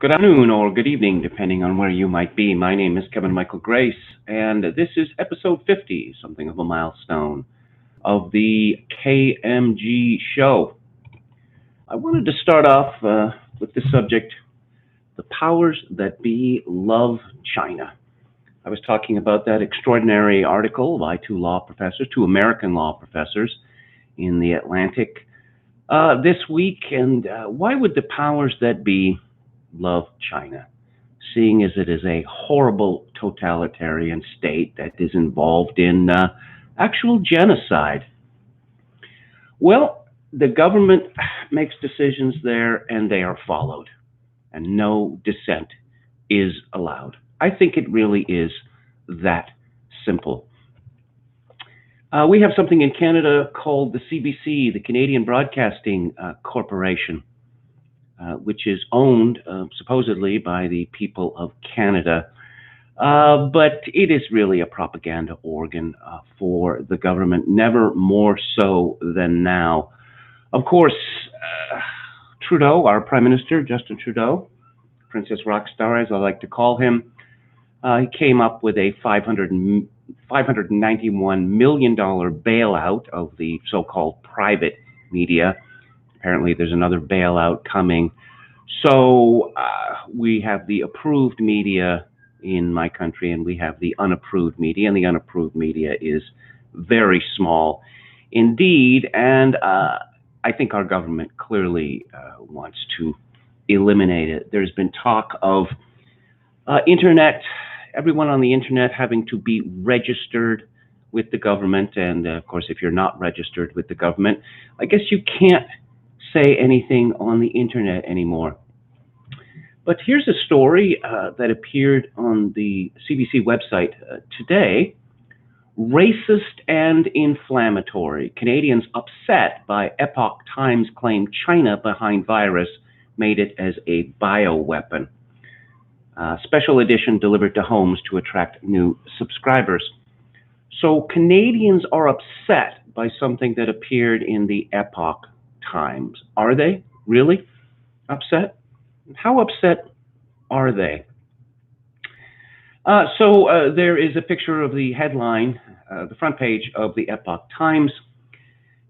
Good afternoon or good evening, depending on where you might be. My name is Kevin Michael Grace, and this is episode 50, something of a milestone, of the KMG show. I wanted to start off with the subject: the powers that be love China. I was talking about that extraordinary article by two American law professors in the Atlantic this week, and why would the powers that be love China, seeing as it is a horrible totalitarian state that is involved in actual genocide? Well, the government makes decisions there and they are followed, and no dissent is allowed. I think it really is that simple. We have something in Canada called the CBC, the Canadian Broadcasting Corporation, which is owned supposedly by the people of Canada. But it is really a propaganda organ for the government, never more so than now. Of course, Trudeau, our Prime Minister, Justin Trudeau, Princess Rockstar, as I like to call him, he came up with a $591 million bailout of the so-called private media. Apparently, there's another bailout coming. So we have the approved media in my country, and we have the unapproved media, and the unapproved media is very small indeed. And I think our government clearly wants to eliminate it. There's been talk of everyone on the internet having to be registered with the government. And of course, if you're not registered with the government, I guess you can't say anything on the internet anymore. But here's a story that appeared on the CBC website today. Racist and inflammatory. Canadians upset by Epoch Times claim China behind virus made it as a bioweapon. Special edition delivered to homes to attract new subscribers. So Canadians are upset by something that appeared in the Epoch Times. Are they really upset? How upset are they? There is a picture of the headline, the front page of the Epoch Times,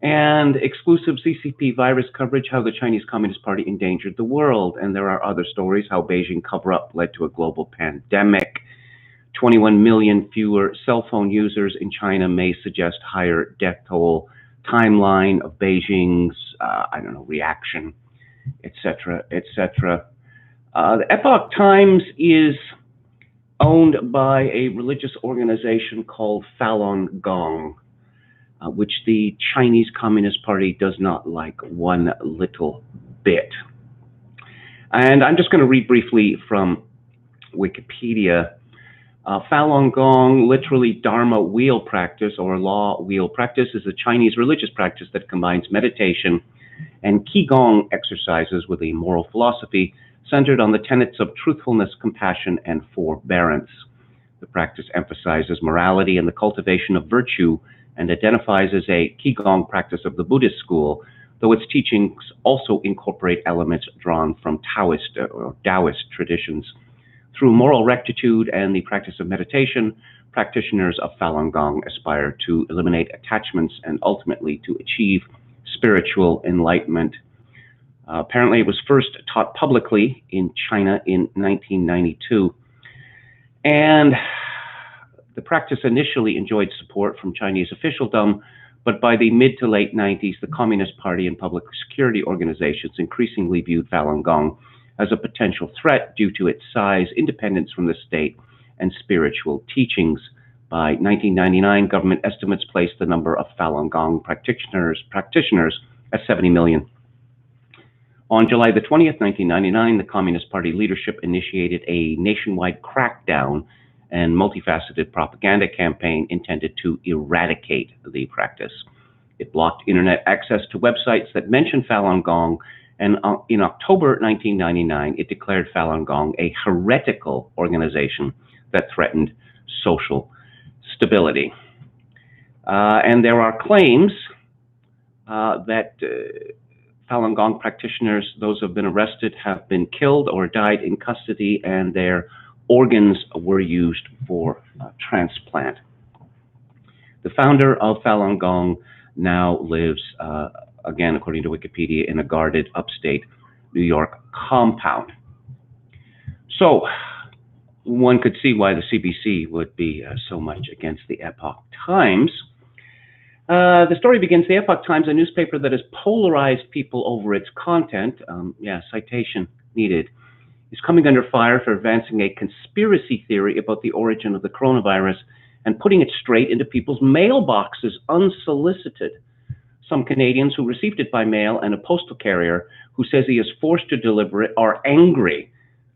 and exclusive CCP virus coverage, how the Chinese Communist Party endangered the world. And there are other stories, how Beijing cover-up led to a global pandemic. 21 million fewer cell phone users in China may suggest higher death toll. Timeline of Beijing's, reaction, etc., etc. The Epoch Times is owned by a religious organization called Falun Gong, which the Chinese Communist Party does not like one little bit. And I'm just going to read briefly from Wikipedia. Falun Gong, literally Dharma wheel practice or law wheel practice, is a Chinese religious practice that combines meditation and Qigong exercises with a moral philosophy centered on the tenets of truthfulness, compassion, and forbearance. The practice emphasizes morality and the cultivation of virtue and identifies as a Qigong practice of the Buddhist school, though its teachings also incorporate elements drawn from Taoist or Taoist traditions. Through moral rectitude and the practice of meditation, practitioners of Falun Gong aspire to eliminate attachments and ultimately to achieve spiritual enlightenment. Apparently, it was first taught publicly in China in 1992. And the practice initially enjoyed support from Chinese officialdom, but by the mid to late 90s, the Communist Party and public security organizations increasingly viewed Falun Gong as a potential threat due to its size, independence from the state, and spiritual teachings. By 1999, government estimates placed the number of Falun Gong practitioners at 70 million. On July the 20th, 1999, the Communist Party leadership initiated a nationwide crackdown and multifaceted propaganda campaign intended to eradicate the practice. It blocked internet access to websites that mentioned Falun Gong, and in October 1999, it declared Falun Gong a heretical organization that threatened social stability. And there are claims that Falun Gong practitioners, those who have been arrested, have been killed or died in custody, and their organs were used for transplant. The founder of Falun Gong now lives, again, according to Wikipedia, in a guarded upstate New York compound. So one could see why the CBC would be so much against the Epoch Times. The story begins, the Epoch Times, a newspaper that has polarized people over its content, citation needed, is coming under fire for advancing a conspiracy theory about the origin of the coronavirus and putting it straight into people's mailboxes unsolicited. Some Canadians who received it by mail and a postal carrier who says he is forced to deliver it are angry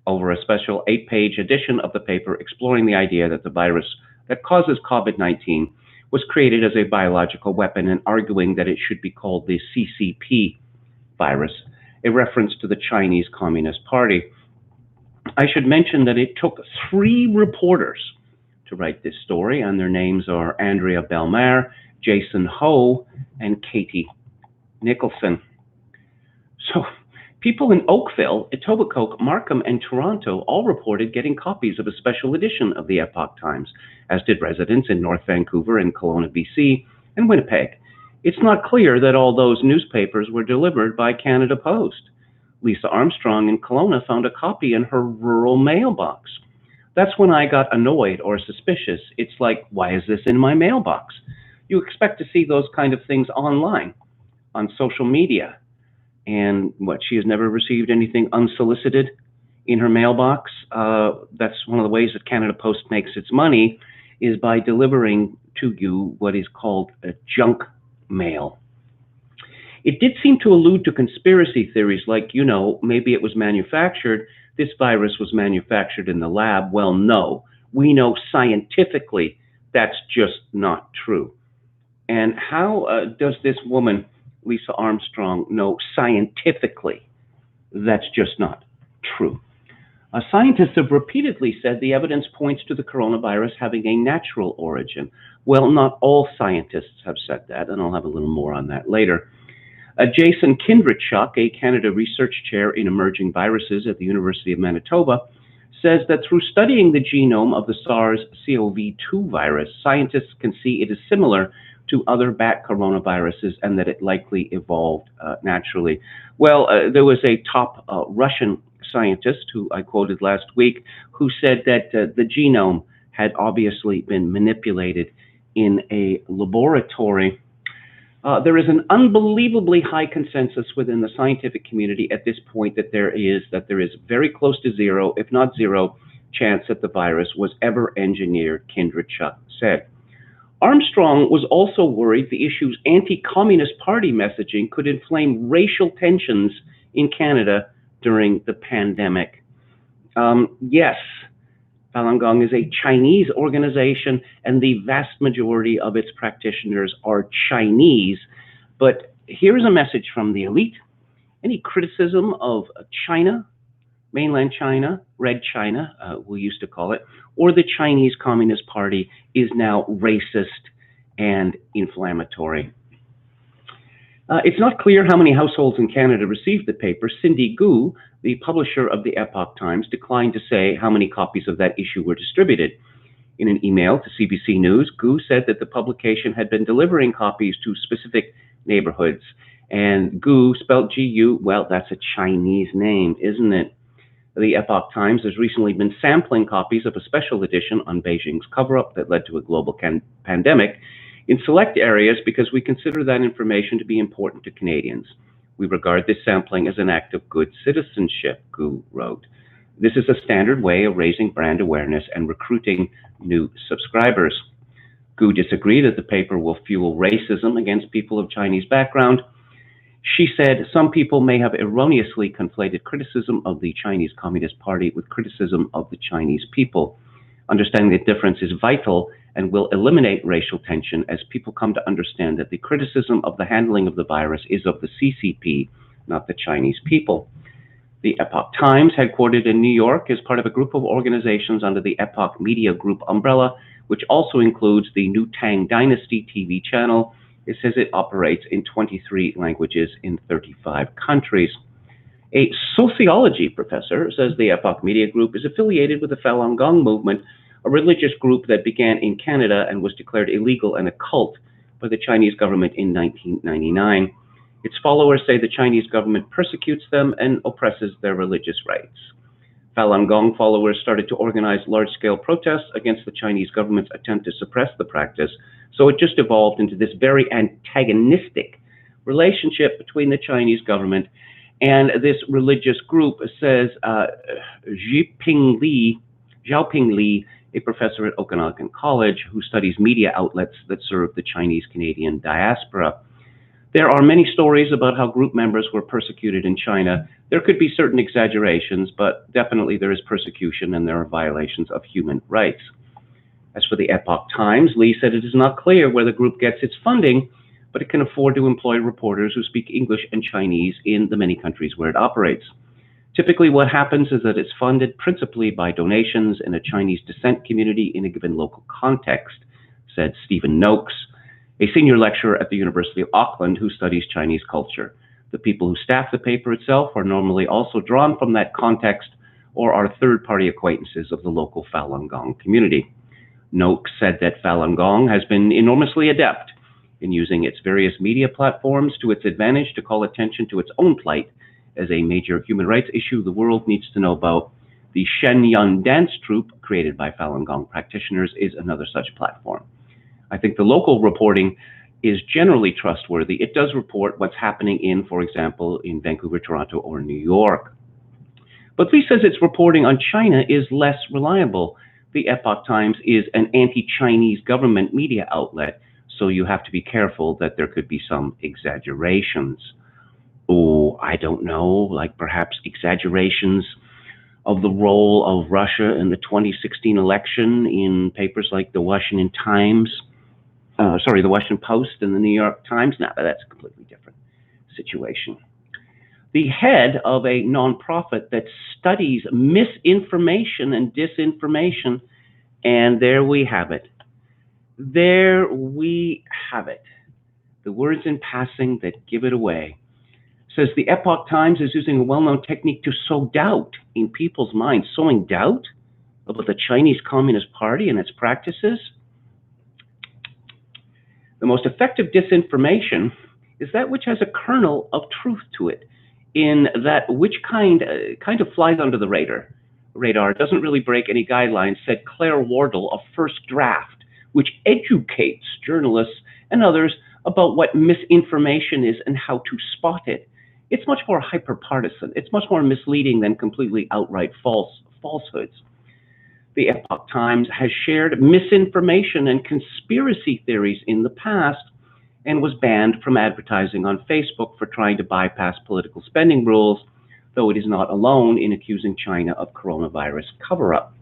over a special 8-page edition of the paper exploring the idea that the virus that causes COVID-19 was created as a biological weapon and arguing that it should be called the CCP virus, a reference to the Chinese Communist Party. I should mention that it took 3 reporters to write this story, and their names are Andrea Belmar, Jason Ho, and Katie Nicholson. So people in Oakville, Etobicoke, Markham, and Toronto all reported getting copies of a special edition of the Epoch Times, as did residents in North Vancouver and Kelowna, BC, and Winnipeg. It's not clear that all those newspapers were delivered by Canada Post. Lisa Armstrong in Kelowna found a copy in her rural mailbox. That's when I got annoyed or suspicious. It's like, why is this in my mailbox? You expect to see those kind of things online, on social media. And what, she has never received anything unsolicited in her mailbox? That's one of the ways that Canada Post makes its money, is by delivering to you what is called a junk mail. It did seem to allude to conspiracy theories like, maybe it was manufactured, this virus was manufactured in the lab. Well, no, we know scientifically that's just not true. And how does this woman, Lisa Armstrong, know scientifically that's just not true? Scientists have repeatedly said the evidence points to the coronavirus having a natural origin. Well, not all scientists have said that, and I'll have a little more on that later. Jason Kindrichuk, a Canada Research Chair in Emerging Viruses at the University of Manitoba, says that through studying the genome of the SARS-CoV-2 virus, scientists can see it is similar to other bat coronaviruses and that it likely evolved naturally. Well, there was a top Russian scientist who I quoted last week who said that the genome had obviously been manipulated in a laboratory. There is an unbelievably high consensus within the scientific community at this point that there is very close to zero, if not zero, chance that the virus was ever engineered, Kindrichuk said. Armstrong was also worried the issue's anti-communist party messaging could inflame racial tensions in Canada during the pandemic. Yes, Falun Gong is a Chinese organization, and the vast majority of its practitioners are Chinese. But here's a message from the elite. Any criticism of China, mainland China, Red China, we used to call it, or the Chinese Communist Party is now racist and inflammatory. It's not clear how many households in Canada received the paper. Cindy Gu, the publisher of the Epoch Times, declined to say how many copies of that issue were distributed. In an email to CBC News, Gu said that the publication had been delivering copies to specific neighborhoods. And Gu, spelled G-U, well, that's a Chinese name, isn't it? The Epoch Times has recently been sampling copies of a special edition on Beijing's cover-up that led to a global pandemic in select areas because we consider that information to be important to Canadians. We regard this sampling as an act of good citizenship, Gu wrote. This is a standard way of raising brand awareness and recruiting new subscribers. Gu disagreed that the paper will fuel racism against people of Chinese background. She said some people may have erroneously conflated criticism of the Chinese Communist Party with criticism of the Chinese people. Understanding the difference is vital and will eliminate racial tension as people come to understand that the criticism of the handling of the virus is of the CCP, not the Chinese people. The Epoch Times, headquartered in New York, is part of a group of organizations under the Epoch Media Group umbrella, which also includes the New Tang Dynasty TV channel It says it operates in 23 languages in 35 countries. A sociology professor says the Epoch Media Group is affiliated with the Falun Gong movement, a religious group that began in Canada and was declared illegal and a cult by the Chinese government in 1999. Its followers say the Chinese government persecutes them and oppresses their religious rights. Falun Gong followers started to organize large-scale protests against the Chinese government's attempt to suppress the practice, so it just evolved into this very antagonistic relationship between the Chinese government and this religious group, says Xiaoping Li, a professor at Okanagan College who studies media outlets that serve the Chinese Canadian diaspora. There are many stories about how group members were persecuted in China. There could be certain exaggerations, but definitely there is persecution and there are violations of human rights. As for the Epoch Times, Lee said it is not clear where the group gets its funding, but it can afford to employ reporters who speak English and Chinese in the many countries where it operates. Typically what happens is that it's funded principally by donations in a Chinese descent community in a given local context, said Stephen Noakes, a senior lecturer at the University of Auckland who studies Chinese culture. The people who staff the paper itself are normally also drawn from that context or are third-party acquaintances of the local Falun Gong community. Noakes said that Falun Gong has been enormously adept in using its various media platforms to its advantage to call attention to its own plight as a major human rights issue the world needs to know about. The Shenyang dance troupe, created by Falun Gong practitioners, is another such platform. I think the local reporting is generally trustworthy. It does report what's happening in, for example, in Vancouver, Toronto, or New York. But Lee says its reporting on China is less reliable. The Epoch Times is an anti-Chinese government media outlet, so you have to be careful that there could be some exaggerations. Oh, I don't know, like perhaps exaggerations of the role of Russia in the 2016 election in papers like the Washington Post and the New York Times. Now, that's a completely different situation. The head of a nonprofit that studies misinformation and disinformation, and there we have it. There we have it. The words in passing that give it away. Says the Epoch Times is using a well-known technique to sow doubt in people's minds. Sowing doubt about the Chinese Communist Party and its practices? The most effective disinformation is that which has a kernel of truth to it, in that which kind of flies under the radar, doesn't really break any guidelines, said Claire Wardle of First Draft, which educates journalists and others about what misinformation is and how to spot it. It's much more hyper-partisan. It's much more misleading than completely outright falsehoods. The Epoch Times has shared misinformation and conspiracy theories in the past and was banned from advertising on Facebook for trying to bypass political spending rules, though it is not alone in accusing China of coronavirus cover-up.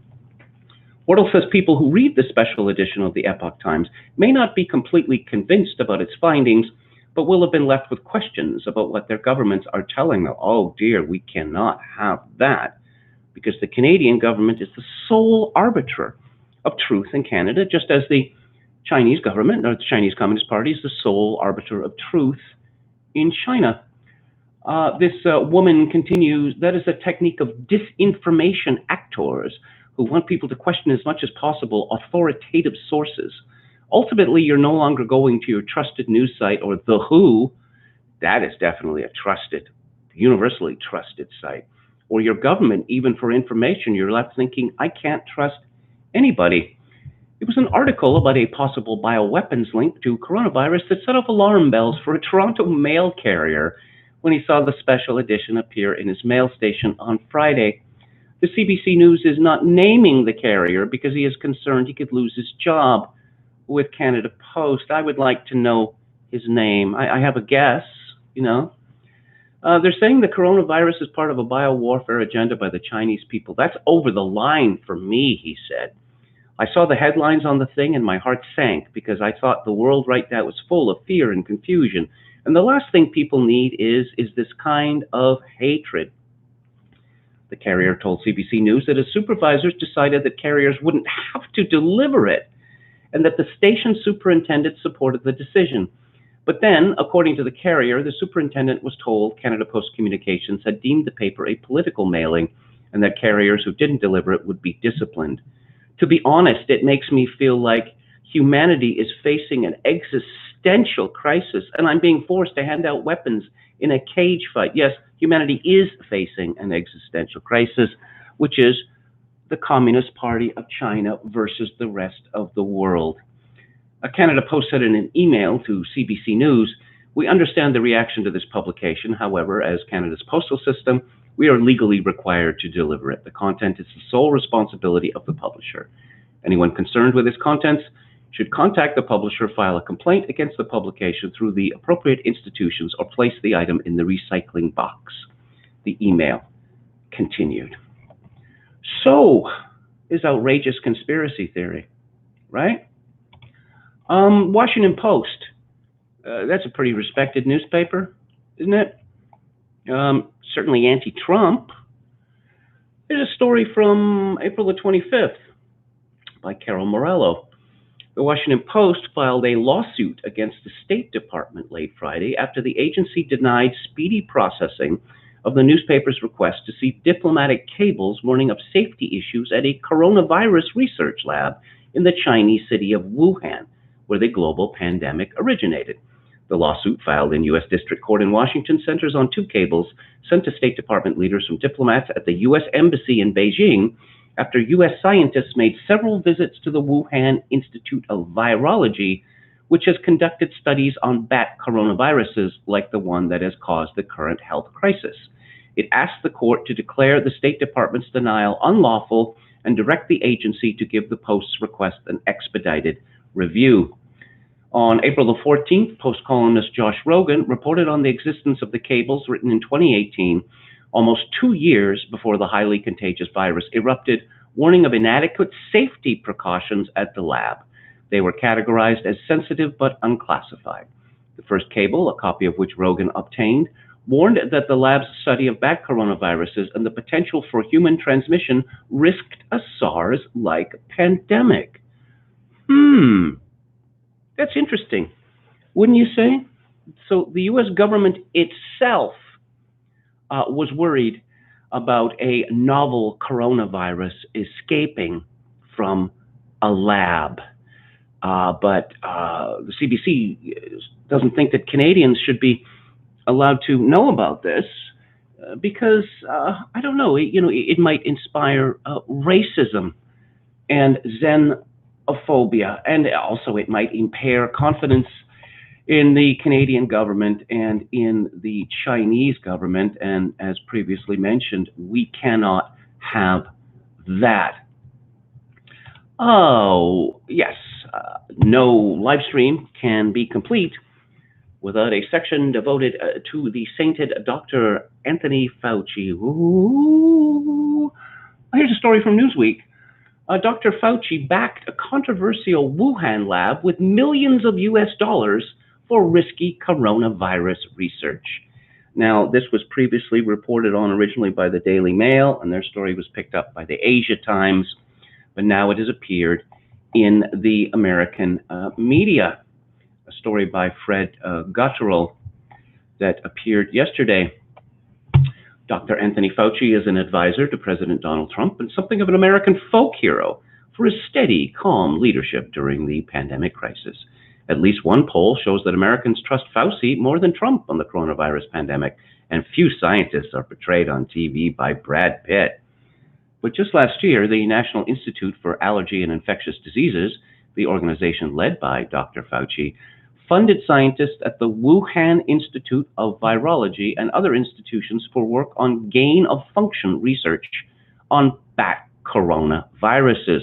Wardle says people who read the special edition of the Epoch Times may not be completely convinced about its findings, but will have been left with questions about what their governments are telling them. Oh dear, we cannot have that, because the Canadian government is the sole arbiter of truth in Canada, just as the Chinese government, or the Chinese Communist Party, is the sole arbiter of truth in China. This woman continues, that is a technique of disinformation actors who want people to question as much as possible authoritative sources. Ultimately, you're no longer going to your trusted news site or The Who. That is definitely a trusted, universally trusted site. Or your government, even for information. You're left thinking, I can't trust anybody. It was an article about a possible bioweapons link to coronavirus that set off alarm bells for a Toronto mail carrier when he saw the special edition appear in his mail station on Friday. The CBC News is not naming the carrier because he is concerned he could lose his job with Canada Post. I would like to know his name. I have a guess, you know. They're saying the coronavirus is part of a biowarfare agenda by the Chinese people. That's over the line for me, he said. I saw the headlines on the thing and my heart sank because I thought the world right now was full of fear and confusion. And the last thing people need is this kind of hatred. The carrier told CBC News that his supervisors decided that carriers wouldn't have to deliver it and that the station superintendent supported the decision. But then, according to the carrier, the superintendent was told Canada Post Communications had deemed the paper a political mailing and that carriers who didn't deliver it would be disciplined. To be honest, it makes me feel like humanity is facing an existential crisis, and I'm being forced to hand out weapons in a cage fight. Yes, humanity is facing an existential crisis, which is the Communist Party of China versus the rest of the world. Canada Post said in an email to CBC News, "We understand the reaction to this publication. However, as Canada's postal system, we are legally required to deliver it. The content is the sole responsibility of the publisher. Anyone concerned with its contents should contact the publisher, file a complaint against the publication through the appropriate institutions, or place the item in the recycling box." The email continued. So is outrageous conspiracy theory, right? Washington Post. That's a pretty respected newspaper, isn't it? Certainly anti-Trump. Here's a story from April the 25th by Carol Morello. The Washington Post filed a lawsuit against the State Department late Friday after the agency denied speedy processing of the newspaper's request to see diplomatic cables warning of safety issues at a coronavirus research lab in the Chinese city of Wuhan, where the global pandemic originated. The lawsuit, filed in U.S. District Court in Washington, centers on two cables sent to State Department leaders from diplomats at the U.S. Embassy in Beijing after U.S. scientists made several visits to the Wuhan Institute of Virology, which has conducted studies on bat coronaviruses like the one that has caused the current health crisis. It asked the court to declare the State Department's denial unlawful and direct the agency to give the Post's request an expedited review. On April the 14th, Post columnist Josh Rogan reported on the existence of the cables written in 2018, almost 2 years before the highly contagious virus erupted, warning of inadequate safety precautions at the lab. They were categorized as sensitive but unclassified. The first cable, a copy of which Rogan obtained, warned that the lab's study of bat coronaviruses and the potential for human transmission risked a SARS-like pandemic. That's interesting, wouldn't you say? So the U.S. government itself was worried about a novel coronavirus escaping from a lab. But the CBC doesn't think that Canadians should be allowed to know about this because, I don't know, it might inspire racism and xenophobia, and also it might impair confidence in the Canadian government and in the Chinese government. And as previously mentioned, we cannot have that. Oh, yes, no live stream can be complete without a section devoted to the sainted Dr. Anthony Fauci. Ooh. Here's a story from Newsweek. Dr. Fauci backed a controversial Wuhan lab with millions of US dollars for risky coronavirus research. Now, this was previously reported on originally by the Daily Mail, and their story was picked up by the Asia Times, but now it has appeared in the American media. A story by Fred Guttural that appeared yesterday. Dr. Anthony Fauci is an advisor to President Donald Trump and something of an American folk hero for his steady, calm leadership during the pandemic crisis. At least one poll shows that Americans trust Fauci more than Trump on the coronavirus pandemic, and few scientists are portrayed on TV by Brad Pitt. But just last year, the National Institute for Allergy and Infectious Diseases, the organization led by Dr. Fauci, funded scientists at the Wuhan Institute of Virology and other institutions for work on gain-of-function research on bat coronaviruses.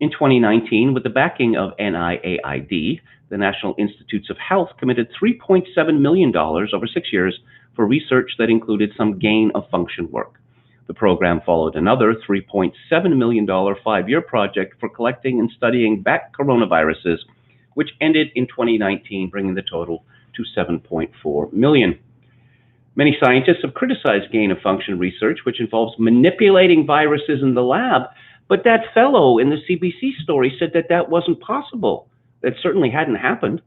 In 2019, with the backing of NIAID, the National Institutes of Health committed $3.7 million over 6 years for research that included some gain-of-function work. The program followed another $3.7 million 5-year project for collecting and studying bat coronaviruses, which ended in 2019, bringing the total to $7.4 million. Many scientists have criticized gain-of-function research, which involves manipulating viruses in the lab, but that fellow in the CBC story said that that wasn't possible. That certainly hadn't happened.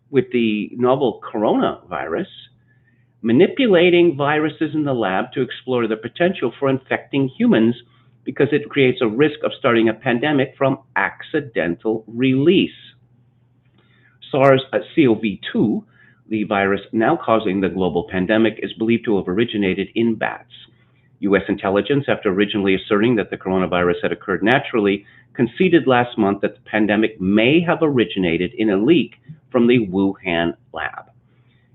with the novel coronavirus, manipulating viruses in the lab to explore the potential for infecting humans because it creates a risk of starting a pandemic from accidental release. SARS-CoV-2, the virus now causing the global pandemic, is believed to have originated in bats. U.S. intelligence, after originally asserting that the coronavirus had occurred naturally, conceded last month that the pandemic may have originated in a leak from the Wuhan lab.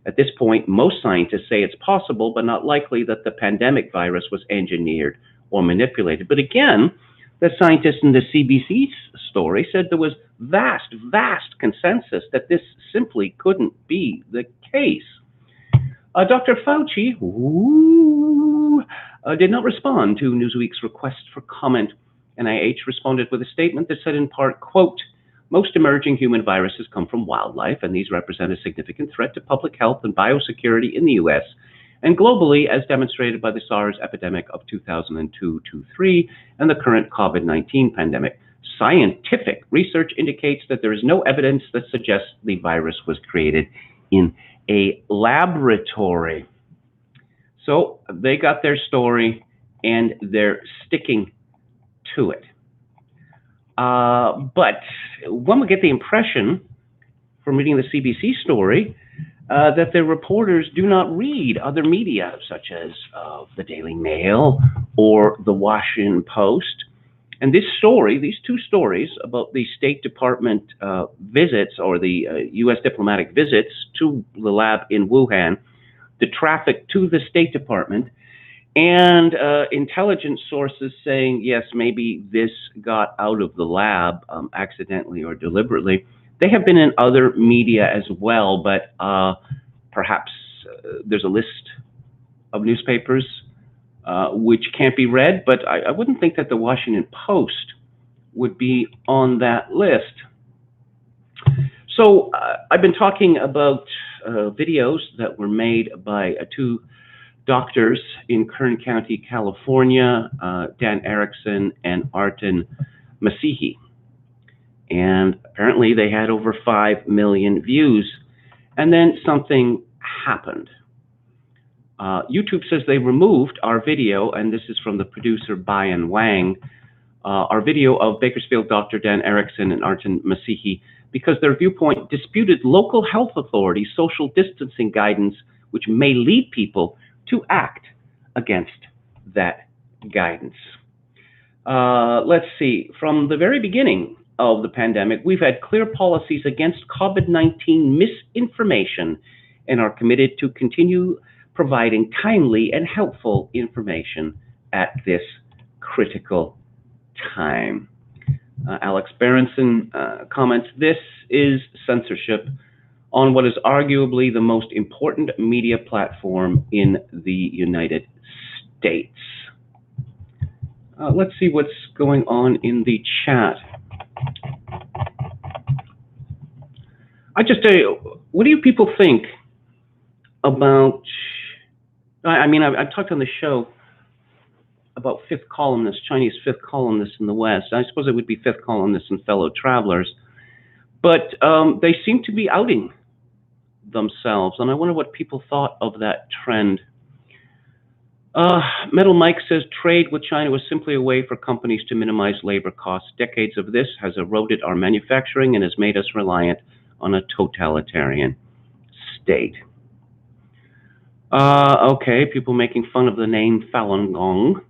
At this point, most scientists say it's possible, but not likely, that the pandemic virus was engineered or manipulated. But again, the scientists in the CBC story said there was vast consensus that this simply couldn't be the case. Dr. Fauci did not respond to Newsweek's request for comment. NIH responded with a statement that said in part, quote, "Most emerging human viruses come from wildlife, and these represent a significant threat to public health and biosecurity in the U.S. and globally, as demonstrated by the SARS epidemic of 2002-03 and the current COVID-19 pandemic. Scientific research indicates that there is no evidence that suggests the virus was created in a laboratory." So they got their story, and they're sticking to it. But one would get the impression from reading the CBC story that the reporters do not read other media, such as the Daily Mail or the Washington Post. And this story, these two stories about the State Department visits, or the U.S. diplomatic visits to the lab in Wuhan, the traffic to the State Department, and intelligence sources saying, yes, maybe this got out of the lab accidentally or deliberately. They have been in other media as well, but perhaps there's a list of newspapers which can't be read, but I wouldn't think that the Washington Post would be on that list. So I've been talking about videos that were made by two doctors in Kern County, California, Dan Erickson and Artin Masihi. And apparently they had over 5 million views. And then something happened. YouTube says they removed our video, and this is from the producer, Bayan Wang, our video of Bakersfield Dr. Dan Erickson and Artin Masihi, because their viewpoint disputed local health authorities' social distancing guidance, which may lead people to act against that guidance. Let's see. From the very beginning of the pandemic, we've had clear policies against COVID-19 misinformation and are committed to continue providing timely and helpful information at this critical time. Alex Berenson comments, "This is censorship on what is arguably the most important media platform in the United States." Let's see what's going on in the chat. I just tell you, what do you people think about, I mean, I've talked on the show about fifth columnists, Chinese fifth columnists in the West. I suppose it would be fifth columnists and fellow travelers, but they seem to be outing themselves, and I wonder what people thought of that trend. Metal Mike says, trade with China was simply a way for companies to minimize labor costs. Decades of this has eroded our manufacturing and has made us reliant on a totalitarian state. Okay, people making fun of the name Falun Gong.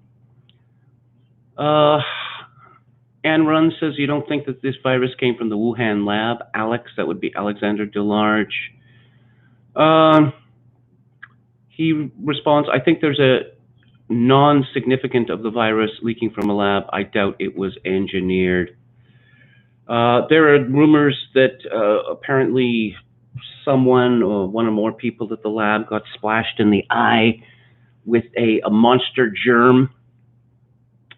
Anne Run says, you don't think that this virus came from the Wuhan lab? Alex, that would be Alexander Delarge. He responds, I think there's a non-significant of the virus leaking from a lab. I doubt it was engineered. There are rumors that apparently someone or one or more people at the lab got splashed in the eye with a monster germ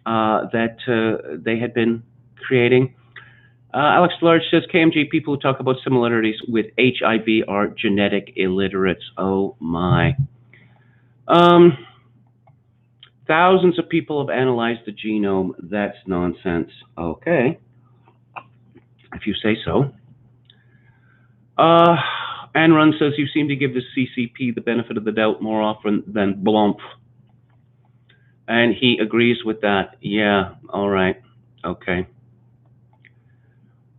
that they had been creating. Alex Large says, KMG people who talk about similarities with HIV are genetic illiterates. Oh my. Thousands of people have analyzed the genome. That's nonsense. Okay. If you say so. Anrun says you seem to give the CCP the benefit of the doubt more often than Blump. And he agrees with that. Yeah, all right. Okay.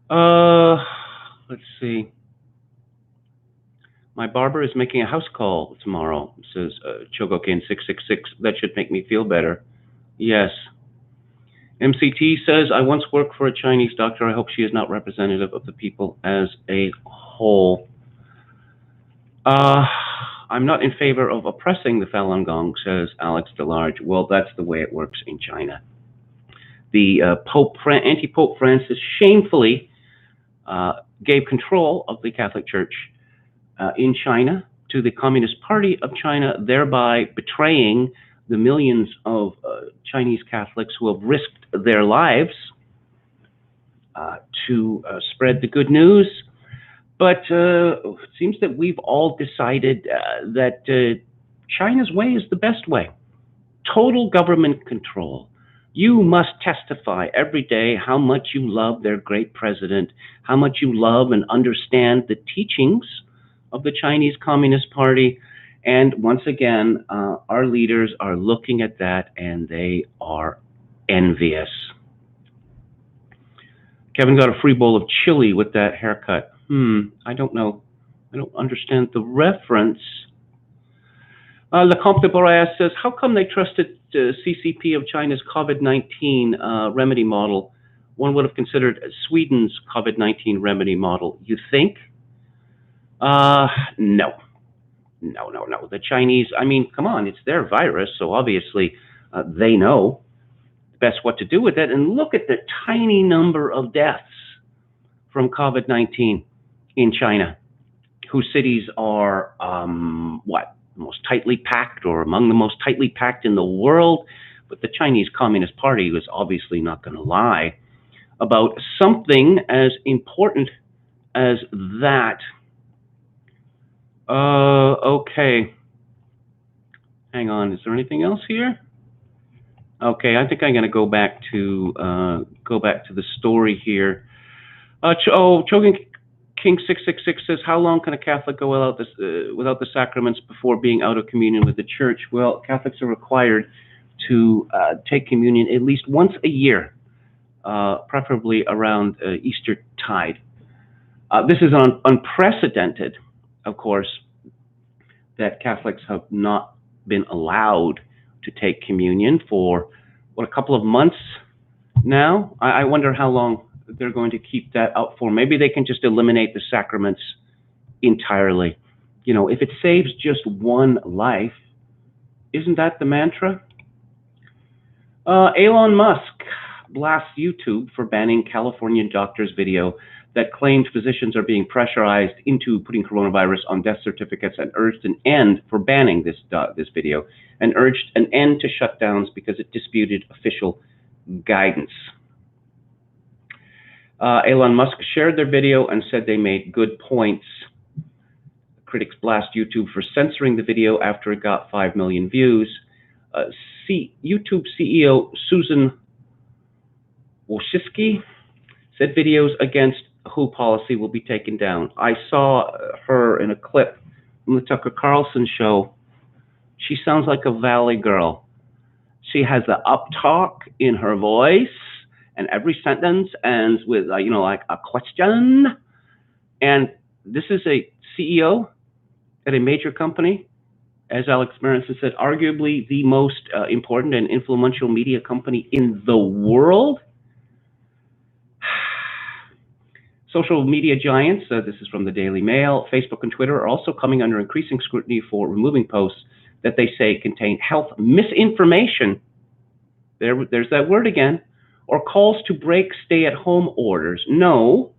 Let's see. My barber is making a house call tomorrow, says Chogokin666. That should make me feel better. Yes. MCT says, I once worked for a Chinese doctor. I hope she is not representative of the people as a whole. I'm not in favor of oppressing the Falun Gong, says Alex DeLarge. Well, that's the way it works in China. The anti-Pope Francis shamefully gave control of the Catholic Church in China to the Communist Party of China, thereby betraying the millions of Chinese Catholics who have risked their lives to spread the good news. But it seems that we've all decided that China's way is the best way. Total government control. You must testify every day how much you love their great president, how much you love and understand the teachings of the Chinese Communist Party. And once again, our leaders are looking at that and they are envious. Kevin got a free bowl of chili with that haircut. I don't know. I don't understand the reference. Le Comte de Boreas says, how come they trusted CCP of China's COVID-19 remedy model? One would have considered Sweden's COVID-19 remedy model. You think? No. No. The Chinese, I mean, come on, it's their virus, so obviously they know best what to do with it. And look at the tiny number of deaths from COVID-19 in China, whose cities are, most tightly packed or among the most tightly packed in the world. But the Chinese Communist Party was obviously not going to lie about something as important as that. Okay. Hang on, is there anything else here? Okay, I think I'm going to go back to the story here. Chogan King 666 says, how long can a Catholic go without the sacraments before being out of communion with the Church? Well, Catholics are required to take communion at least once a year, preferably around Easter tide. This is unprecedented, of course, that Catholics have not been allowed to take communion for, a couple of months now? I wonder how long they're going to keep that out for. Maybe they can just eliminate the sacraments entirely. You know, if it saves just one life, isn't that the mantra? Elon Musk blasts YouTube for banning Californian doctor's video that claimed physicians are being pressurized into putting coronavirus on death certificates, and urged an end for banning this video, and urged an end to shutdowns because it disputed official guidance. Elon Musk shared their video and said they made good points. Critics blast YouTube for censoring the video after it got 5 million views. YouTube CEO Susan Wojcicki said videos against WHO policy will be taken down. I saw her in a clip from the Tucker Carlson show. She sounds like a Valley girl. She has the uptalk in her voice, and every sentence ends with, like a question. And this is a CEO at a major company, as Alex Berenson said, arguably the most important and influential media company in the world. Social media giants, this is from the Daily Mail, Facebook and Twitter are also coming under increasing scrutiny for removing posts that they say contain health misinformation. There's that word again. Or calls to break stay-at-home orders. No.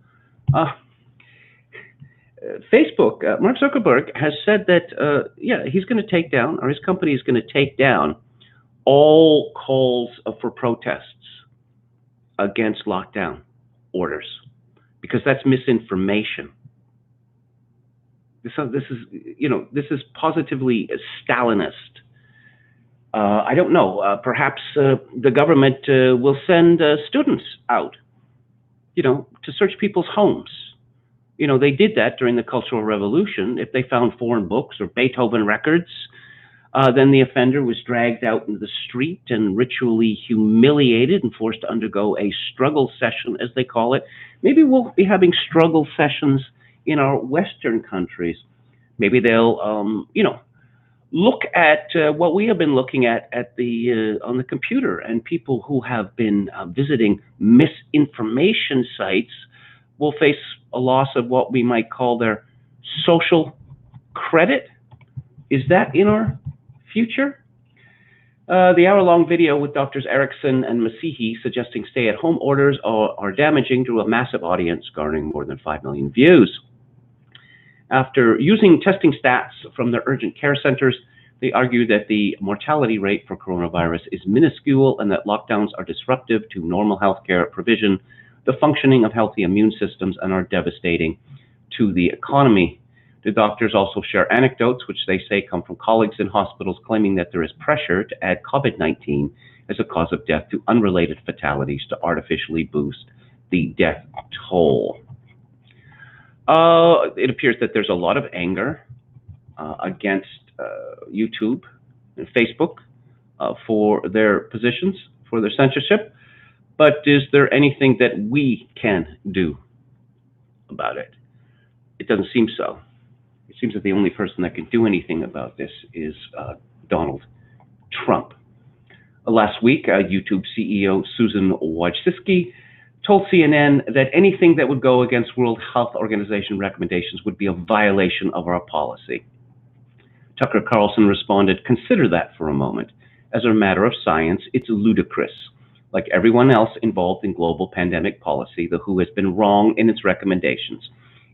Facebook, Mark Zuckerberg has said that, he's going to take down, or his company is going to take down all calls for protests against lockdown orders, because that's misinformation. This is positively Stalinist. I don't know. Perhaps the government will send students out, to search people's homes They did that during the Cultural Revolution. If they found foreign books or Beethoven records, then the offender was dragged out into the street and ritually humiliated and forced to undergo a struggle session, as they call it. Maybe we'll be having struggle sessions in our Western countries. Maybe they'll, look at what we have been looking at the on the computer, and people who have been visiting misinformation sites will face a loss of what we might call their social credit. Is that in our future? The hour-long video with Doctors Erickson and Masihi suggesting stay-at-home orders are damaging to a massive audience, garnering more than 5 million views. After using testing stats from their urgent care centers, they argue that the mortality rate for coronavirus is minuscule and that lockdowns are disruptive to normal healthcare provision, the functioning of healthy immune systems, and are devastating to the economy. The doctors also share anecdotes, which they say come from colleagues in hospitals, claiming that there is pressure to add COVID-19 as a cause of death to unrelated fatalities to artificially boost the death toll. It appears that there's a lot of anger against YouTube and Facebook for their positions, for their censorship. But is there anything that we can do about it? It doesn't seem so. It seems that the only person that can do anything about this is Donald Trump. Last week, YouTube CEO Susan Wojcicki told CNN that anything that would go against World Health Organization recommendations would be a violation of our policy. Tucker Carlson responded, "Consider that for a moment. As a matter of science, it's ludicrous. Like everyone else involved in global pandemic policy, the WHO has been wrong in its recommendations.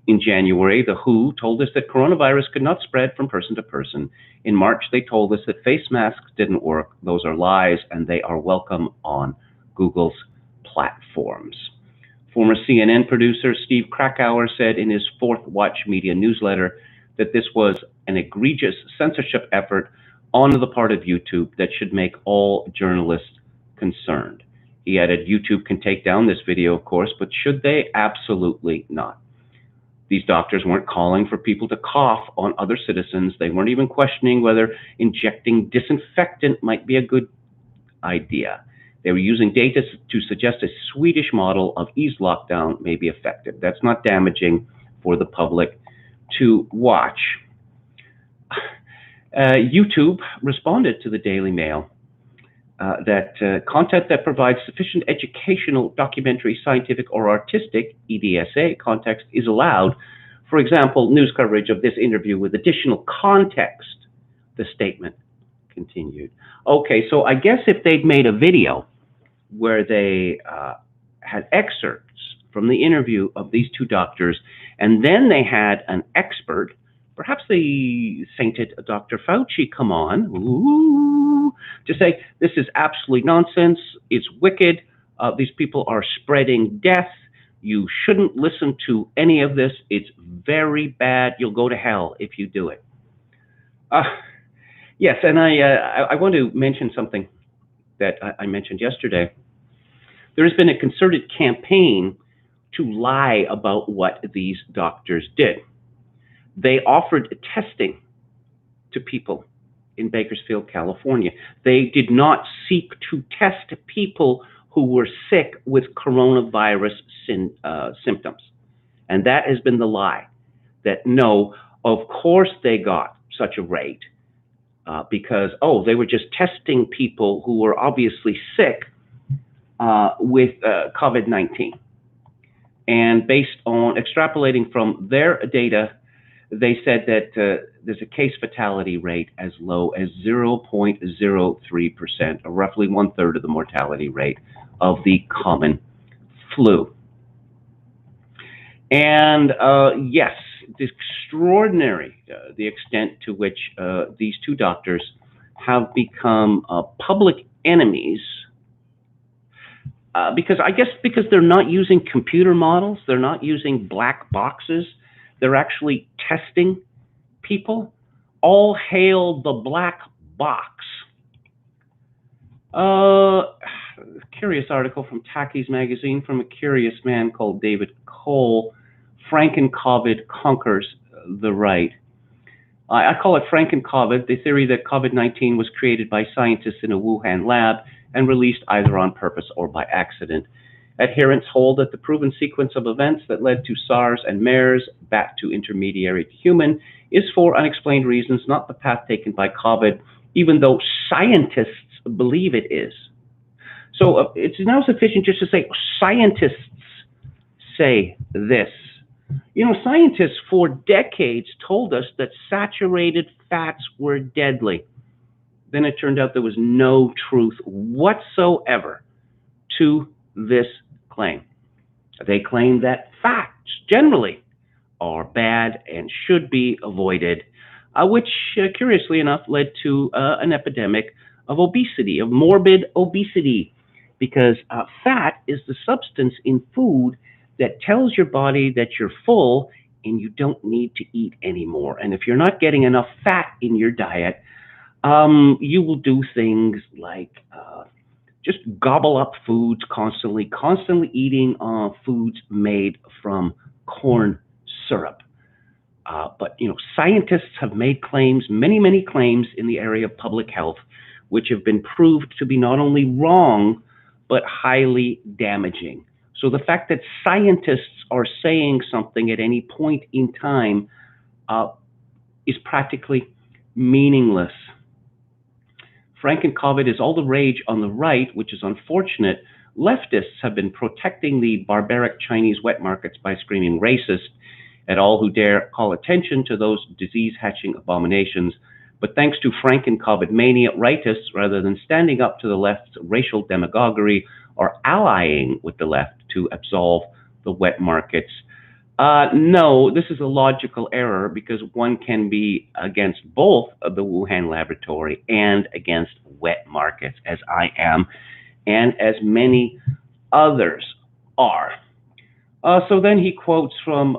In January, the WHO told us that coronavirus could not spread from person to person. In March, they told us that face masks didn't work. Those are lies, and they are welcome on Google's platforms." Former CNN producer Steve Krakauer said in his Fourth Watch Media newsletter that this was an egregious censorship effort on the part of YouTube that should make all journalists concerned. He added, YouTube can take down this video, of course, but should they? Absolutely not. These doctors weren't calling for people to cough on other citizens. They weren't even questioning whether injecting disinfectant might be a good idea. They were using data to suggest a Swedish model of eased lockdown may be effective. That's not damaging for the public to watch. YouTube responded to the Daily Mail that content that provides sufficient educational, documentary, scientific, or artistic (EDSA) context is allowed. For example, news coverage of this interview with additional context, the statement continued. Okay, so I guess if they'd made a video where they had excerpts from the interview of these two doctors, and then they had an expert, perhaps the sainted Dr. Fauci, come on, to say, this is absolutely nonsense, it's wicked, these people are spreading death, you shouldn't listen to any of this, it's very bad, you'll go to hell if you do it. Yes, and I want to mention something that I mentioned yesterday. There has been a concerted campaign to lie about what these doctors did. They offered testing to people in Bakersfield, California. They did not seek to test people who were sick with coronavirus symptoms. And that has been the lie, that no, of course they got such a rate because, oh, they were just testing people who were obviously sick with COVID-19. And based on extrapolating from their data, they said that there's a case fatality rate as low as 0.03%, or roughly 1/3 of the mortality rate of the common flu. And yes, it's extraordinary the extent to which these two doctors have become public enemies. Because they're not using computer models, they're not using black boxes, they're actually testing people. All hail the black box. Curious article from Tacky's magazine from a curious man called David Cole Franken-COVID conquers the right. I call it Franken-COVID, the theory that COVID-19 was created by scientists in a Wuhan lab and released either on purpose or by accident. Adherents hold that the proven sequence of events that led to SARS and MERS, bat to intermediary to human, is for unexplained reasons not the path taken by COVID, even though scientists believe it is. So it's now sufficient just to say scientists say this. You know, scientists for decades told us that saturated fats were deadly. Then it turned out there was no truth whatsoever to this claim. They claim that fats generally are bad and should be avoided, which curiously enough led to an epidemic of obesity, of morbid obesity, because fat is the substance in food that tells your body that you're full and you don't need to eat anymore. And if you're not getting enough fat in your diet, you will do things like just gobble up foods constantly eating foods made from corn syrup. But you know, scientists have made claims, many claims in the area of public health, which have been proved to be not only wrong, but highly damaging. So the fact that scientists are saying something at any point in time is practically meaningless. Franken-COVID is all the rage on the right, which is unfortunate. Leftists have been protecting the barbaric Chinese wet markets by screaming racist at all who dare call attention to those disease-hatching abominations. But thanks to Franken-COVID mania, rightists, rather than standing up to the left's racial demagoguery, are allying with the left to absolve the wet markets. No, this is a logical error because one can be against both of the Wuhan laboratory and against wet markets, as I am, and as many others are. So then he quotes from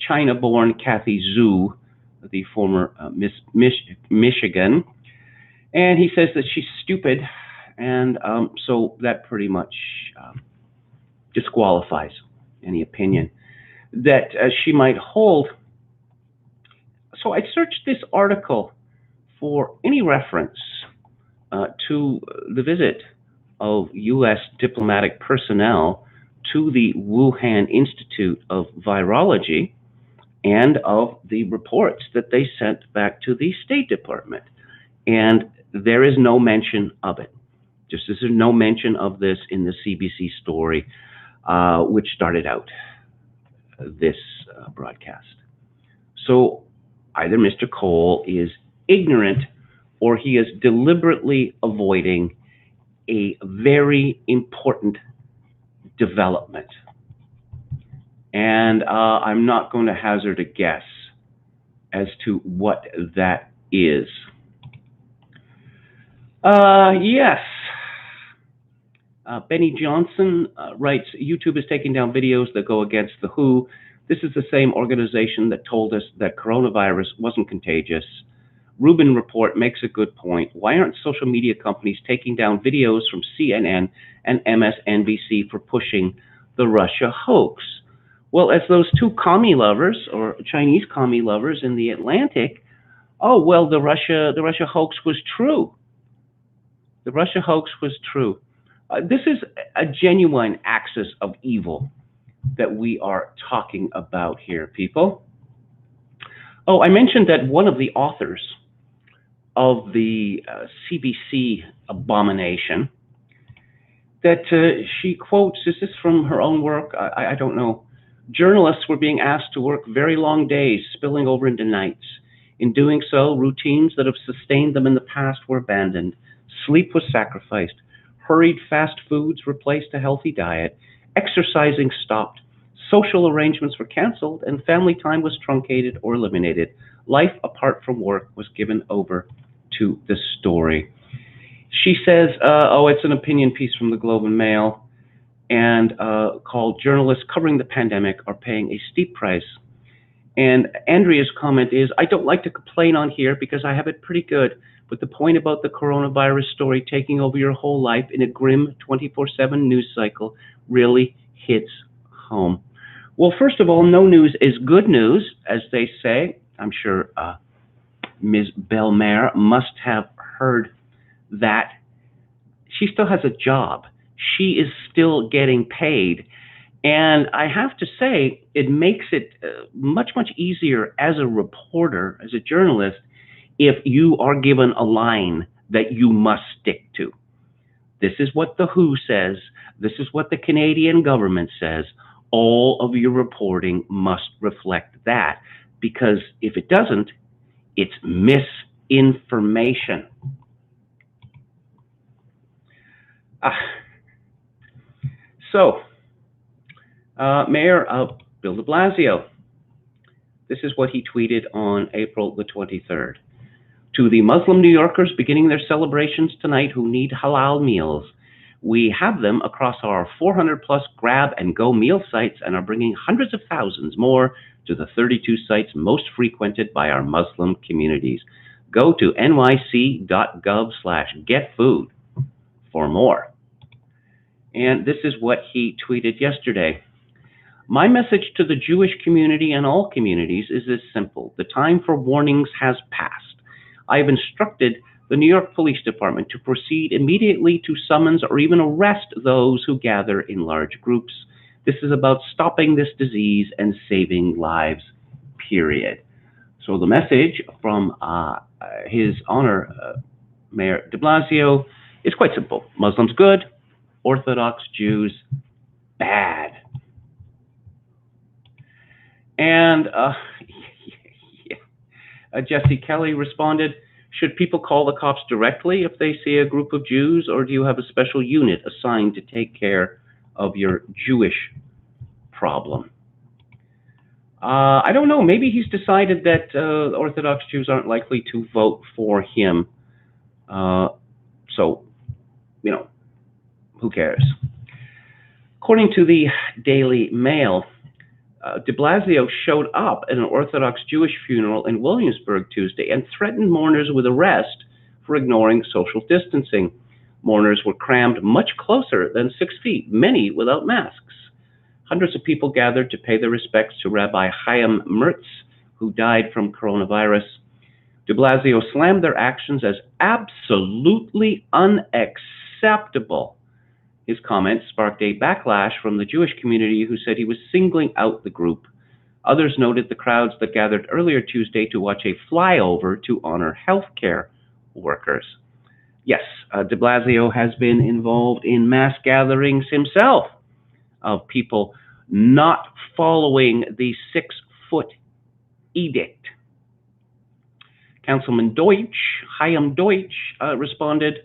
China-born Kathy Zhu, the former Miss Michigan, and he says that she's stupid, and so that pretty much disqualifies any opinion that she might hold. So I searched this article for any reference to the visit of U.S. diplomatic personnel to the Wuhan Institute of Virology and of the reports that they sent back to the State Department. And there is no mention of it. Just as there's no mention of this in the CBC story, which started out this broadcast. So either Mr. Cole is ignorant or he is deliberately avoiding a very important development. And I'm not going to hazard a guess as to what that is. Yes. Benny Johnson writes, YouTube is taking down videos that go against the WHO. This is the same organization that told us that coronavirus wasn't contagious. Rubin Report makes a good point. Why aren't social media companies taking down videos from CNN and MSNBC for pushing the Russia hoax? Well, as those two commie lovers, or Chinese commie lovers in the Atlantic, oh, well, the Russia hoax was true. The Russia hoax was true. This is a genuine axis of evil that we are talking about here, people. Oh, I mentioned that one of the authors of the CBC abomination, that she quotes, is this from her own work? I don't know. Journalists were being asked to work very long days, spilling over into nights. In doing so, routines that have sustained them in the past were abandoned. Sleep was sacrificed. Hurried fast foods replaced a healthy diet. Exercising stopped. Social arrangements were canceled, and family time was truncated or eliminated. Life apart from work was given over to the story. She says, oh, it's an opinion piece from the Globe and Mail, and called Journalists Covering the Pandemic Are Paying a Steep Price. And Andrea's comment is, I don't like to complain on here because I have it pretty good, but the point about the coronavirus story taking over your whole life in a grim 24/7 news cycle really hits home. Well, first of all, no news is good news, as they say. I'm sure Ms. Belmer must have heard that she still has a job. She is still getting paid. And I have to say, it makes it much, much easier as a reporter, as a journalist, if you are given a line that you must stick to. This is what the WHO says. This is what the Canadian government says. All of your reporting must reflect that, because if it doesn't, it's misinformation. So, Mayor Bill de Blasio, this is what he tweeted on April the 23rd. To the Muslim New Yorkers beginning their celebrations tonight who need halal meals, we have them across our 400-plus grab-and-go meal sites and are bringing hundreds of thousands more to the 32 sites most frequented by our Muslim communities. Go to nyc.gov/getfood for more. And this is what he tweeted yesterday. My message to the Jewish community and all communities is this simple. The time for warnings has passed. I have instructed the New York Police Department to proceed immediately to summons or even arrest those who gather in large groups. This is about stopping this disease and saving lives, period. So the message from His Honor Mayor de Blasio is quite simple. Muslims good, Orthodox Jews bad. And Jesse Kelly responded, should people call the cops directly if they see a group of Jews, or do you have a special unit assigned to take care of your Jewish problem? I don't know. Maybe he's decided that Orthodox Jews aren't likely to vote for him. So, who cares? According to the Daily Mail, de Blasio showed up at an Orthodox Jewish funeral in Williamsburg Tuesday and threatened mourners with arrest for ignoring social distancing. Mourners were crammed much closer than 6 feet, many without masks. Hundreds of people gathered to pay their respects to Rabbi Chaim Mertz, who died from coronavirus. De Blasio slammed their actions as absolutely unacceptable. His comments sparked a backlash from the Jewish community, who said he was singling out the group. Others noted the crowds that gathered earlier Tuesday to watch a flyover to honor healthcare workers. Yes, de Blasio has been involved in mass gatherings himself of people not following the 6-foot edict. Councilman Chaim Deutsch, responded,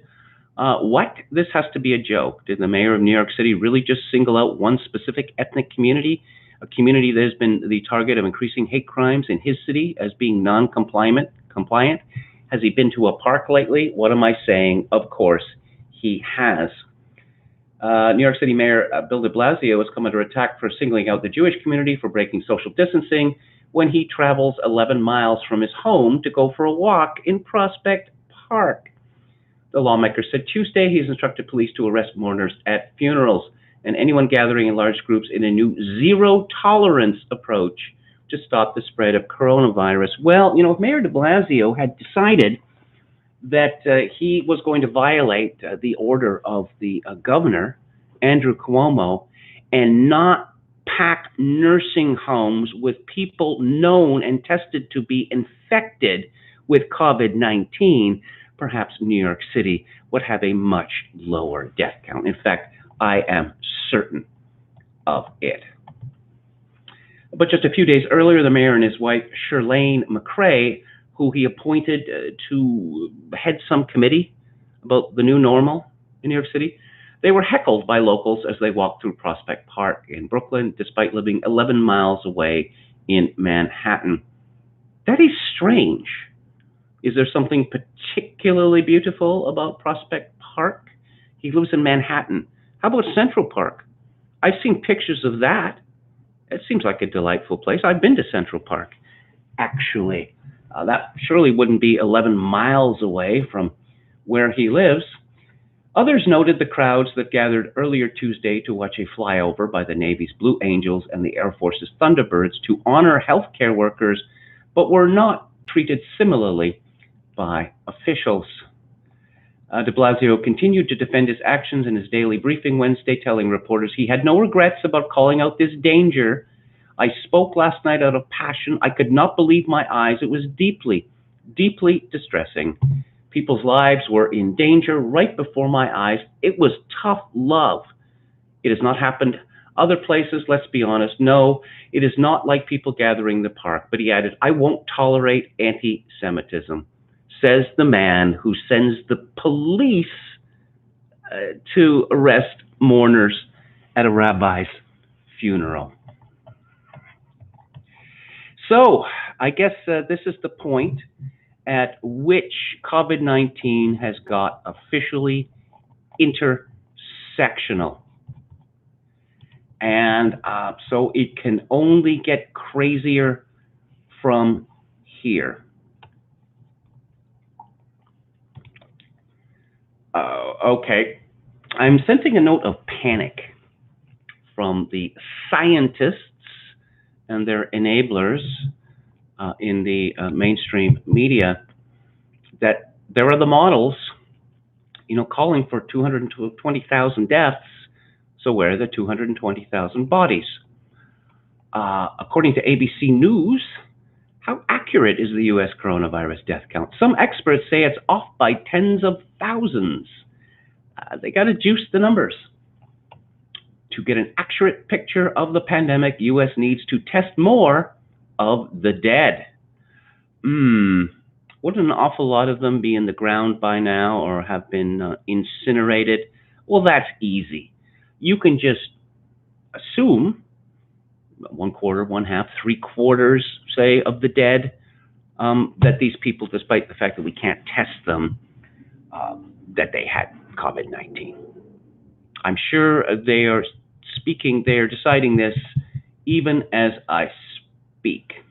what? This has to be a joke. Did the mayor of New York City really just single out one specific ethnic community, a community that has been the target of increasing hate crimes in his city as being non-compliant? Has he been to a park lately? What am I saying? Of course, he has. New York City Mayor Bill de Blasio has come under attack for singling out the Jewish community for breaking social distancing when he travels 11 miles from his home to go for a walk in Prospect Park. The lawmaker said Tuesday he's instructed police to arrest mourners at funerals and anyone gathering in large groups in a new zero-tolerance approach to stop the spread of coronavirus. Well, if Mayor de Blasio had decided that he was going to violate the order of the governor, Andrew Cuomo, and not pack nursing homes with people known and tested to be infected with COVID-19, perhaps New York City would have a much lower death count. In fact, I am certain of it. But just a few days earlier, the mayor and his wife, Shirlane McCray, who he appointed to head some committee about the new normal in New York City, they were heckled by locals as they walked through Prospect Park in Brooklyn, despite living 11 miles away in Manhattan. That is strange. Is there something particularly beautiful about Prospect Park? He lives in Manhattan. How about Central Park? I've seen pictures of that. It seems like a delightful place. I've been to Central Park, actually. That surely wouldn't be 11 miles away from where he lives. Others noted the crowds that gathered earlier Tuesday to watch a flyover by the Navy's Blue Angels and the Air Force's Thunderbirds to honor healthcare workers, but were not treated similarly by officials. De Blasio continued to defend his actions in his daily briefing Wednesday, telling reporters he had no regrets about calling out this danger. I spoke last night out of passion. I could not believe my eyes. It was deeply, deeply distressing. People's lives were in danger right before my eyes. It was tough love. It has not happened other places, let's be honest. No, it is not like people gathering in the park. But he added, I won't tolerate anti-Semitism, says the man who sends the police to arrest mourners at a rabbi's funeral. So I guess this is the point at which COVID-19 has got officially intersectional. And so it can only get crazier from here. Okay, I'm sensing a note of panic from the scientists and their enablers in the mainstream media, that there are the models, calling for 220,000 deaths. So where are the 220,000 bodies? According to ABC News, how accurate is the U.S. coronavirus death count? Some experts say it's off by tens of thousands. They got to juice the numbers. To get an accurate picture of the pandemic, U.S. needs to test more of the dead. Wouldn't an awful lot of them be in the ground by now or have been incinerated? Well, that's easy. You can just assume 1/4, 1/2, 3/4, say, of the dead, that these people, despite the fact that we can't test them, that they had COVID-19. I'm sure they are deciding this even as I speak.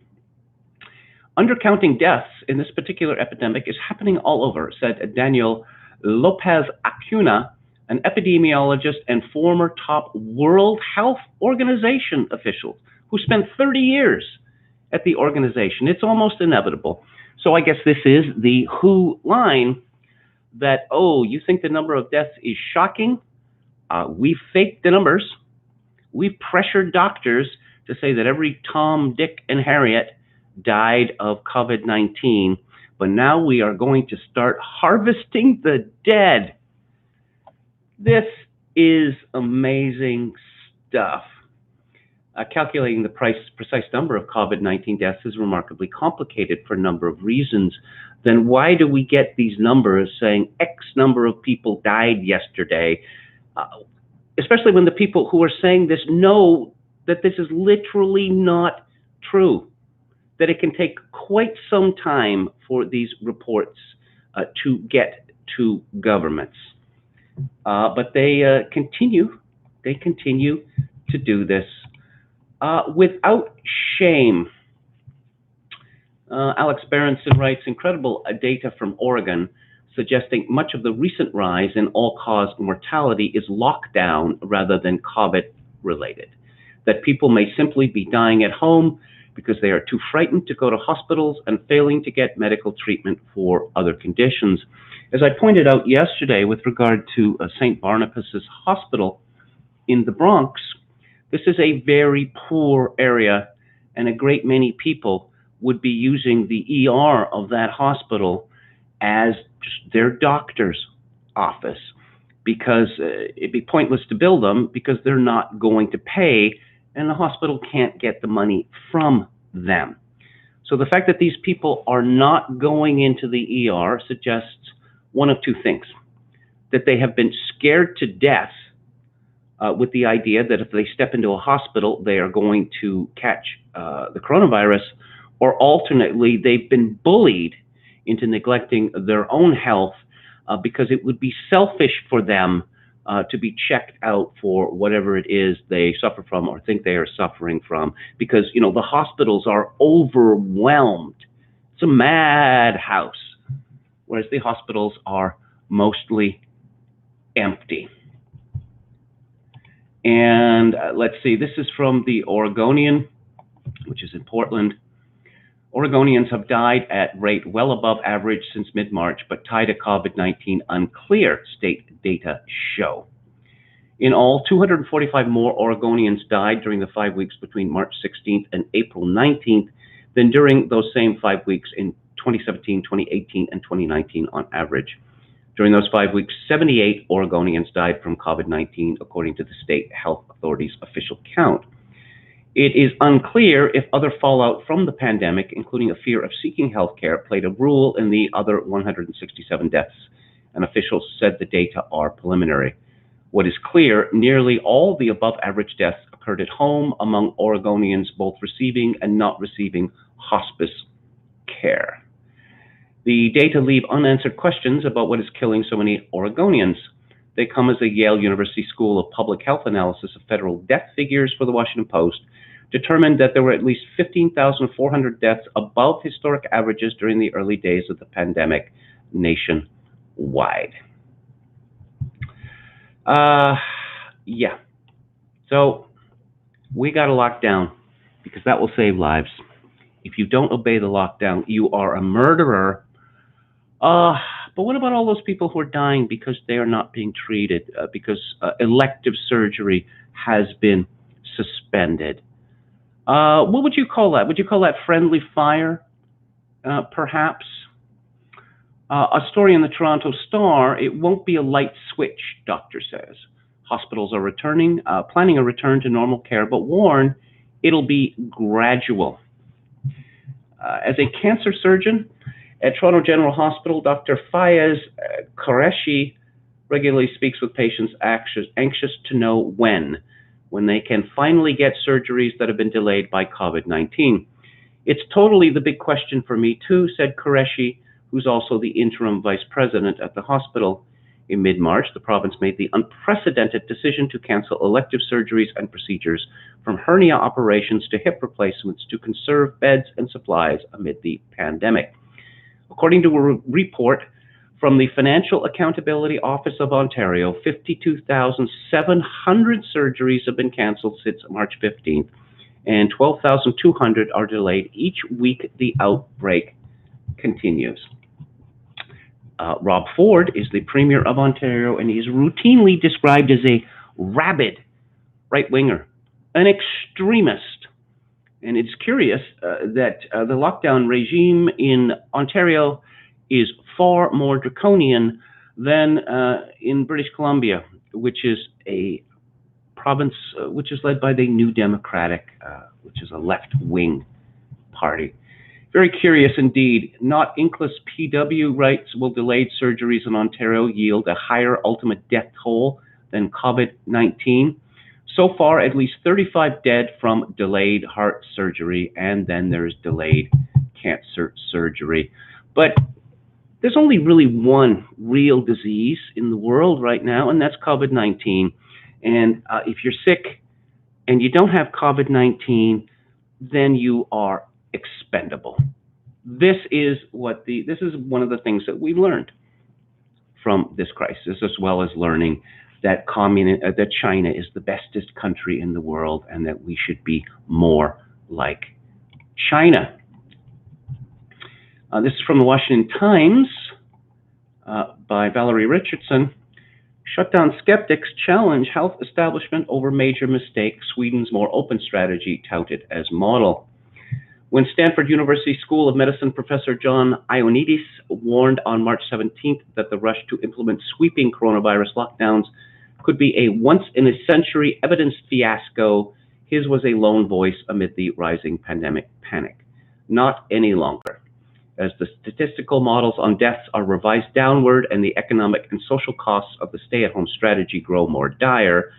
Undercounting deaths in this particular epidemic is happening all over, said Daniel Lopez Acuna, an epidemiologist and former top World Health Organization official who spent 30 years at the organization. It's almost inevitable. So I guess this is the WHO line that, you think the number of deaths is shocking? We've faked the numbers. We've pressured doctors to say that every Tom, Dick, and Harriet died of COVID-19, but now we are going to start harvesting the dead. This is amazing stuff. Calculating the precise number of COVID-19 deaths is remarkably complicated for a number of reasons. Then why do we get these numbers saying X number of people died yesterday? Especially when the people who are saying this know that this is literally not true, that it can take quite some time for these reports to get to governments. But they continue to do this without shame. Alex Berenson writes, incredible data from Oregon suggesting much of the recent rise in all-cause mortality is lockdown rather than COVID-related, that people may simply be dying at home because they are too frightened to go to hospitals and failing to get medical treatment for other conditions. As I pointed out yesterday with regard to St. Barnabas's Hospital in the Bronx, this is a very poor area, and a great many people would be using the ER of that hospital as just their doctor's office, because it'd be pointless to bill them because they're not going to pay, and the hospital can't get the money from them. So the fact that these people are not going into the ER suggests one of two things: that they have been scared to death with the idea that if they step into a hospital, they are going to catch the coronavirus, or alternately, they've been bullied into neglecting their own health because it would be selfish for them to be checked out for whatever it is they suffer from or think they are suffering from, because, the hospitals are overwhelmed. It's a madhouse, whereas the hospitals are mostly empty. And let's see, this is from the Oregonian, which is in Portland. Oregonians have died at rate well above average since mid-March, but tied to COVID-19 unclear, state data show. In all, 245 more Oregonians died during the 5 weeks between March 16th and April 19th than during those same 5 weeks in 2017, 2018, and 2019 on average. During those 5 weeks, 78 Oregonians died from COVID-19, according to the state health authority's official count. It is unclear if other fallout from the pandemic, including a fear of seeking health care, played a role in the other 167 deaths, and officials said the data are preliminary. What is clear, nearly all the above-average deaths occurred at home among Oregonians, both receiving and not receiving hospice care. The data leave unanswered questions about what is killing so many Oregonians. They come as the Yale University School of Public Health analysis of federal death figures for the Washington Post determined that there were at least 15,400 deaths above historic averages during the early days of the pandemic nationwide. Yeah. So we got to lock down because that will save lives. If you don't obey the lockdown, you are a murderer. But what about all those people who are dying because they are not being treated, because elective surgery has been suspended? What would you call that? Would you call that friendly fire, perhaps? A story in the Toronto Star, it won't be a light switch, doctor says. Hospitals are planning a return to normal care, but warn it'll be gradual. As a cancer surgeon at Toronto General Hospital, Dr. Fayez Qureshi regularly speaks with patients anxious to know when they can finally get surgeries that have been delayed by COVID-19. It's totally the big question for me too, said Qureshi, who's also the interim vice president at the hospital. In mid-March, the province made the unprecedented decision to cancel elective surgeries and procedures, from hernia operations to hip replacements, to conserve beds and supplies amid the pandemic. According to a report from the Financial Accountability Office of Ontario, 52,700 surgeries have been canceled since March 15th, and 12,200 are delayed each week the outbreak continues. Rob Ford is the Premier of Ontario, and he's routinely described as a rabid right-winger, an extremist. And it's curious that the lockdown regime in Ontario is far more draconian than in British Columbia, which is a province which is led by the New Democratic, which is a left-wing party. Very curious indeed. Not Inkless PW writes, will delayed surgeries in Ontario yield a higher ultimate death toll than COVID-19? So far, at least 35 dead from delayed heart surgery, and then there's delayed cancer surgery. But there's only really one real disease in the world right now, and that's COVID-19. And if you're sick and you don't have COVID-19, then you are expendable. This is one of the things that we learned from this crisis, as well as learning that that China is the bestest country in the world and that we should be more like China. This is from the Washington Times by Valerie Richardson. Shutdown skeptics challenge health establishment over major mistake. Sweden's more open strategy touted as model. When Stanford University School of Medicine professor John Ioannidis warned on March 17th that the rush to implement sweeping coronavirus lockdowns could be a once-in-a-century evidence fiasco, his was a lone voice amid the rising pandemic panic. Not any longer. As the statistical models on deaths are revised downward and the economic and social costs of the stay-at-home strategy grow more dire,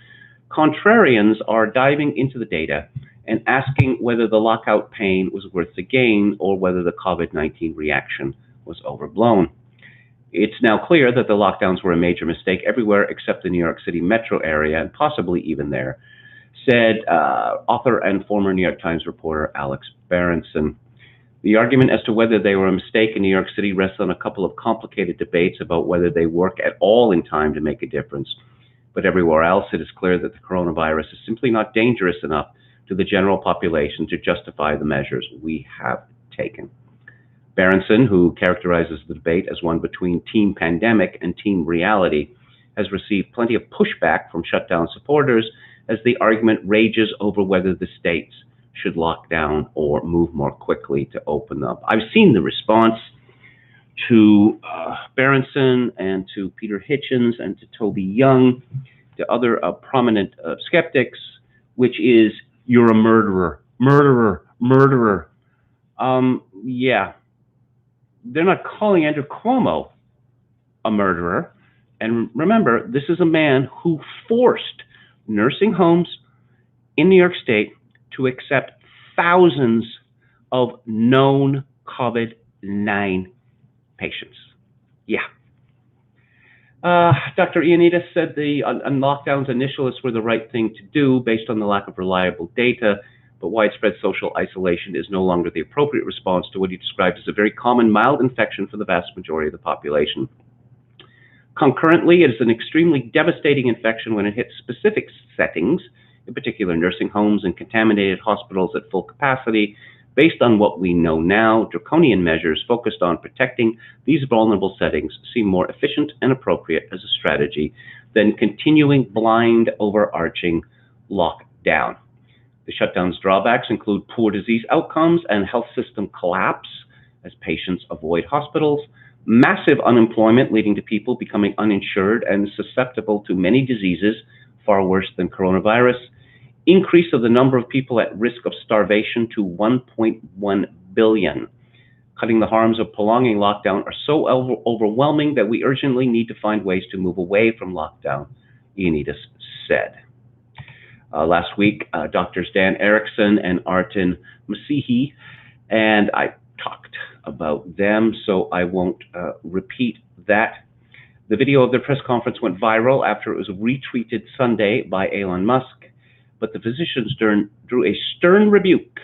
contrarians are diving into the data and asking whether the lockout pain was worth the gain or whether the COVID-19 reaction was overblown. It's now clear that the lockdowns were a major mistake everywhere except the New York City metro area, and possibly even there, said author and former New York Times reporter Alex Berenson. The argument as to whether they were a mistake in New York City rests on a couple of complicated debates about whether they work at all in time to make a difference. But everywhere else, it is clear that the coronavirus is simply not dangerous enough to the general population to justify the measures we have taken. Berenson, who characterizes the debate as one between team pandemic and team reality, has received plenty of pushback from shutdown supporters as the argument rages over whether the states should lock down or move more quickly to open up. I've seen the response to Berenson and to Peter Hitchens and to Toby Young, to other prominent skeptics, which is, you're a murderer, murderer, murderer. Yeah, they're not calling Andrew Cuomo a murderer. And remember, this is a man who forced nursing homes in New York State to accept thousands of known COVID-19 patients. Yeah. Dr. Ioannidis said the lockdowns initialists were the right thing to do based on the lack of reliable data, but widespread social isolation is no longer the appropriate response to what he described as a very common mild infection for the vast majority of the population. Concurrently, it is an extremely devastating infection when it hits specific settings, in particular nursing homes and contaminated hospitals at full capacity. Based on what we know now, draconian measures focused on protecting these vulnerable settings seem more efficient and appropriate as a strategy than continuing blind, overarching lockdown. The shutdown's drawbacks include poor disease outcomes and health system collapse as patients avoid hospitals, massive unemployment leading to people becoming uninsured and susceptible to many diseases far worse than coronavirus, increase of the number of people at risk of starvation to 1.1 billion. Cutting the harms of prolonging lockdown are so overwhelming that we urgently need to find ways to move away from lockdown, Ioannidis said. Last week, Drs. Dan Erickson and Artin Masihi and I talked about them, so I won't repeat that. The video of their press conference went viral after it was retweeted Sunday by Elon Musk, but the physicians drew a stern rebuke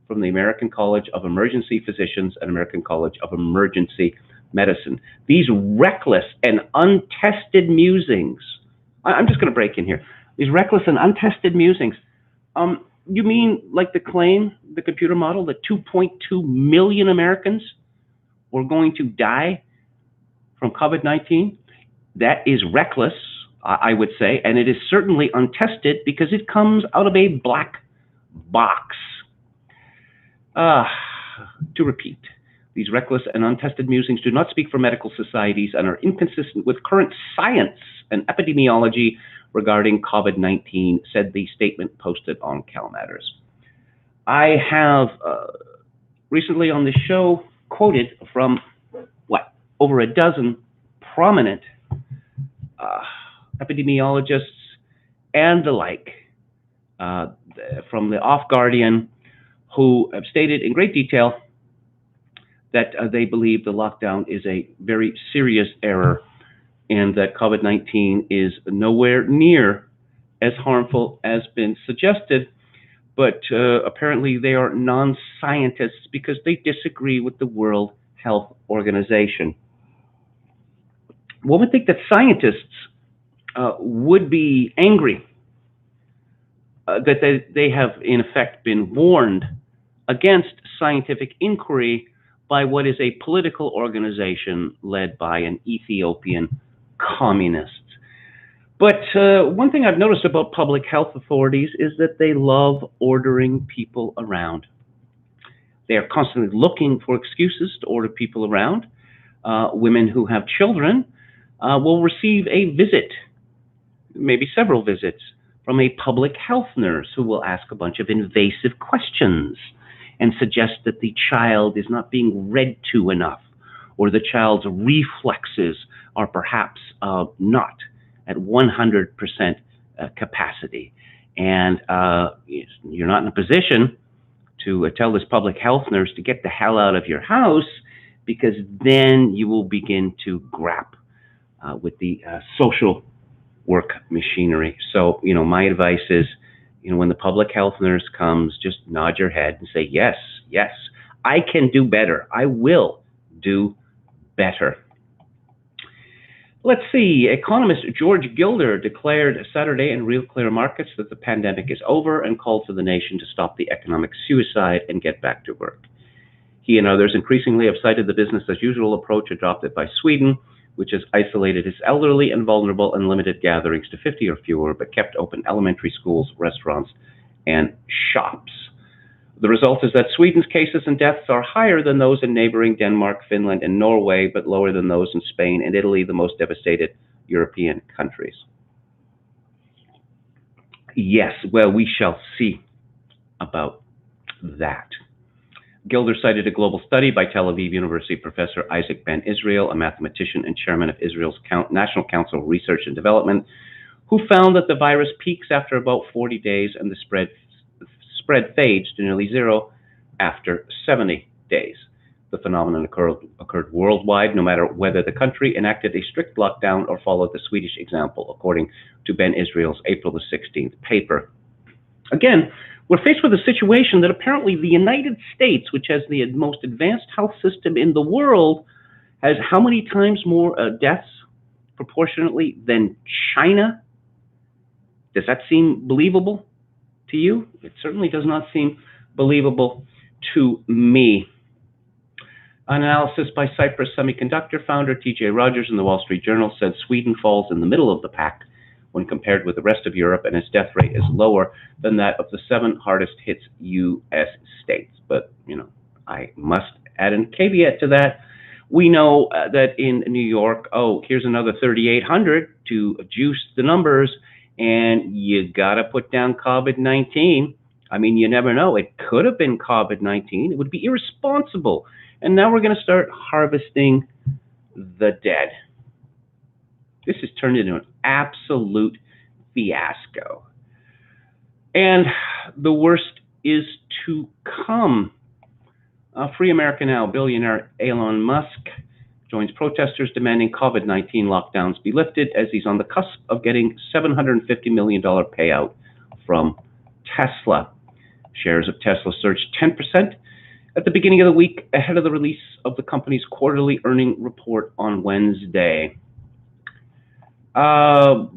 from the American College of Emergency Physicians and American College of Emergency Medicine. These reckless and untested musings, I'm just going to break in here. These reckless and untested musings, you mean like the claim, the computer model, that 2.2 million Americans were going to die from COVID-19? That is reckless, I would say, and it is certainly untested because it comes out of a black box. To repeat, these reckless and untested musings do not speak for medical societies and are inconsistent with current science and epidemiology regarding COVID-19, said the statement posted on CalMatters. I have recently on this show quoted from, over a dozen prominent epidemiologists and the like from the Off Guardian, who have stated in great detail that they believe the lockdown is a very serious error and that COVID-19 is nowhere near as harmful as been suggested, but apparently they are non-scientists because they disagree with the World Health Organization. One would think that scientists would be angry that they have in effect been warned against scientific inquiry by what is a political organization led by an Ethiopian communist. But one thing I've noticed about public health authorities is that they love ordering people around. They are constantly looking for excuses to order people around. Women who have children will receive a visit, maybe several visits, from a public health nurse who will ask a bunch of invasive questions and suggest that the child is not being read to enough, or the child's reflexes are perhaps not at 100% capacity. And you're not in a position to tell this public health nurse to get the hell out of your house, because then you will begin to grap with the social work machinery. So, my advice is, when the public health nurse comes, just nod your head and say, yes, I can do better. I will do better. Let's see. Economist George Gilder declared Saturday in Real Clear Markets that the pandemic is over and called for the nation to stop the economic suicide and get back to work. He and others increasingly have cited the business-as-usual approach adopted by Sweden, which has isolated its elderly and vulnerable and limited gatherings to 50 or fewer, but kept open elementary schools, restaurants, and shops. The result is that Sweden's cases and deaths are higher than those in neighboring Denmark, Finland, and Norway, but lower than those in Spain and Italy, the most devastated European countries. Yes, well, we shall see about that. Gilder cited a global study by Tel Aviv University professor Isaac Ben Israel, a mathematician and chairman of Israel's National Council of Research and Development, who found that the virus peaks after about 40 days and the spread fades to nearly zero after 70 days. The phenomenon occurred worldwide, no matter whether the country enacted a strict lockdown or followed the Swedish example, according to Ben Israel's April the 16th paper. Again, we're faced with a situation that apparently the United States, which has the most advanced health system in the world, has how many times more deaths proportionately than China? Does that seem believable to you? It certainly does not seem believable to me. An analysis by Cypress Semiconductor founder T.J. Rogers in the Wall Street Journal said Sweden falls in the middle of the pack when compared with the rest of Europe, and its death rate is lower than that of the 7 hardest hit U.S. states. But, I must add a caveat to that. We know that in New York, here's another 3,800 to juice the numbers, and you got to put down COVID-19. I mean, you never know. It could have been COVID-19. It would be irresponsible. And now we're going to start harvesting the dead. This has turned into an absolute fiasco. And the worst is to come. Free America Now billionaire Elon Musk joins protesters demanding COVID-19 lockdowns be lifted as he's on the cusp of getting $750 million payout from Tesla. Shares of Tesla surged 10% at the beginning of the week ahead of the release of the company's quarterly earnings report on Wednesday. So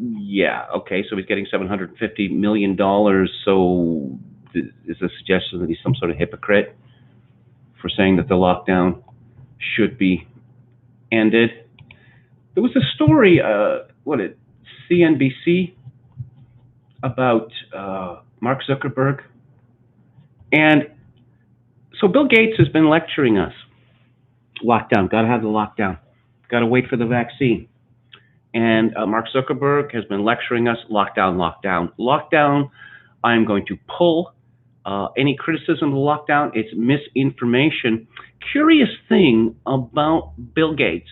he's getting $750 million. So is a suggestion that he's some sort of hypocrite for saying that the lockdown should be ended? There was a story, CNBC, about Mark Zuckerberg. And so Bill Gates has been lecturing us. Lockdown, got to have the lockdown. Got to wait for the vaccine. And Mark Zuckerberg has been lecturing us, lockdown, lockdown, lockdown. I'm going to pull any criticism of the lockdown. It's misinformation. Curious thing about Bill Gates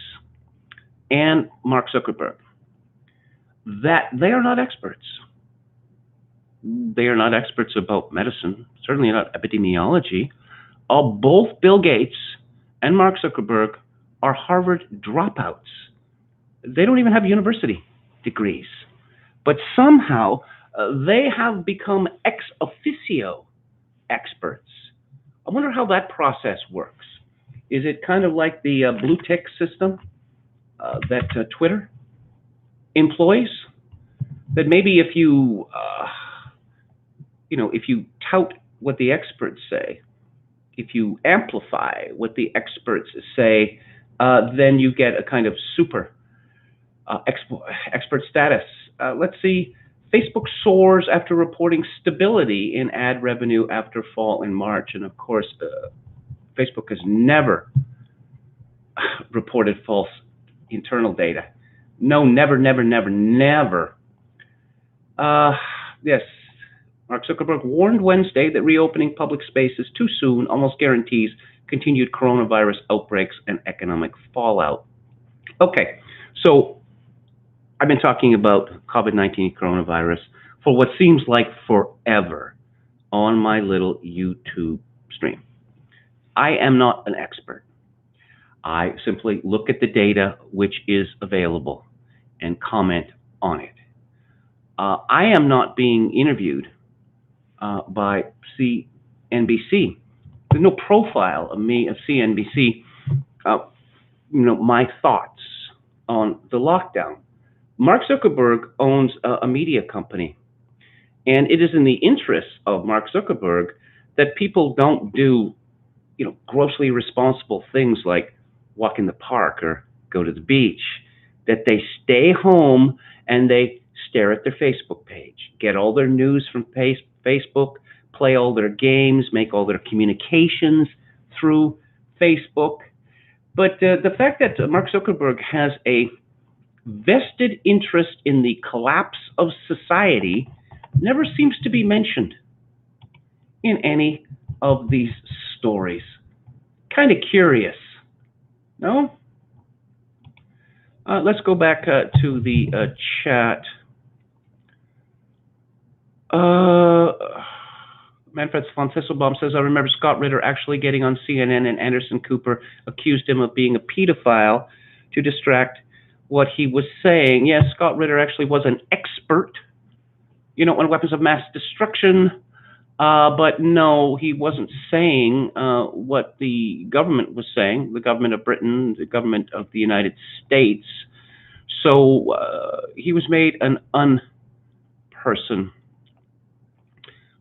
and Mark Zuckerberg, that they are not experts. They are not experts about medicine, certainly not epidemiology. Both Bill Gates and Mark Zuckerberg are Harvard dropouts. They don't even have university degrees, but somehow they have become ex officio experts. I wonder how that process works. Is it kind of like the blue tick system that Twitter employs? That maybe if you, if you tout what the experts say, if you amplify what the experts say, then you get a kind of super expert status. Let's see. Facebook soars after reporting stability in ad revenue after fall in March. And of course, Facebook has never reported false internal data. No, never, never, never, never. Yes, Mark Zuckerberg warned Wednesday that reopening public spaces too soon almost guarantees continued coronavirus outbreaks and economic fallout. Okay, so I've been talking about COVID-19 coronavirus for what seems like forever on my little YouTube stream. I am not an expert. I simply look at the data which is available and comment on it. I am not being interviewed by CNBC. there's no profile of me of CNBC. Uh, my thoughts on the lockdown. Mark Zuckerberg owns a media company, and it is in the interest of Mark Zuckerberg that people don't do, grossly irresponsible things like walk in the park or go to the beach. That they stay home and they stare at their Facebook page, get all their news from Facebook, play all their games, make all their communications through Facebook. But the fact that Mark Zuckerberg has a vested interest in the collapse of society never seems to be mentioned in any of these stories. Kind of curious, no? Let's go back to the chat. Manfred von Tisselbaum says, I remember Scott Ritter actually getting on CNN and Anderson Cooper accused him of being a pedophile to distract what he was saying. Yes, Scott Ritter actually was an expert, on weapons of mass destruction, but no, he wasn't saying what the government was saying, the government of Britain, the government of the United States. So he was made an unperson.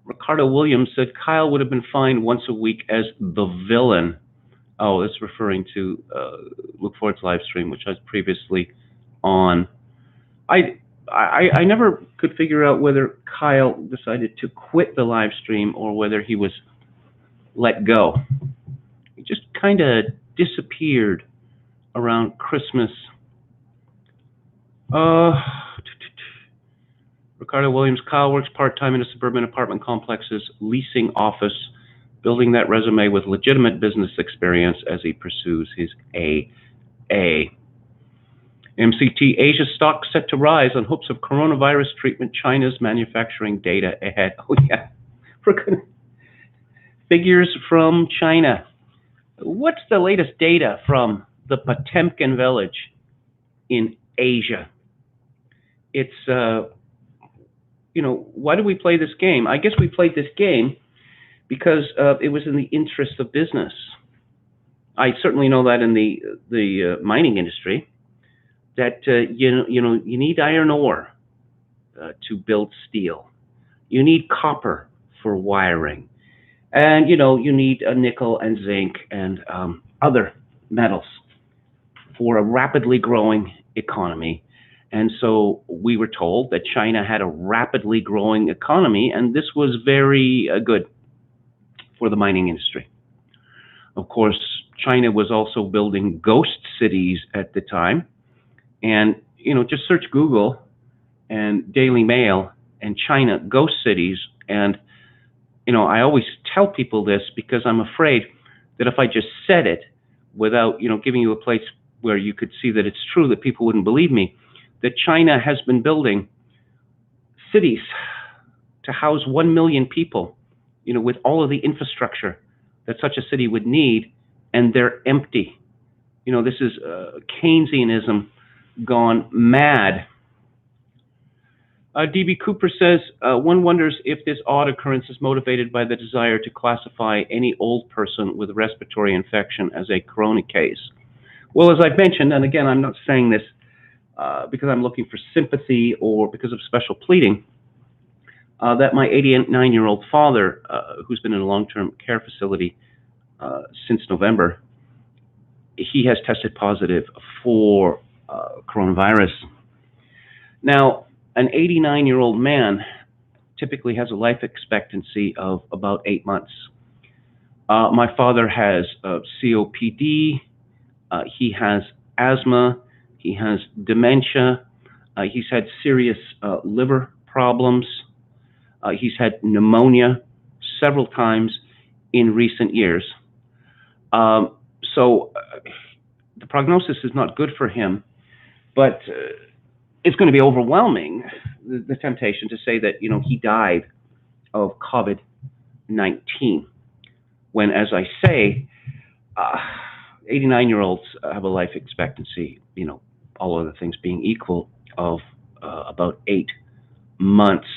Ricardo Williams said Kyle would have been fined once a week as the villain. Oh, that's referring to Luke Ford's live stream, which I was previously on. I never could figure out whether Kyle decided to quit the live stream or whether he was let go. He just kind of disappeared around Christmas. Ricardo Williams, Kyle works part-time in a suburban apartment complex's leasing office, building that resume with legitimate business experience as he pursues his AA. MCT Asia stock set to rise on hopes of coronavirus treatment. China's manufacturing data ahead. Oh yeah, figures from China. What's the latest data from the Potemkin village in Asia? It's why do we play this game? I guess we played this game because it was in the interest of business. I certainly know that in the mining industry, that you need iron ore to build steel. You need copper for wiring, and you need nickel and zinc and other metals for a rapidly growing economy. And so we were told that China had a rapidly growing economy, and this was very good for the mining industry. Of course, China was also building ghost cities at the time. And, just search Google and Daily Mail and China ghost cities. And, I always tell people this because I'm afraid that if I just said it without, giving you a place where you could see that it's true, that people wouldn't believe me, that China has been building cities to house 1 million people, with all of the infrastructure that such a city would need, and they're empty. This is Keynesianism gone mad. D.B. Cooper says, one wonders if this odd occurrence is motivated by the desire to classify any old person with a respiratory infection as a corona case. Well, as I've mentioned, and again, I'm not saying this because I'm looking for sympathy or because of special pleading, that my 89-year-old father, who's been in a long-term care facility since November, he has tested positive for coronavirus. Now, an 89-year-old man typically has a life expectancy of about 8 months. My father has COPD, he has asthma, he has dementia, he's had serious liver problems, he's had pneumonia several times in recent years. So the prognosis is not good for him, but it's going to be overwhelming, the temptation to say that, he died of COVID-19, when, as I say, 89-year-olds have a life expectancy, all other things being equal, of about 8 months.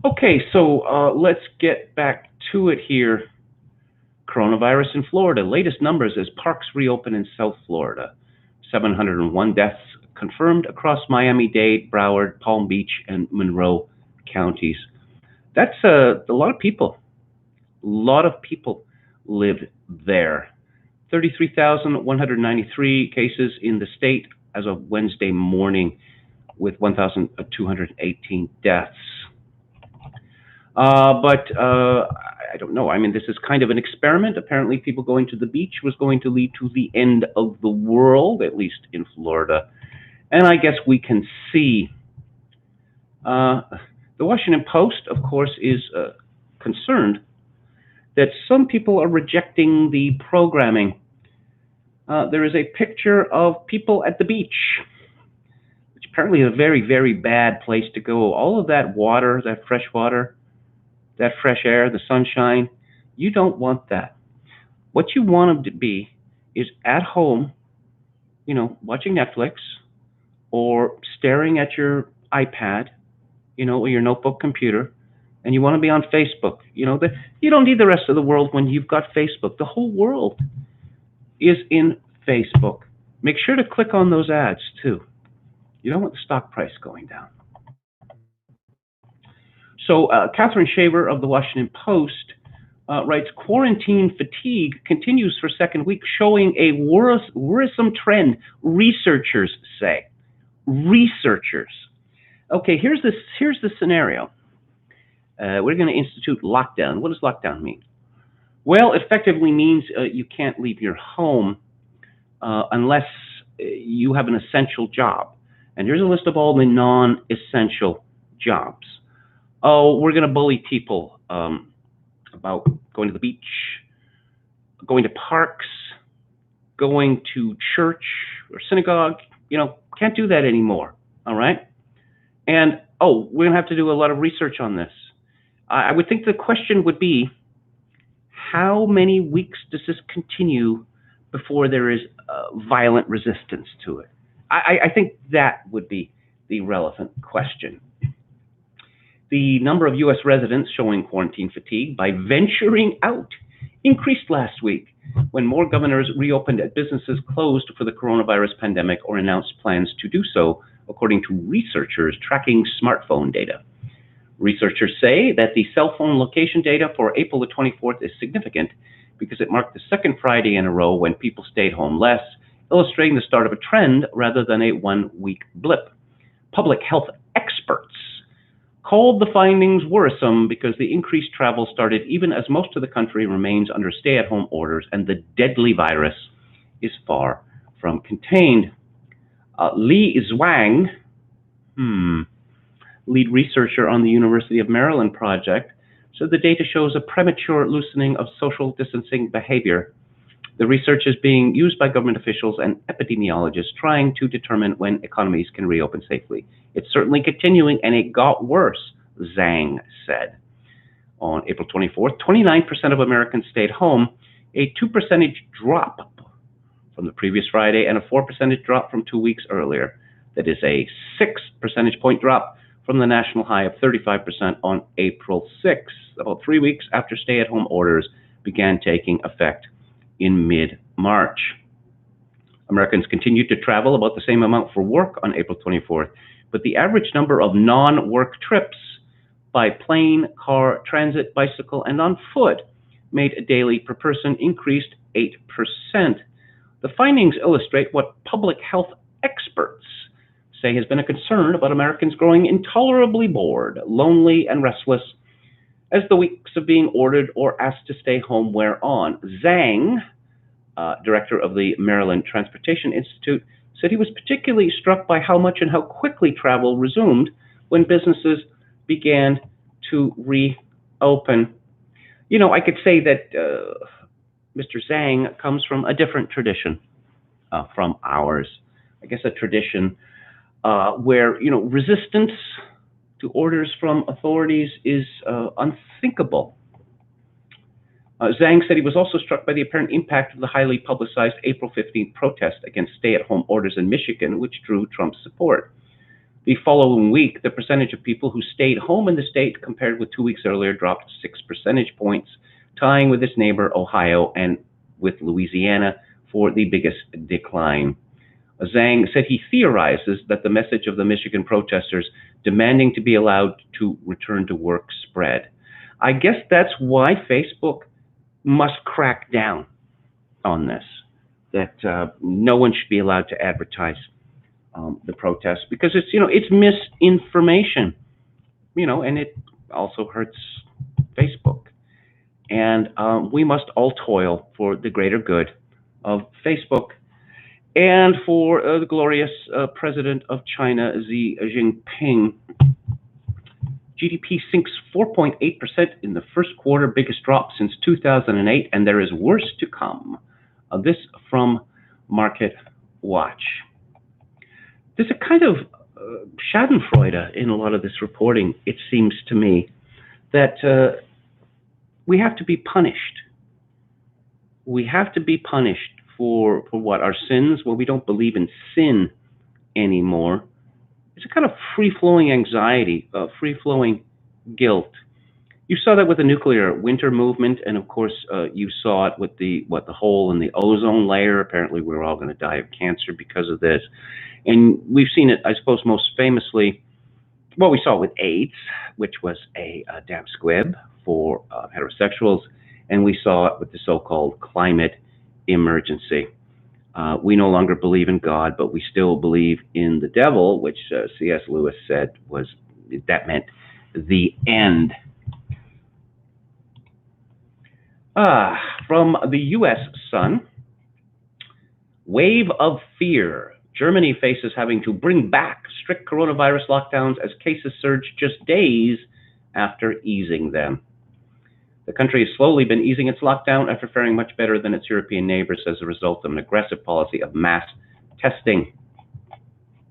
Okay, so let's get back to it here. Coronavirus in Florida. Latest numbers as parks reopen in South Florida. 701 deaths confirmed across Miami-Dade, Broward, Palm Beach, and Monroe counties. That's a lot of people. A lot of people live there. 33,193 cases in the state as of Wednesday morning, with 1,218 deaths. But I don't know. I mean, this is kind of an experiment. Apparently, people going to the beach was going to lead to the end of the world, at least in Florida. And I guess we can see. The Washington Post, of course, is concerned that some people are rejecting the programming. There is a picture of people at the beach, which apparently is a very, very bad place to go. All of that water, that fresh water, that fresh air, the sunshine, you don't want that. What you want them to be is at home, you know, watching Netflix or staring at your iPad, you know, or your notebook computer, and you want to be on Facebook. You know, you don't need the rest of the world when you've got Facebook. The whole world is in Facebook. Make sure to click on those ads too. You don't want the stock price going down. So Catherine Shaver of the Washington Post writes, quarantine fatigue continues for second week, showing a worrisome trend, researchers say. Researchers. Okay, here's the scenario. We're going to institute lockdown. What does lockdown mean? Well, it effectively means you can't leave your home unless you have an essential job. And here's a list of all the non-essential jobs. Oh, we're going to bully people about going to the beach, going to parks, going to church or synagogue. You know, can't do that anymore, all right? And, oh, we're going to have to do a lot of research on this. I would think the question would be, how many weeks does this continue before there is violent resistance to it? I think that would be the relevant question. The number of U.S. residents showing quarantine fatigue by venturing out increased last week when more governors reopened at businesses closed for the coronavirus pandemic or announced plans to do so, according to researchers tracking smartphone data. Researchers say that the cell phone location data for April the 24th is significant because it marked the second Friday in a row when people stayed home less, illustrating the start of a trend rather than a one-week blip. Public health experts called the findings worrisome because the increased travel started even as most of the country remains under stay-at-home orders and the deadly virus is far from contained. Li Zhuang, lead researcher on the University of Maryland project, said the data shows a premature loosening of social distancing behavior. The research is being used by government officials and epidemiologists trying to determine when economies can reopen safely. It's certainly continuing, and it got worse, Zhang said. On April 24th, 29% of Americans stayed home, a 2% drop from the previous Friday and a 4% drop from 2 weeks earlier. That is a 6 percentage point drop from the national high of 35% on April 6th, about 3 weeks after stay-at-home orders began taking effect in mid-March. Americans continued to travel about the same amount for work on April 24th, but the average number of non-work trips by plane, car, transit, bicycle, and on foot made daily per person increased 8%. The findings illustrate what public health experts say has been a concern about Americans growing intolerably bored, lonely, and restless as the weeks of being ordered or asked to stay home wear on. Zhang, director of the Maryland Transportation Institute, said he was particularly struck by how much and how quickly travel resumed when businesses began to reopen. You know, I could say that Mr. Zhang comes from a different tradition from ours. I guess a tradition where, you know, resistance to orders from authorities is unthinkable. Zhang said he was also struck by the apparent impact of the highly publicized April 15th protest against stay-at-home orders in Michigan, which drew Trump's support. The following week, the percentage of people who stayed home in the state compared with 2 weeks earlier dropped 6 percentage points, tying with its neighbor Ohio and with Louisiana for the biggest decline. Zhang said he theorizes that the message of the Michigan protesters demanding to be allowed to return to work spread. I guess that's why Facebook must crack down on this, that no one should be allowed to advertise the protests, because it's, it's misinformation, and it also hurts Facebook. And we must all toil for the greater good of Facebook and for the glorious president of China, Xi Jinping. GDP sinks 4.8% in the first quarter, biggest drop since 2008, and there is worse to come. This from Market Watch. There's a kind of schadenfreude in a lot of this reporting, it seems to me, that we have to be punished. We have to be punished for what? Our sins? Well, we don't believe in sin anymore. It's a kind of free-flowing anxiety, free-flowing guilt. You saw that with the nuclear winter movement, and of course, you saw it with the hole in the ozone layer. Apparently, we're all going to die of cancer because of this. And we've seen it, I suppose, most famously, well, we saw it with AIDS, which was a damn squib for heterosexuals, and we saw it with the so-called climate emergency. We no longer believe in God, but we still believe in the devil, which C.S. Lewis said that meant the end. From the U.S. Sun, wave of fear. Germany faces having to bring back strict coronavirus lockdowns as cases surge just days after easing them. The country has slowly been easing its lockdown after faring much better than its European neighbors as a result of an aggressive policy of mass testing.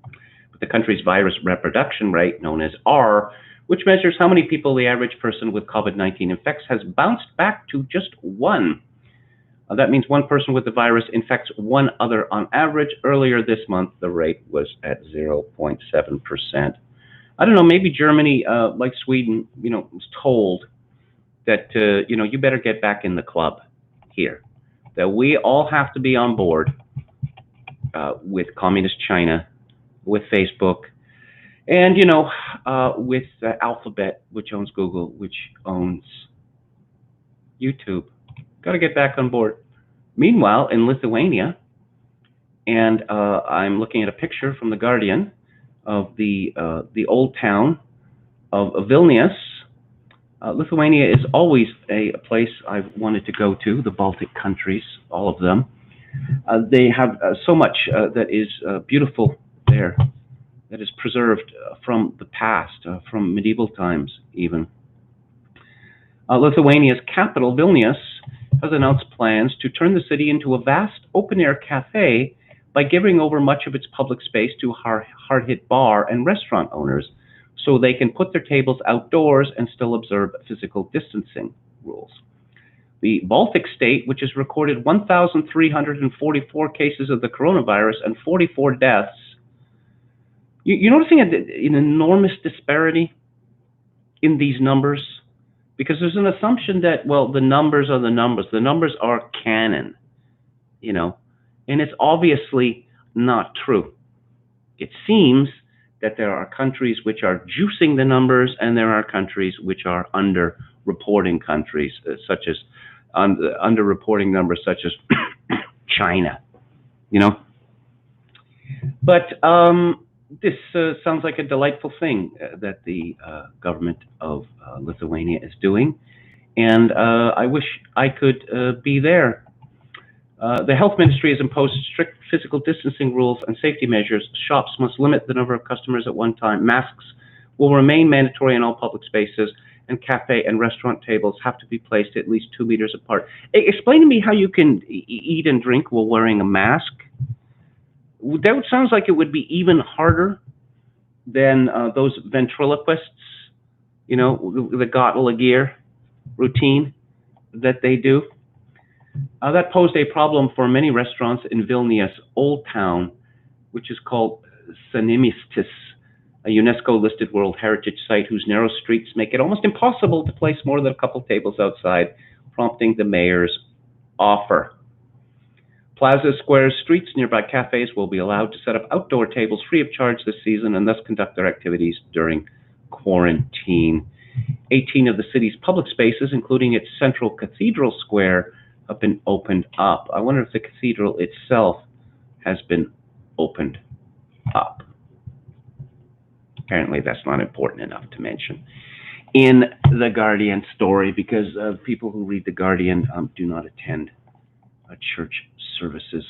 But the country's virus reproduction rate, known as R, which measures how many people the average person with COVID-19 infects, has bounced back to just 1. That means one person with the virus infects one other on average. Earlier this month, the rate was at 0.7%. I don't know, maybe Germany, like Sweden, was told that, you better get back in the club here, that we all have to be on board with Communist China, with Facebook, and, with Alphabet, which owns Google, which owns YouTube. Got to get back on board. Meanwhile, in Lithuania, and I'm looking at a picture from The Guardian of the old town of Vilnius. Lithuania is always a place I've wanted to go to, the Baltic countries, all of them. They have so much that is beautiful there, that is preserved from the past, from medieval times even. Lithuania's capital, Vilnius, has announced plans to turn the city into a vast open-air cafe by giving over much of its public space to hard-hit bar and restaurant owners so they can put their tables outdoors and still observe physical distancing rules. The Baltic state, which has recorded 1,344 cases of the coronavirus and 44 deaths, you're noticing an enormous disparity in these numbers? Because there's an assumption that, well, the numbers are the numbers. The numbers are canon, and it's obviously not true. It seems that there are countries which are juicing the numbers, and there are countries which are under-reporting countries, such as under-reporting numbers, such as China. But this sounds like a delightful thing that the government of Lithuania is doing, and I wish I could be there. The health ministry has imposed strict physical distancing rules and safety measures. Shops must limit the number of customers at one time. Masks will remain mandatory in all public spaces, and cafe and restaurant tables have to be placed at least 2 meters apart. Explain to me how you can eat and drink while wearing a mask. That sounds like it would be even harder than those ventriloquists, the Gottel routine that they do. That posed a problem for many restaurants in Vilnius Old Town, which is called Senimistis, a UNESCO-listed World Heritage Site whose narrow streets make it almost impossible to place more than a couple tables outside, prompting the mayor's offer. Plaza squares, streets, nearby cafes will be allowed to set up outdoor tables free of charge this season and thus conduct their activities during quarantine. 18 of the city's public spaces, including its central cathedral square, have been opened up. I wonder if the cathedral itself has been opened up. Apparently that's not important enough to mention in the Guardian story, because people who read the Guardian do not attend church services.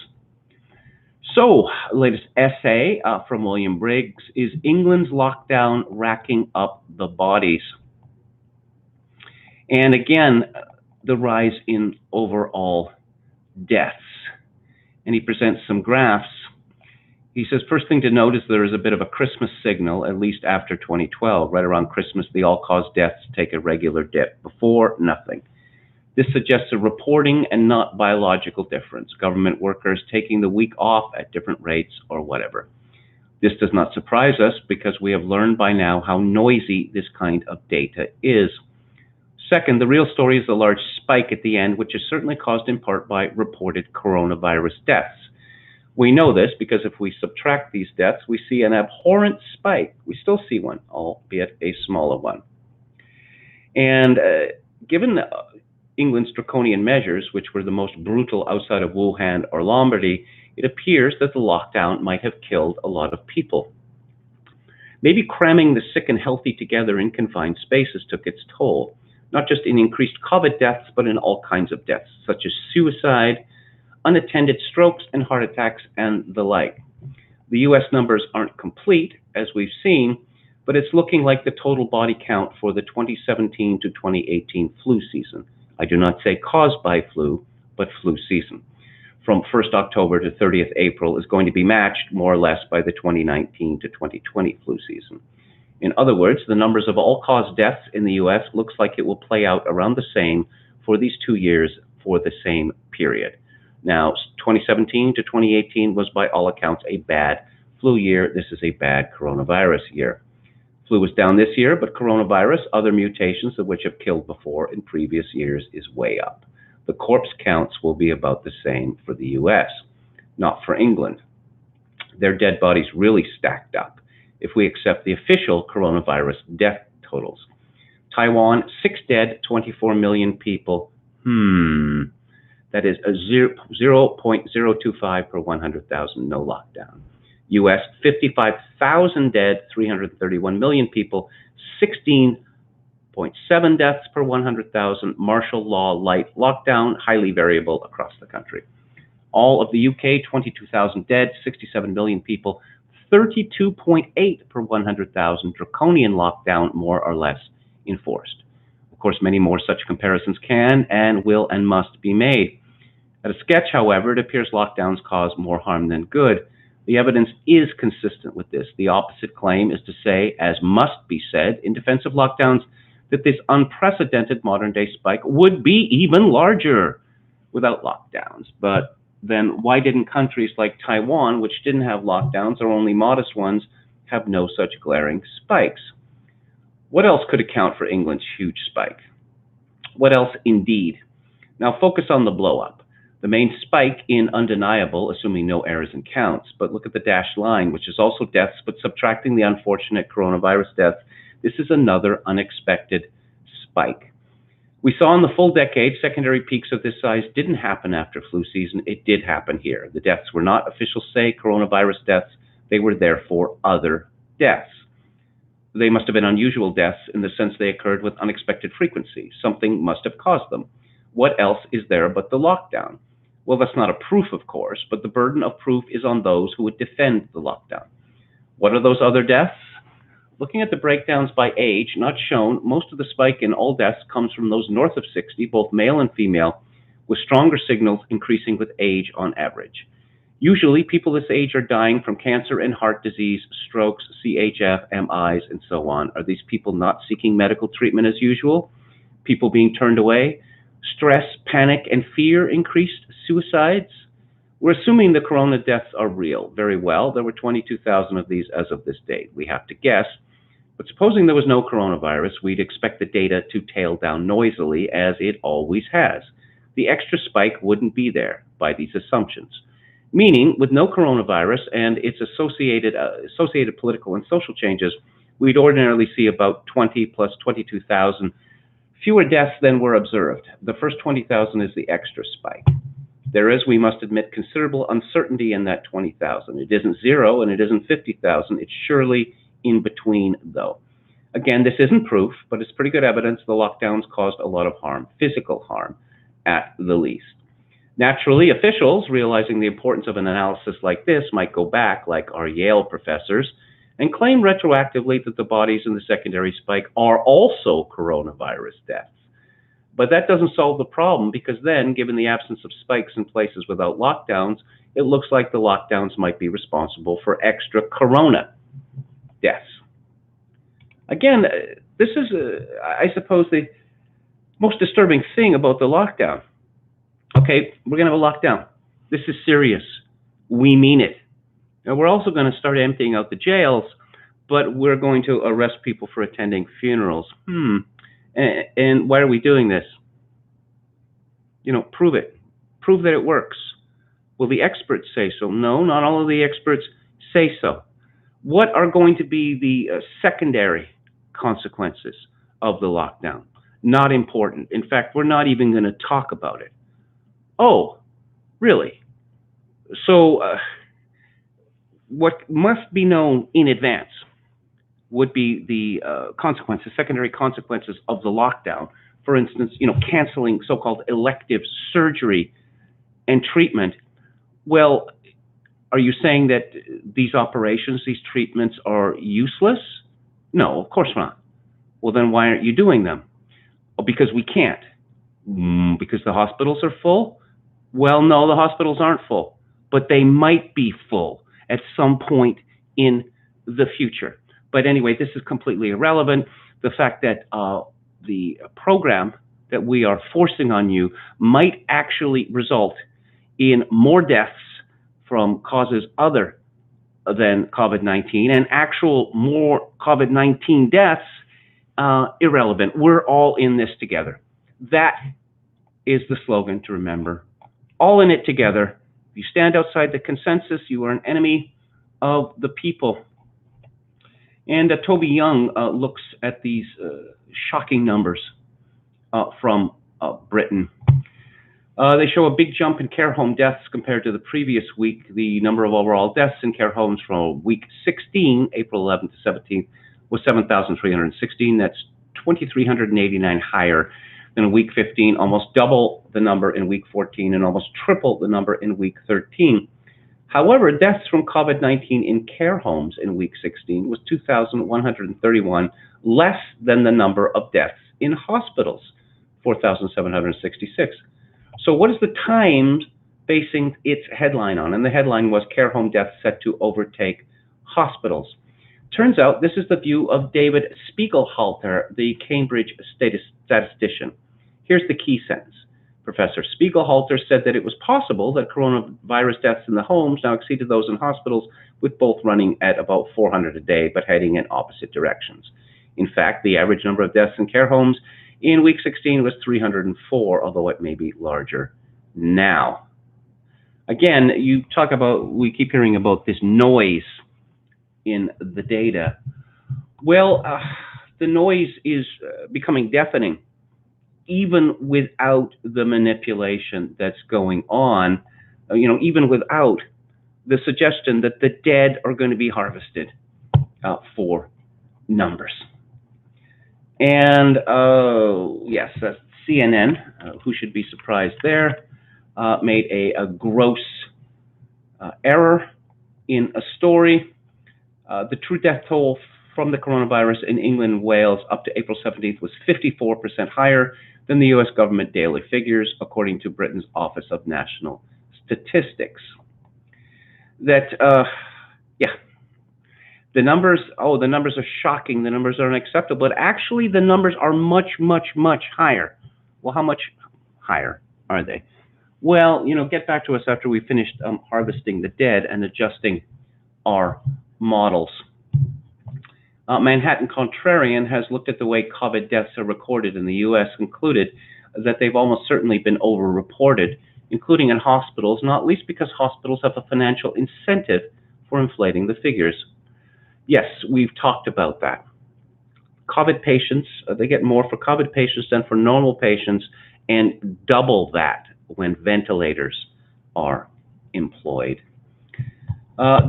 So, latest essay from William Briggs is England's lockdown racking up the bodies. And again, the rise in overall deaths. And he presents some graphs. He says, first thing to note is there is a bit of a Christmas signal, at least after 2012. Right around Christmas, the all-cause deaths take a regular dip. Before, nothing. This suggests a reporting and not biological difference. Government workers taking the week off at different rates or whatever. This does not surprise us because we have learned by now how noisy this kind of data is. Second, the real story is the large spike at the end, which is certainly caused in part by reported coronavirus deaths. We know this because if we subtract these deaths, we see an abhorrent spike. We still see one, albeit a smaller one. And given England's draconian measures, which were the most brutal outside of Wuhan or Lombardy, it appears that the lockdown might have killed a lot of people. Maybe cramming the sick and healthy together in confined spaces took its toll, not just in increased COVID deaths, but in all kinds of deaths, such as suicide, unattended strokes and heart attacks, and the like. The US numbers aren't complete, as we've seen, but it's looking like the total body count for the 2017 to 2018 flu season. I do not say caused by flu, but flu season. From 1st October to 30th April is going to be matched more or less by the 2019 to 2020 flu season. In other words, the numbers of all-cause deaths in the US looks like it will play out around the same for these 2 years for the same period. Now, 2017 to 2018 was by all accounts a bad flu year. This is a bad coronavirus year. Flu was down this year, but coronavirus, other mutations of which have killed before in previous years, is way up. The corpse counts will be about the same for the US, not for England. Their dead bodies really stacked up if we accept the official coronavirus death totals. Taiwan, 6 dead, 24 million people. That is a 0.025 per 100,000, no lockdown. US, 55,000 dead, 331 million people, 16.7 deaths per 100,000, martial law light lockdown, highly variable across the country. All of the UK, 22,000 dead, 67 million people, 32.8 per 100,000, draconian lockdown more or less enforced. Of course, many more such comparisons can and will and must be made. At a sketch, however, it appears lockdowns cause more harm than good. The evidence is consistent with this. The opposite claim is to say, as must be said in defense of lockdowns, that this unprecedented modern-day spike would be even larger without lockdowns. But then why didn't countries like Taiwan, which didn't have lockdowns or only modest ones, have no such glaring spikes? What else could account for England's huge spike? What else indeed? Now focus on the blow-up. The main spike in undeniable, assuming no errors and counts, but look at the dashed line, which is also deaths, but subtracting the unfortunate coronavirus deaths, this is another unexpected spike. We saw in the full decade, secondary peaks of this size didn't happen after flu season. It did happen here. The deaths were not, officials say, coronavirus deaths. They were therefore other deaths. They must have been unusual deaths in the sense they occurred with unexpected frequency. Something must have caused them. What else is there but the lockdown? Well, that's not a proof, of course, but the burden of proof is on those who would defend the lockdown. What are those other deaths? Looking at the breakdowns by age, not shown, most of the spike in all deaths comes from those north of 60, both male and female, with stronger signals increasing with age on average. Usually, people this age are dying from cancer and heart disease, strokes, CHF, MIs, and so on. Are these people not seeking medical treatment as usual? People being turned away? Stress, panic, and fear increased suicides? We're assuming the corona deaths are real. Very well. There were 22,000 of these as of this date. We have to guess. But supposing there was no coronavirus, we'd expect the data to tail down noisily, as it always has. The extra spike wouldn't be there by these assumptions. Meaning, with no coronavirus and its associated political and social changes, we'd ordinarily see about 20 plus 22,000 fewer deaths than were observed. The first 20,000 is the extra spike. There is, we must admit, considerable uncertainty in that 20,000. It isn't zero and it isn't 50,000. It's surely in between, though. Again, this isn't proof, but it's pretty good evidence the lockdowns caused a lot of harm, physical harm, at the least. Naturally, officials, realizing the importance of an analysis like this, might go back, like our Yale professors, and claim retroactively that the bodies in the secondary spike are also coronavirus deaths. But that doesn't solve the problem, because then, given the absence of spikes in places without lockdowns, it looks like the lockdowns might be responsible for extra corona deaths. Again, this is, I suppose, the most disturbing thing about the lockdown. Okay, we're going to have a lockdown. This is serious. We mean it. And we're also going to start emptying out the jails, but we're going to arrest people for attending funerals. And why are we doing this? You know, prove it. Prove that it works. Will the experts say so? No, not all of the experts say so. What are going to be the secondary consequences of the lockdown? Not important. In fact, we're not even going to talk about it. Oh, really? So what must be known in advance would be the consequences, secondary consequences of the lockdown. For instance, canceling so-called elective surgery and treatment. Well, are you saying that these operations, these treatments are useless? No, of course not. Well, then why aren't you doing them? Oh, because we can't. Because the hospitals are full? Well, no, the hospitals aren't full, but they might be full at some point in the future. But anyway, this is completely irrelevant. The fact that the program that we are forcing on you might actually result in more deaths from causes other than COVID-19 and actual more COVID-19 deaths, irrelevant. We're all in this together. That is the slogan to remember. All in it together. If you stand outside the consensus, you are an enemy of the people. And Toby Young looks at these shocking numbers from Britain. They show a big jump in care home deaths compared to the previous week. The number of overall deaths in care homes from week 16, April 11th to 17th, was 7,316. That's 2,389 higher than week 15, almost double the number in week 14, and almost triple the number in week 13. However, deaths from COVID-19 in care homes in week 16 was 2,131, less than the number of deaths in hospitals, 4,766. So what is the Times basing its headline on? And the headline was care home deaths set to overtake hospitals. Turns out this is the view of David Spiegelhalter, the Cambridge statistician. Here's the key sentence. Professor Spiegelhalter said that it was possible that coronavirus deaths in the homes now exceeded those in hospitals, with both running at about 400 a day, but heading in opposite directions. In fact, the average number of deaths in care homes in week 16 was 304, although it may be larger now. Again, we keep hearing about this noise in the data. Well, the noise is becoming deafening, even without the manipulation that's going on, even without the suggestion that the dead are going to be harvested for numbers. And yes, CNN, who should be surprised there, made a gross error in a story. The true death toll from the coronavirus in England and Wales up to April 17th was 54% higher than the U.S. government daily figures, according to Britain's Office of National Statistics. The numbers are shocking, the numbers are unacceptable, but actually the numbers are much, much, much higher. Well, how much higher are they? Well, get back to us after we finished harvesting the dead and adjusting our models. Manhattan Contrarian has looked at the way COVID deaths are recorded in the U.S., concluded that they've almost certainly been overreported, including in hospitals, not least because hospitals have a financial incentive for inflating the figures. Yes, we've talked about that. COVID patients, they get more for COVID patients than for normal patients, and double that when ventilators are employed.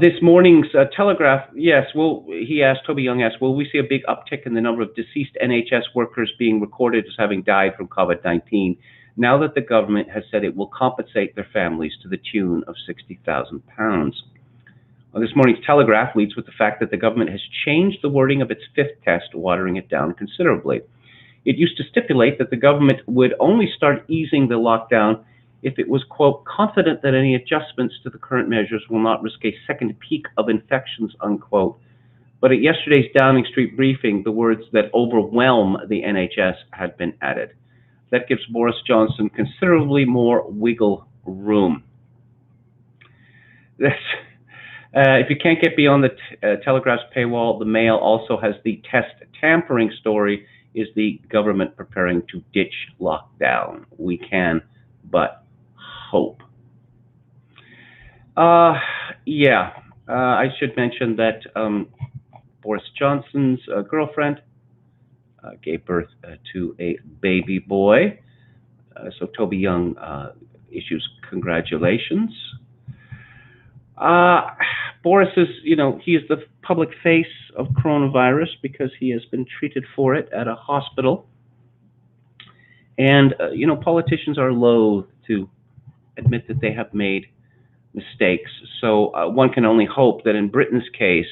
This morning's Telegraph, yes, Toby Young asked, will we see a big uptick in the number of deceased NHS workers being recorded as having died from COVID-19 now that the government has said it will compensate their families to the tune of £60,000? This morning's Telegraph leads with the fact that the government has changed the wording of its fifth test, watering it down considerably. It used to stipulate that the government would only start easing the lockdown if it was, quote, confident that any adjustments to the current measures will not risk a second peak of infections, unquote. But at yesterday's Downing Street briefing, the words that overwhelm the NHS had been added. That gives Boris Johnson considerably more wiggle room. If you can't get beyond the Telegraph's paywall, the Mail also has the test tampering story. Is the government preparing to ditch lockdown? We can but hope. I should mention that Boris Johnson's girlfriend gave birth to a baby boy. So Toby Young issues congratulations. Boris is, he is the public face of coronavirus because he has been treated for it at a hospital. And, politicians are loath to admit that they have made mistakes. So one can only hope that in Britain's case,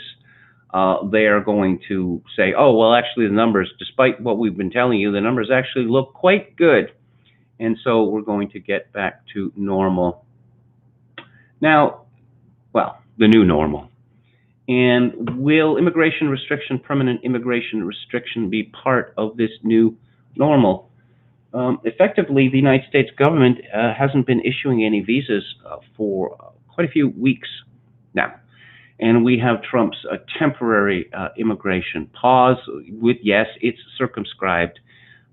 they are going to say, oh, well, actually the numbers, despite what we've been telling you, the numbers actually look quite good. And so we're going to get back to normal. Now, the new normal. And will permanent immigration restriction be part of this new normal? Effectively, the United States government hasn't been issuing any visas for quite a few weeks now. And we have Trump's temporary immigration pause with, yes, it's circumscribed,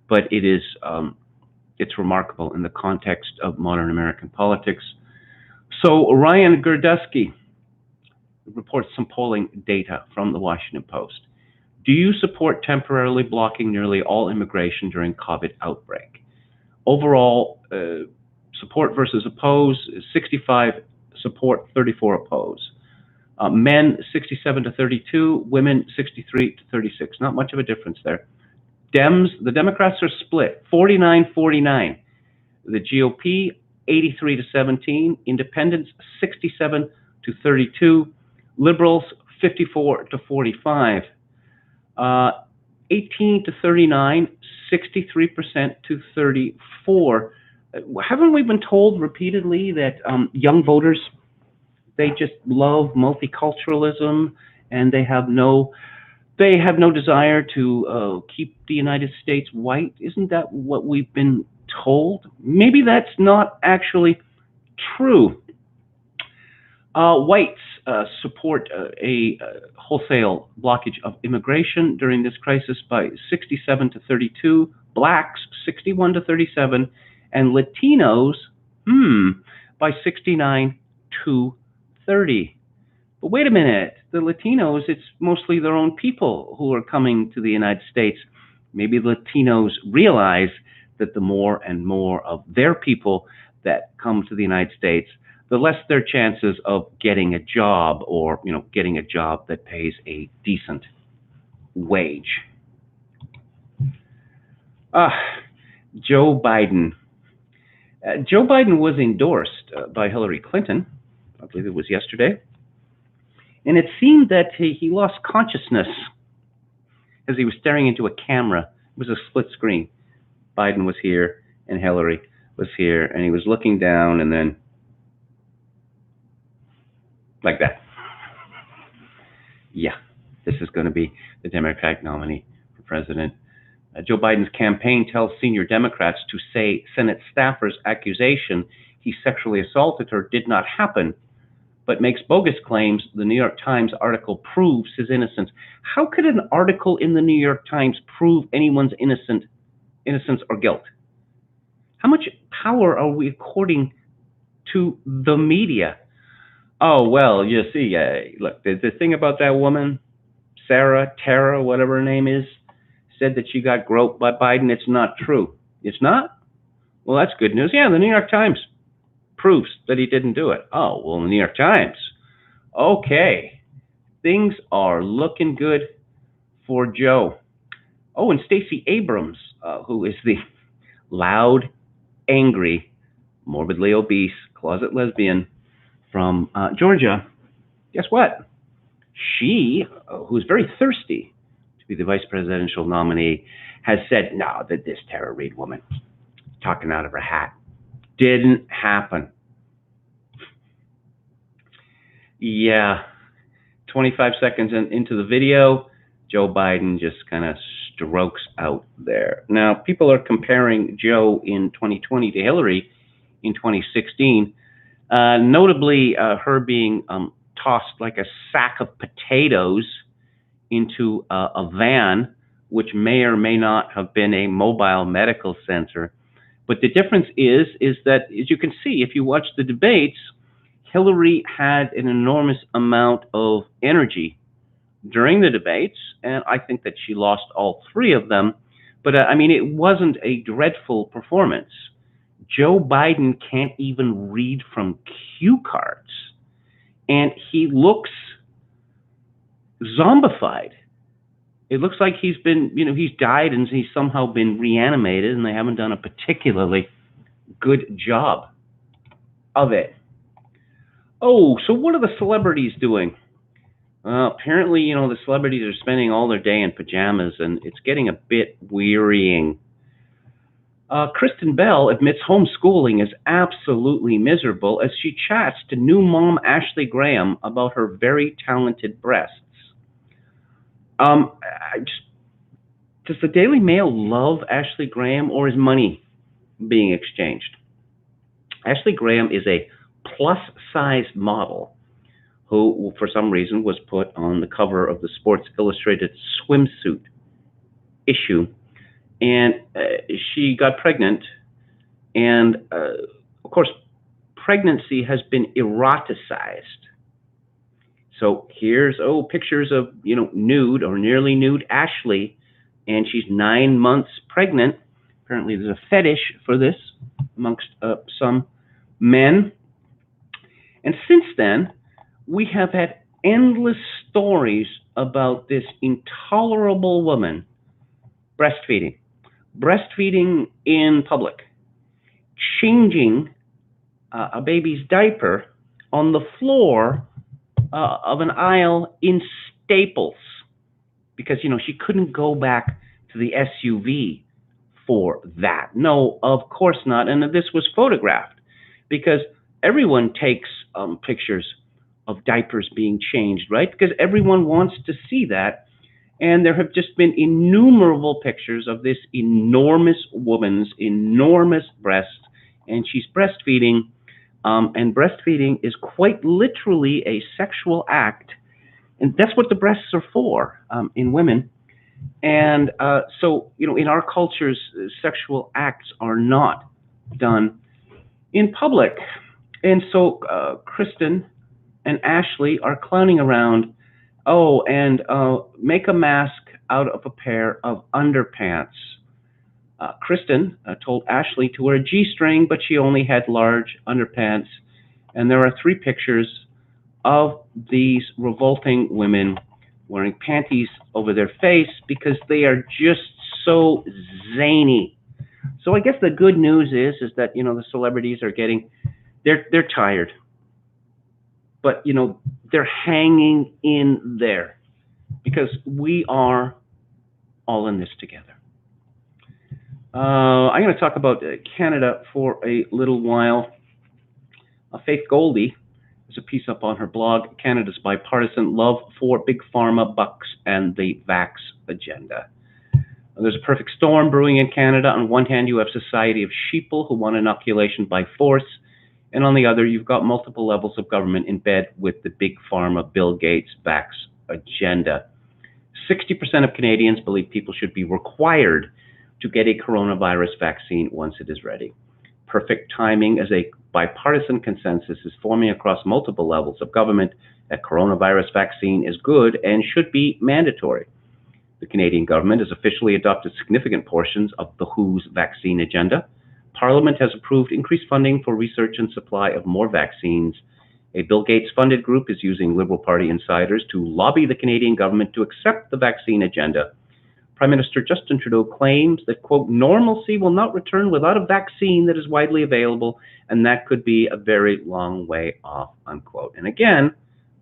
but it's remarkable in the context of modern American politics. So Ryan Gerdusky reports some polling data from the Washington Post. Do you support temporarily blocking nearly all immigration during COVID outbreak? Overall, support versus oppose, 65 support, 34 oppose. Men, 67 to 32, women, 63 to 36. Not much of a difference there. The Democrats are split, 49-49. The GOP, 83 to 17. Independents, 67 to 32. Liberals, 54 to 45. 18 to 39, 63% to 34. Haven't we been told repeatedly that young voters, they just love multiculturalism and they have no desire to keep the United States white? Isn't that what we've been told? Maybe that's not actually true. Whites support a wholesale blockage of immigration during this crisis by 67 to 32, blacks 61 to 37, and Latinos by 69 to 30. But wait a minute, the Latinos, it's mostly their own people who are coming to the United States. Maybe Latinos realize that the more and more of their people that come to the United States, the less their chances of getting a job or, getting a job that pays a decent wage. Joe Biden. Joe Biden was endorsed by Hillary Clinton, I believe it was yesterday, and it seemed that he lost consciousness as he was staring into a camera. It was a split screen. Biden was here and Hillary was here, and he was looking down and then like that. Yeah, this is going to be the Democratic nominee for president. Joe Biden's campaign tells senior Democrats to say Senate staffers' accusation he sexually assaulted her did not happen, but makes bogus claims the New York Times article proves his innocence. How could an article in the New York Times prove anyone's innocence or guilt? How much power are we according to the media? Oh, well, you see, look, the thing about that woman, Tara, whatever her name is, said that she got groped by Biden. It's not true. It's not? Well, that's good news. Yeah, the New York Times proves that he didn't do it. Oh, well, the New York Times. Okay. Things are looking good for Joe. Oh, and Stacey Abrams, who is the loud, angry, morbidly obese, closet lesbian from Georgia. Guess what? She, who's very thirsty to be the vice presidential nominee, has said, no, that this Tara Reade woman, talking out of her hat, didn't happen. Yeah, 25 seconds into the video, Joe Biden just kind of strokes out there. Now, people are comparing Joe in 2020 to Hillary in 2016, notably her being tossed like a sack of potatoes into a van, which may or may not have been a mobile medical center. But the difference is that, as you can see, if you watch the debates, Hillary had an enormous amount of energy during the debates, and I think that she lost all three of them. But I mean, it wasn't a dreadful performance. Joe Biden can't even read from cue cards, and he looks zombified. It looks like he's been, he's died and he's somehow been reanimated, and they haven't done a particularly good job of it. Oh, so what are the celebrities doing? Apparently, the celebrities are spending all their day in pajamas, and it's getting a bit wearying. Kristen Bell admits homeschooling is absolutely miserable as she chats to new mom Ashley Graham about her very talented breasts. Does the Daily Mail love Ashley Graham, or is money being exchanged? Ashley Graham is a plus-size model who, for some reason, was put on the cover of the Sports Illustrated swimsuit issue. And she got pregnant. And, of course, pregnancy has been eroticized. So here's, pictures of, nude or nearly nude Ashley. And she's 9 months pregnant. Apparently there's a fetish for this amongst some men. And since then, we have had endless stories about this intolerable woman breastfeeding in public, changing a baby's diaper on the floor of an aisle in Staples, because, she couldn't go back to the SUV for that. No, of course not. And this was photographed because everyone takes pictures of diapers being changed, right? Because everyone wants to see that. And there have just been innumerable pictures of this enormous woman's enormous breasts, and she's breastfeeding. And breastfeeding is quite literally a sexual act. And that's what the breasts are for in women. And so, in our cultures, sexual acts are not done in public. And so Kristen and Ashley are clowning around, and make a mask out of a pair of underpants. Kristen told Ashley to wear a G-string, but she only had large underpants. And there are 3 pictures of these revolting women wearing panties over their face because they are just so zany. So I guess the good news is that, the celebrities are getting, they're tired. But, they're hanging in there because we are all in this together. I'm going to talk about Canada for a little while. Faith Goldie has a piece up on her blog, Canada's Bipartisan Love for Big Pharma, Bucks, and the Vax Agenda. There's a perfect storm brewing in Canada. On one hand, you have Society of Sheeple who want inoculation by force, And on the other, you've got multiple levels of government in bed with the big pharma Bill Gates vax agenda. 60% of Canadians believe people should be required to get a coronavirus vaccine once it is ready. Perfect timing, as a bipartisan consensus is forming across multiple levels of government that coronavirus vaccine is good and should be mandatory. The Canadian government has officially adopted significant portions of the WHO's vaccine agenda. Parliament has approved increased funding for research and supply of more vaccines. A Bill Gates-funded group is using Liberal Party insiders to lobby the Canadian government to accept the vaccine agenda. Prime Minister Justin Trudeau claims that, quote, normalcy will not return without a vaccine that is widely available, and that could be a very long way off, unquote. And again,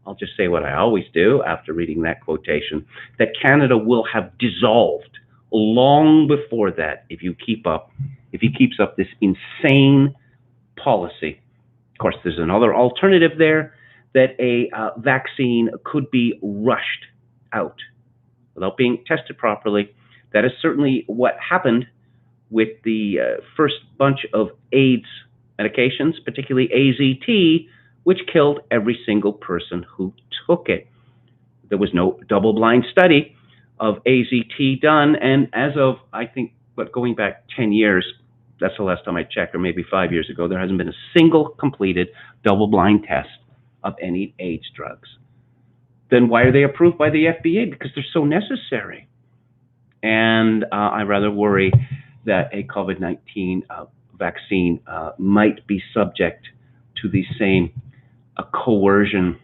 I'll just say what I always do after reading that quotation, that Canada will have dissolved long before that if he keeps up this insane policy. Of course, there's another alternative there, that a vaccine could be rushed out without being tested properly. That is certainly what happened with the first bunch of AIDS medications, particularly AZT, which killed every single person who took it. There was no double-blind study of AZT done, and as of, I think, going back 10 years, that's the last time I checked, or maybe 5 years ago, there hasn't been a single completed double-blind test of any AIDS drugs. Then why are they approved by the FDA? Because they're so necessary. And I rather worry that a COVID-19 vaccine might be subject to the same coercion.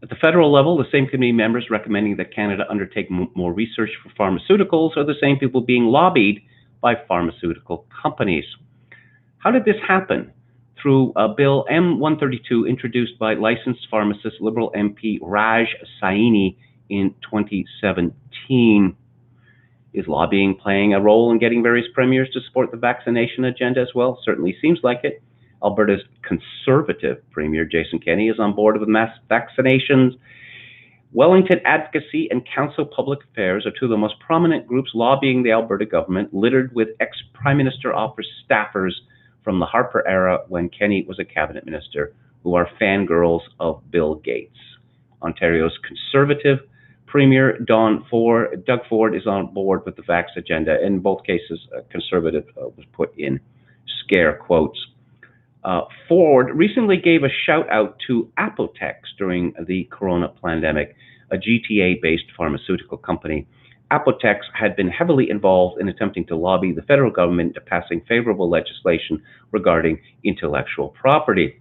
At the federal level, the same committee members recommending that Canada undertake more research for pharmaceuticals are the same people being lobbied by pharmaceutical companies. How did this happen? Through Bill M132, introduced by licensed pharmacist Liberal MP Raj Saini in 2017. Is lobbying playing a role in getting various premiers to support the vaccination agenda as well? Certainly seems like it. Alberta's Conservative Premier Jason Kenney is on board with mass vaccinations. Wellington Advocacy and Council Public Affairs are two of the most prominent groups lobbying the Alberta government, littered with ex-Prime Minister office staffers from the Harper era when Kenney was a cabinet minister, who are fangirls of Bill Gates. Ontario's Conservative Premier Doug Ford is on board with the vax agenda. In both cases, Conservative was put in scare quotes. Ford recently gave a shout out to Apotex during the corona pandemic, a GTA-based pharmaceutical company. Apotex had been heavily involved in attempting to lobby the federal government into passing favorable legislation regarding intellectual property.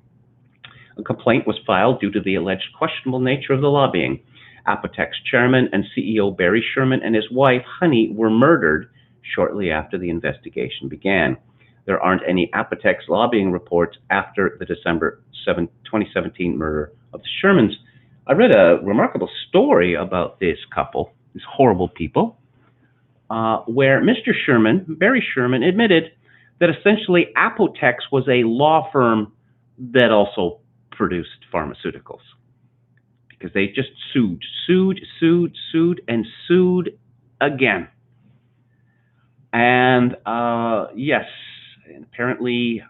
A complaint was filed due to the alleged questionable nature of the lobbying. Apotex chairman and CEO Barry Sherman and his wife, Honey, were murdered shortly after the investigation began. There aren't any Apotex lobbying reports after the December 2017 murder of the Shermans. I read a remarkable story about this couple, these horrible people, where Mr. Sherman, Barry Sherman, admitted that essentially Apotex was a law firm that also produced pharmaceuticals, because they just sued again. And yes, and apparently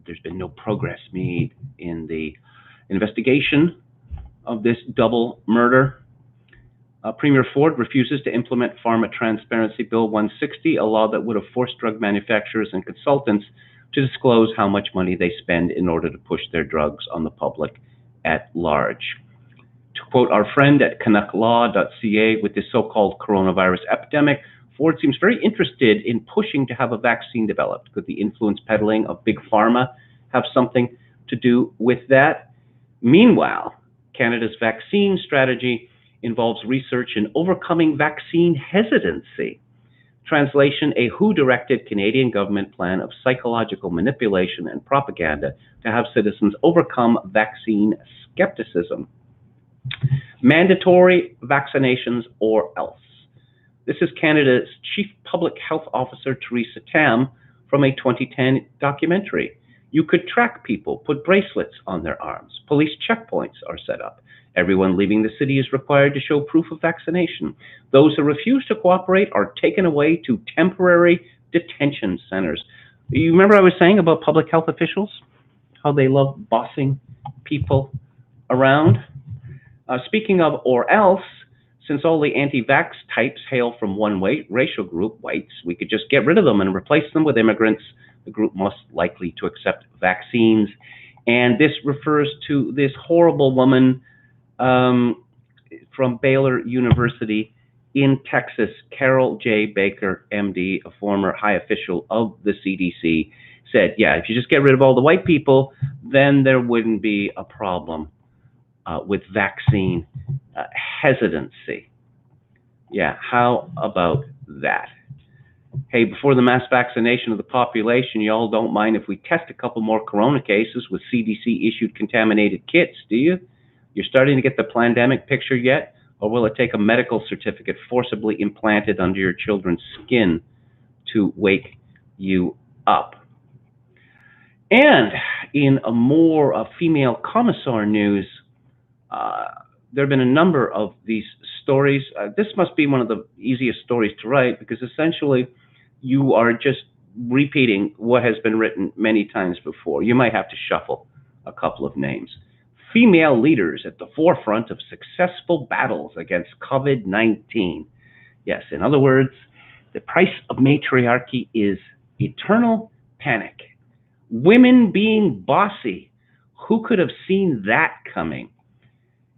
there's been no progress made in the investigation of this double murder. Premier Ford refuses to implement Pharma Transparency Bill 160, a law that would have forced drug manufacturers and consultants to disclose how much money they spend in order to push their drugs on the public at large. To quote our friend at canucklaw.ca, with this so-called coronavirus epidemic, Ford seems very interested in pushing to have a vaccine developed. Could the influence peddling of big pharma have something to do with that? Meanwhile, Canada's vaccine strategy involves research in overcoming vaccine hesitancy. Translation, a WHO-directed Canadian government plan of psychological manipulation and propaganda to have citizens overcome vaccine skepticism. Mandatory vaccinations or else. This is Canada's Chief Public Health Officer, Theresa Tam, from a 2010 documentary. You could track people, put bracelets on their arms. Police checkpoints are set up. Everyone leaving the city is required to show proof of vaccination. Those who refuse to cooperate are taken away to temporary detention centers. You remember I was saying about public health officials? How they love bossing people around. Speaking of or else, since all the anti-vax types hail from one racial group, whites, we could just get rid of them and replace them with immigrants, the group most likely to accept vaccines. And this refers to this horrible woman from Baylor University in Texas, Carol J. Baker, MD, a former high official of the CDC, said, yeah, if you just get rid of all the white people, then there wouldn't be a problem with vaccine hesitancy. Yeah, how about that? Hey, before the mass vaccination of the population, you all don't mind if we test a couple more corona cases with CDC-issued contaminated kits, do you? You're starting to get the pandemic picture yet? Or will it take a medical certificate forcibly implanted under your children's skin to wake you up? And in a more female commissar news, there have been a number of these stories. This must be one of the easiest stories to write because essentially you are just repeating what has been written many times before. You might have to shuffle a couple of names. Female leaders at the forefront of successful battles against COVID-19. Yes, in other words, the price of matriarchy is eternal panic. Women being bossy. Who could have seen that coming?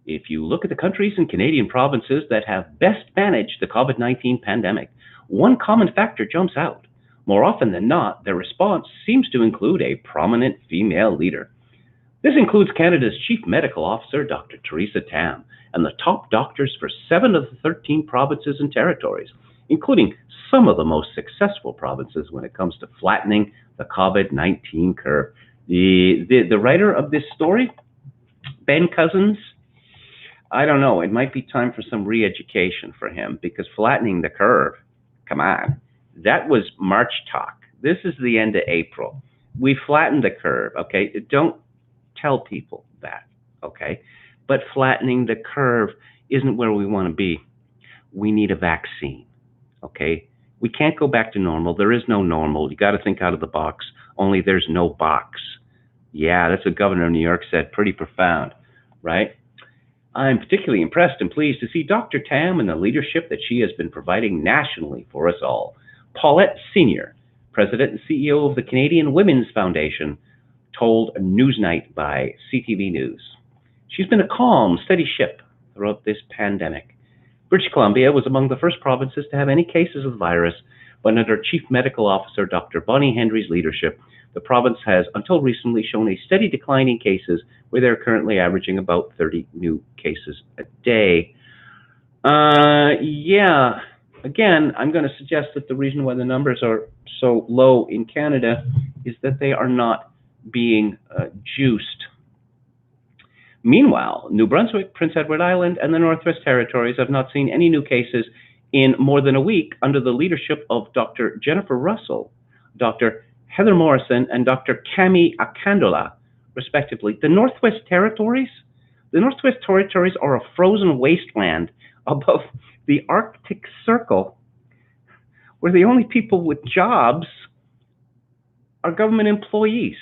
If you look at the countries and Canadian provinces that have best managed the COVID-19 pandemic, one common factor jumps out. More often than not, their response seems to include a prominent female leader. This includes Canada's Chief Medical Officer, Dr. Theresa Tam, and the top doctors for 7 of the 13 provinces and territories, including some of the most successful provinces when it comes to flattening the COVID-19 curve. The writer of this story, Ben Cousins, I don't know, it might be time for some re-education for him because flattening the curve, come on, that was March talk. This is the end of April. We flattened the curve, okay? Don't tell people that, okay? But flattening the curve isn't where we want to be. We need a vaccine, okay? We can't go back to normal. There is no normal. You got to think out of the box, only there's no box. Yeah, that's what Governor of New York said. Pretty profound, right? I'm particularly impressed and pleased to see Dr. Tam and the leadership that she has been providing nationally for us all. Paulette Senior, President and CEO of the Canadian Women's Foundation, told Newsnight by CTV News. She's been a calm, steady ship throughout this pandemic. British Columbia was among the first provinces to have any cases of the virus, but under Chief Medical Officer Dr. Bonnie Hendry's leadership, the province has until recently shown a steady decline in cases, where they're currently averaging about 30 new cases a day. Yeah, again, I'm going to suggest that the reason why the numbers are so low in Canada is that they are not being juiced. Meanwhile, New Brunswick, Prince Edward Island, and the Northwest Territories have not seen any new cases in more than a week under the leadership of Dr. Jennifer Russell, Dr. Heather Morrison, and Dr. Kami Akandola, respectively. The Northwest Territories? The Northwest Territories are a frozen wasteland above the Arctic Circle, where the only people with jobs are government employees.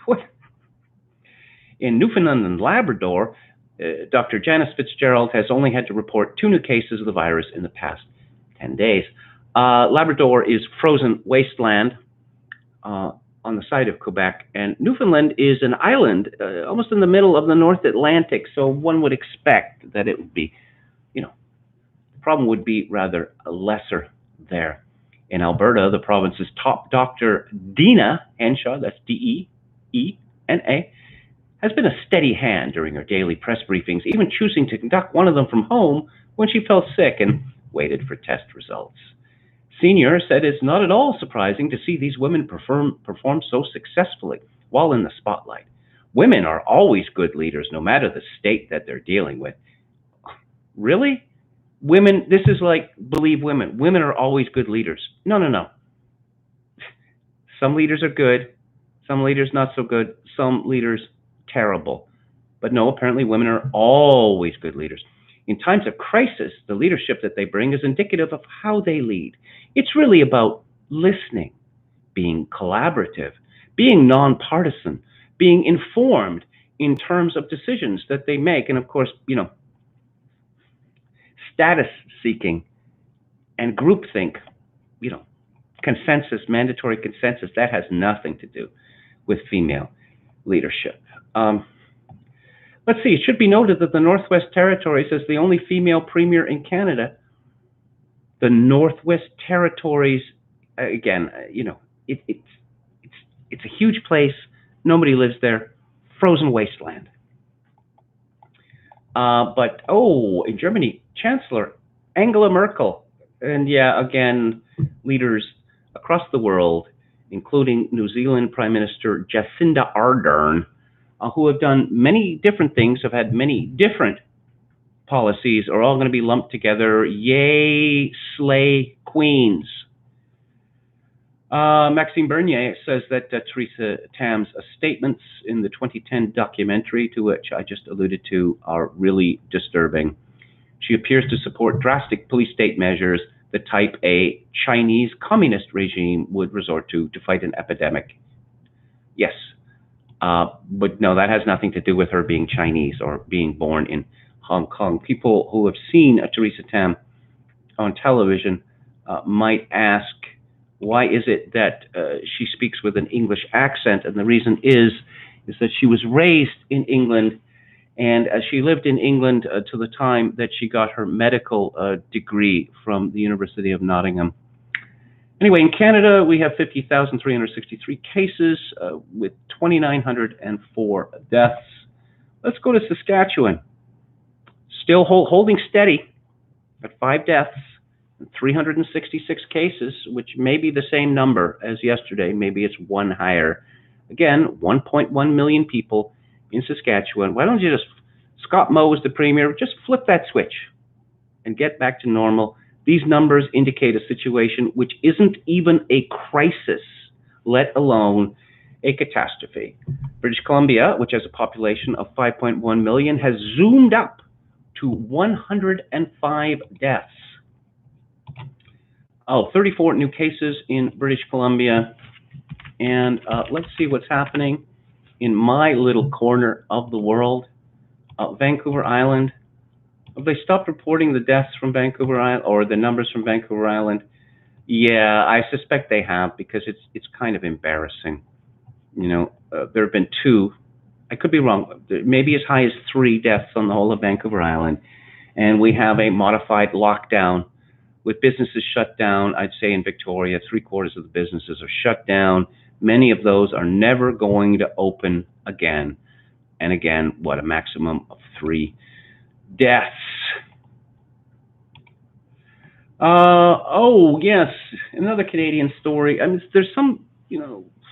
What? In Newfoundland and Labrador, Dr. Janice Fitzgerald has only had to report 2 new cases of the virus in the past 10 days. Labrador is frozen wasteland on the side of Quebec, and Newfoundland is an island almost in the middle of the North Atlantic, so one would expect that it would be, the problem would be rather lesser there. In Alberta, the province's top doctor, Dina Henshaw, that's D-E-E-N-A, has been a steady hand during her daily press briefings, even choosing to conduct one of them from home when she felt sick and waited for test results. Senior said it's not at all surprising to see these women perform so successfully while in the spotlight. Women are always good leaders, no matter the state that they're dealing with. Really? Women, this is like, believe women. Women are always good leaders. No. Some leaders are good, some leaders not so good, some leaders terrible. But no, apparently women are always good leaders. In times of crisis, the leadership that they bring is indicative of how they lead. It's really about listening, being collaborative, being nonpartisan, being informed in terms of decisions that they make. And of course, status seeking and groupthink, consensus, mandatory consensus, that has nothing to do with female leadership. Let's see, it should be noted that the Northwest Territories is the only female premier in Canada. The Northwest Territories, again, it's a huge place. Nobody lives there. Frozen wasteland. But in Germany, Chancellor Angela Merkel, and again, leaders across the world, including New Zealand Prime Minister Jacinda Ardern, who have done many different things, have had many different policies, are all going to be lumped together. Yay, slay queens. Maxime Bernier says that Theresa Tam's statements in the 2010 documentary, to which I just alluded to, are really disturbing. She appears to support drastic police state measures, the type a Chinese communist regime would resort to fight an epidemic. Yes, but no, that has nothing to do with her being Chinese or being born in Hong Kong. People who have seen Theresa Tam on television might ask, why is it that she speaks with an English accent? And the reason is that she was raised in England, and she lived in England to the time that she got her medical degree from the University of Nottingham. Anyway, in Canada, we have 50,363 cases with 2,904 deaths. Let's go to Saskatchewan. Still holding steady at 5 deaths and 366 cases, which may be the same number as yesterday. Maybe it's one higher. Again, 1.1 million people in Saskatchewan. Why don't you just, Scott Moe is the premier, just flip that switch and get back to normal. These numbers indicate a situation which isn't even a crisis, let alone a catastrophe. British Columbia, which has a population of 5.1 million, has zoomed up to 105 deaths. 34 new cases in British Columbia. And let's see what's happening in my little corner of the world. Vancouver Island. Have they stopped reporting the deaths from Vancouver Island, or the numbers from Vancouver Island? Yeah, I suspect they have, because it's kind of embarrassing. There have been 2. I could be wrong. Maybe as high as 3 deaths on the whole of Vancouver Island, and we have a modified lockdown with businesses shut down. I'd say in Victoria, 3/4 of the businesses are shut down. Many of those are never going to open again. And again, a maximum of 3 deaths. Yes, another Canadian story. I mean, there's some,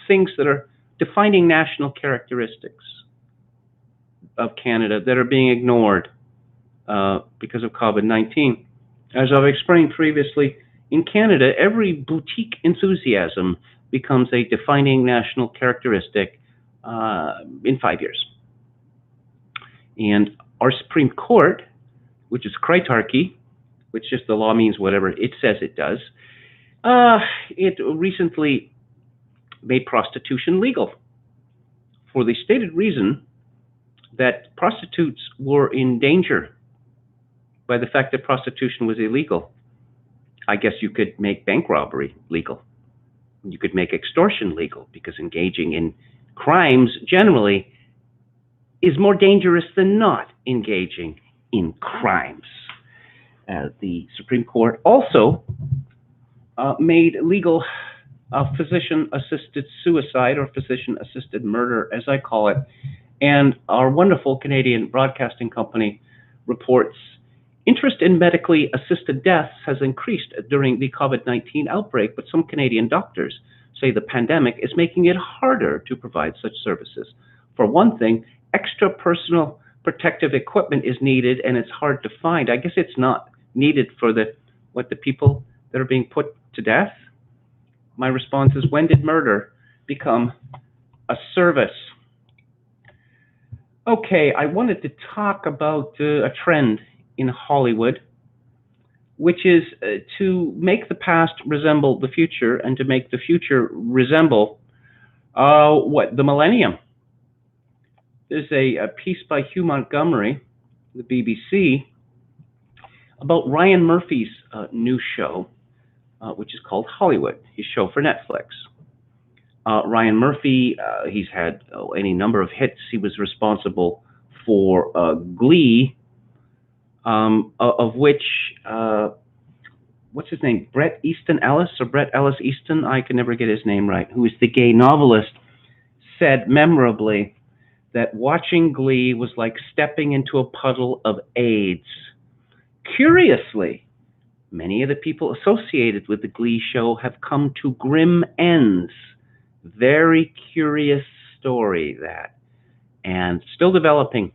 things that are defining national characteristics of Canada that are being ignored because of COVID-19. As I've explained previously, in Canada, every boutique enthusiasm becomes a defining national characteristic in 5 years. And our Supreme Court, which is critarchy, which just the law means whatever it says it does, it recently made prostitution legal for the stated reason that prostitutes were in danger by the fact that prostitution was illegal. I guess you could make bank robbery legal. You could make extortion legal, because engaging in crimes generally is more dangerous than not engaging in crimes. The Supreme Court also made legal physician-assisted suicide, or physician-assisted murder, as I call it. And our wonderful Canadian Broadcasting Company reports interest in medically assisted deaths has increased during the COVID-19 outbreak, but some Canadian doctors say the pandemic is making it harder to provide such services. For one thing, extra personal protective equipment is needed, and it's hard to find. I guess it's not needed for the people that are being put to death. My response is, when did murder become a service? Okay, I wanted to talk about a trend in Hollywood, which is to make the past resemble the future, and to make the future resemble the millennium. there's a piece by Hugh Montgomery, the BBC, about Ryan Murphy's new show, which is called Hollywood, his show for Netflix. Ryan Murphy, he's had any number of hits. He was responsible for Glee, of which, what's his name? Bret Easton Ellis, or Bret Ellis Easton? I can never get his name right. Who is the gay novelist, said memorably that watching Glee was like stepping into a puddle of AIDS. Curiously, many of the people associated with the Glee show have come to grim ends. Very curious story, that, and still developing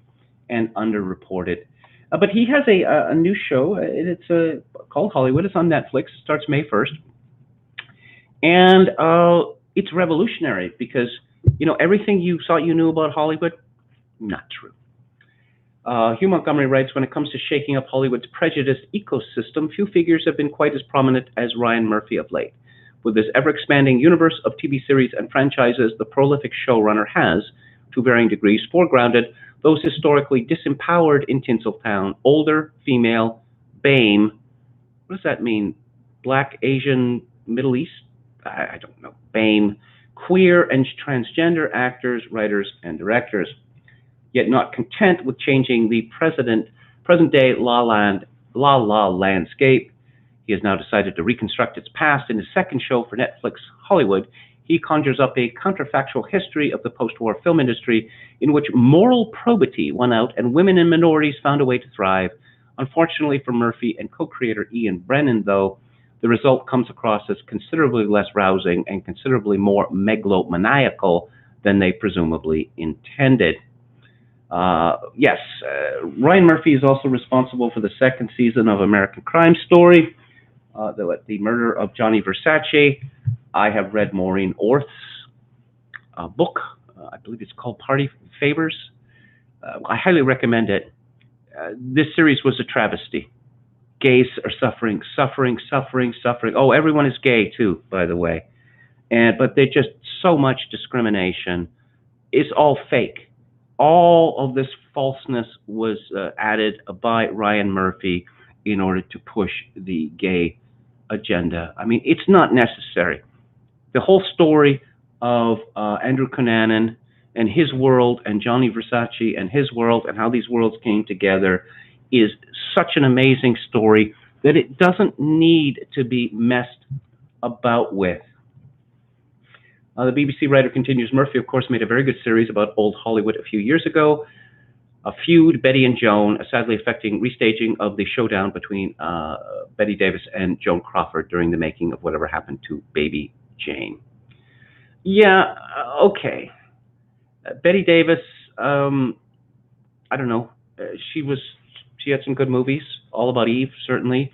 and underreported. But he has a new show. It's called Hollywood. It's on Netflix. It starts May 1st. And it's revolutionary because, everything you thought you knew about Hollywood, not true. Hugh Montgomery writes, when it comes to shaking up Hollywood's prejudiced ecosystem, few figures have been quite as prominent as Ryan Murphy of late. With this ever-expanding universe of TV series and franchises, the prolific showrunner has, to varying degrees, foregrounded those historically disempowered in Tinseltown: older, female, BAME. What does that mean? Black, Asian, Middle East? I don't know. BAME. Queer and transgender actors, writers, and directors. Yet not content with changing the present-day la landscape, he has now decided to reconstruct its past. In his second show for Netflix, Hollywood, he conjures up a counterfactual history of the post-war film industry in which moral probity won out and women and minorities found a way to thrive. Unfortunately for Murphy and co-creator Ian Brennan, though, the result comes across as considerably less rousing and considerably more megalomaniacal than they presumably intended. Yes, Ryan Murphy is also responsible for the second season of American Crime Story, the murder of Johnny Versace. I have read Maureen Orth's book. I believe it's called Party Favors. I highly recommend it. This series was a travesty. Gays are suffering. Oh, everyone is gay too, by the way. But there's just so much discrimination. It's all fake. All of this falseness was added by Ryan Murphy in order to push the gay agenda. I mean, it's not necessary. The whole story of Andrew Cunanan and his world and Johnny Versace and his world and how these worlds came together is such an amazing story that it doesn't need to be messed about with. The BBC writer continues, Murphy, of course, made a very good series about old Hollywood a few years ago. A feud, Betty and Joan, sadly affecting restaging of the showdown between Betty Davis and Joan Crawford during the making of Whatever Happened to Baby Jane. Yeah, okay. Betty Davis, I don't know. She had some good movies. All About Eve, certainly.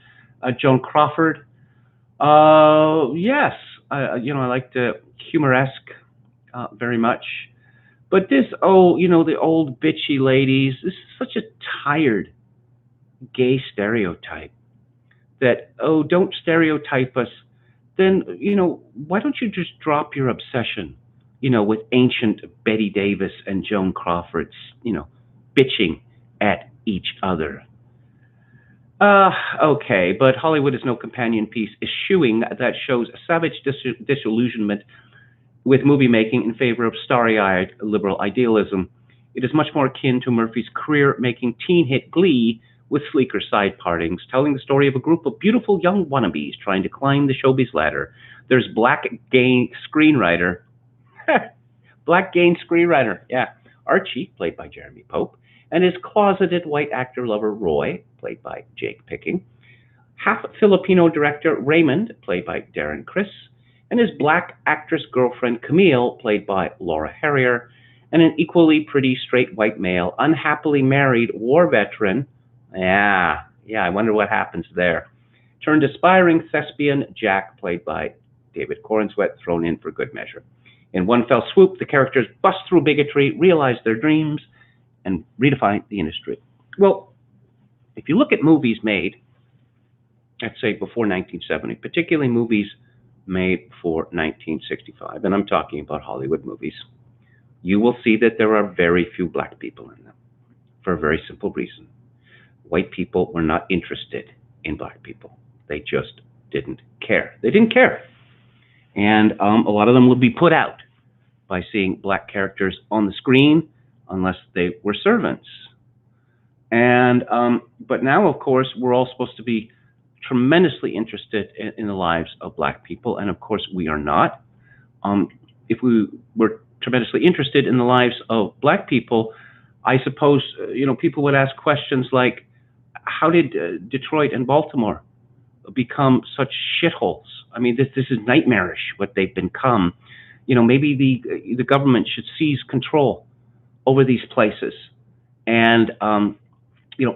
Joan Crawford, yes. I liked Humoresque very much. But this, the old bitchy ladies, this is such a tired gay stereotype that, don't stereotype us. Then, why don't you just drop your obsession, with ancient Betty Davis and Joan Crawford's, bitching at each other. Okay, but Hollywood is no companion piece eschewing that shows a savage disillusionment with movie making in favor of starry-eyed liberal idealism. It is much more akin to Murphy's career-making teen hit Glee with sleeker side partings, telling the story of a group of beautiful young wannabes trying to climb the showbiz ladder. There's black gay screenwriter, yeah, Archie, played by Jeremy Pope, and his closeted white actor lover Roy, played by Jake Picking, half Filipino director Raymond, played by Darren Criss, and his black actress girlfriend Camille, played by Laura Harrier, and an equally pretty straight white male, unhappily married war veteran, I wonder what happens there, turned aspiring thespian Jack, played by David Corenswet, thrown in for good measure. In one fell swoop, the characters bust through bigotry, realize their dreams, and redefine the industry. Well, if you look at movies made, let's say before 1970, particularly movies made before 1965, and I'm talking about Hollywood movies, you will see that there are very few black people in them for a very simple reason. White people were not interested in black people. They just didn't care. They didn't care. And a lot of them would be put out by seeing black characters on the screen unless they were servants. And but now, of course, we're all supposed to be tremendously interested in the lives of black people, and of course, we are not. If we were tremendously interested in the lives of black people, I suppose people would ask questions like, "How did Detroit and Baltimore become such shitholes? I mean, this is nightmarish what they've become. Maybe the government should seize control over these places and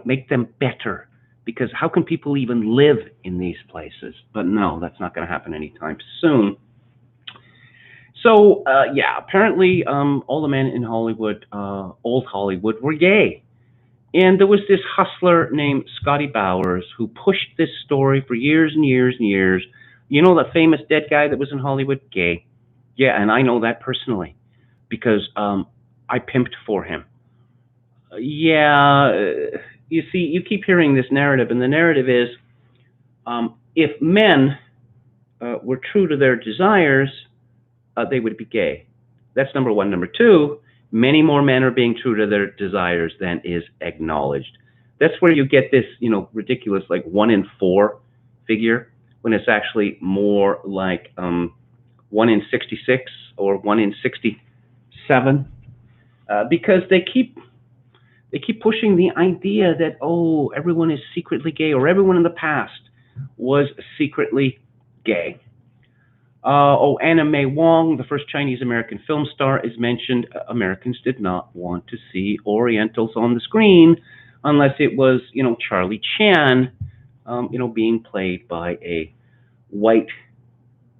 make them better, because how can people even live in these places?" But no, that's not going to happen anytime soon. So yeah, apparently all the men in Hollywood, old Hollywood, were gay. And there was this hustler named Scotty Bowers who pushed this story for years and years and years. You know that famous dead guy that was in Hollywood? Gay. Yeah, and I know that personally because I pimped for him. Yeah, you see, you keep hearing this narrative, and the narrative is if men were true to their desires, they would be gay. That's number one. Number two, many more men are being true to their desires than is acknowledged. That's where you get this, ridiculous, like 1 in 4 figure, when it's actually more like 1 in 66 or 1 in 67, because they keep pushing the idea that, oh, everyone is secretly gay, or everyone in the past was secretly gay. Anna May Wong, the first Chinese-American film star, is mentioned. Americans did not want to see Orientals on the screen unless it was, Charlie Chan, being played by a white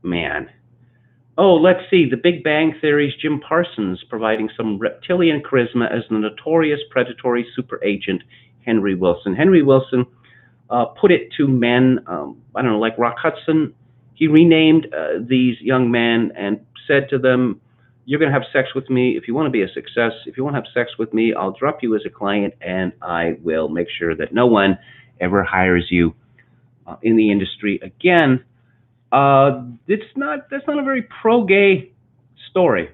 man. Oh, let's see. The Big Bang Theory's Jim Parsons providing some reptilian charisma as the notorious predatory super agent Henry Wilson. Henry Wilson put it to men, like Rock Hudson. He renamed these young men and said to them, "You're going to have sex with me. If you want to be a success, if you want to have sex with me, I'll drop you as a client, and I will make sure that no one ever hires you in the industry again." That's not a very pro-gay story,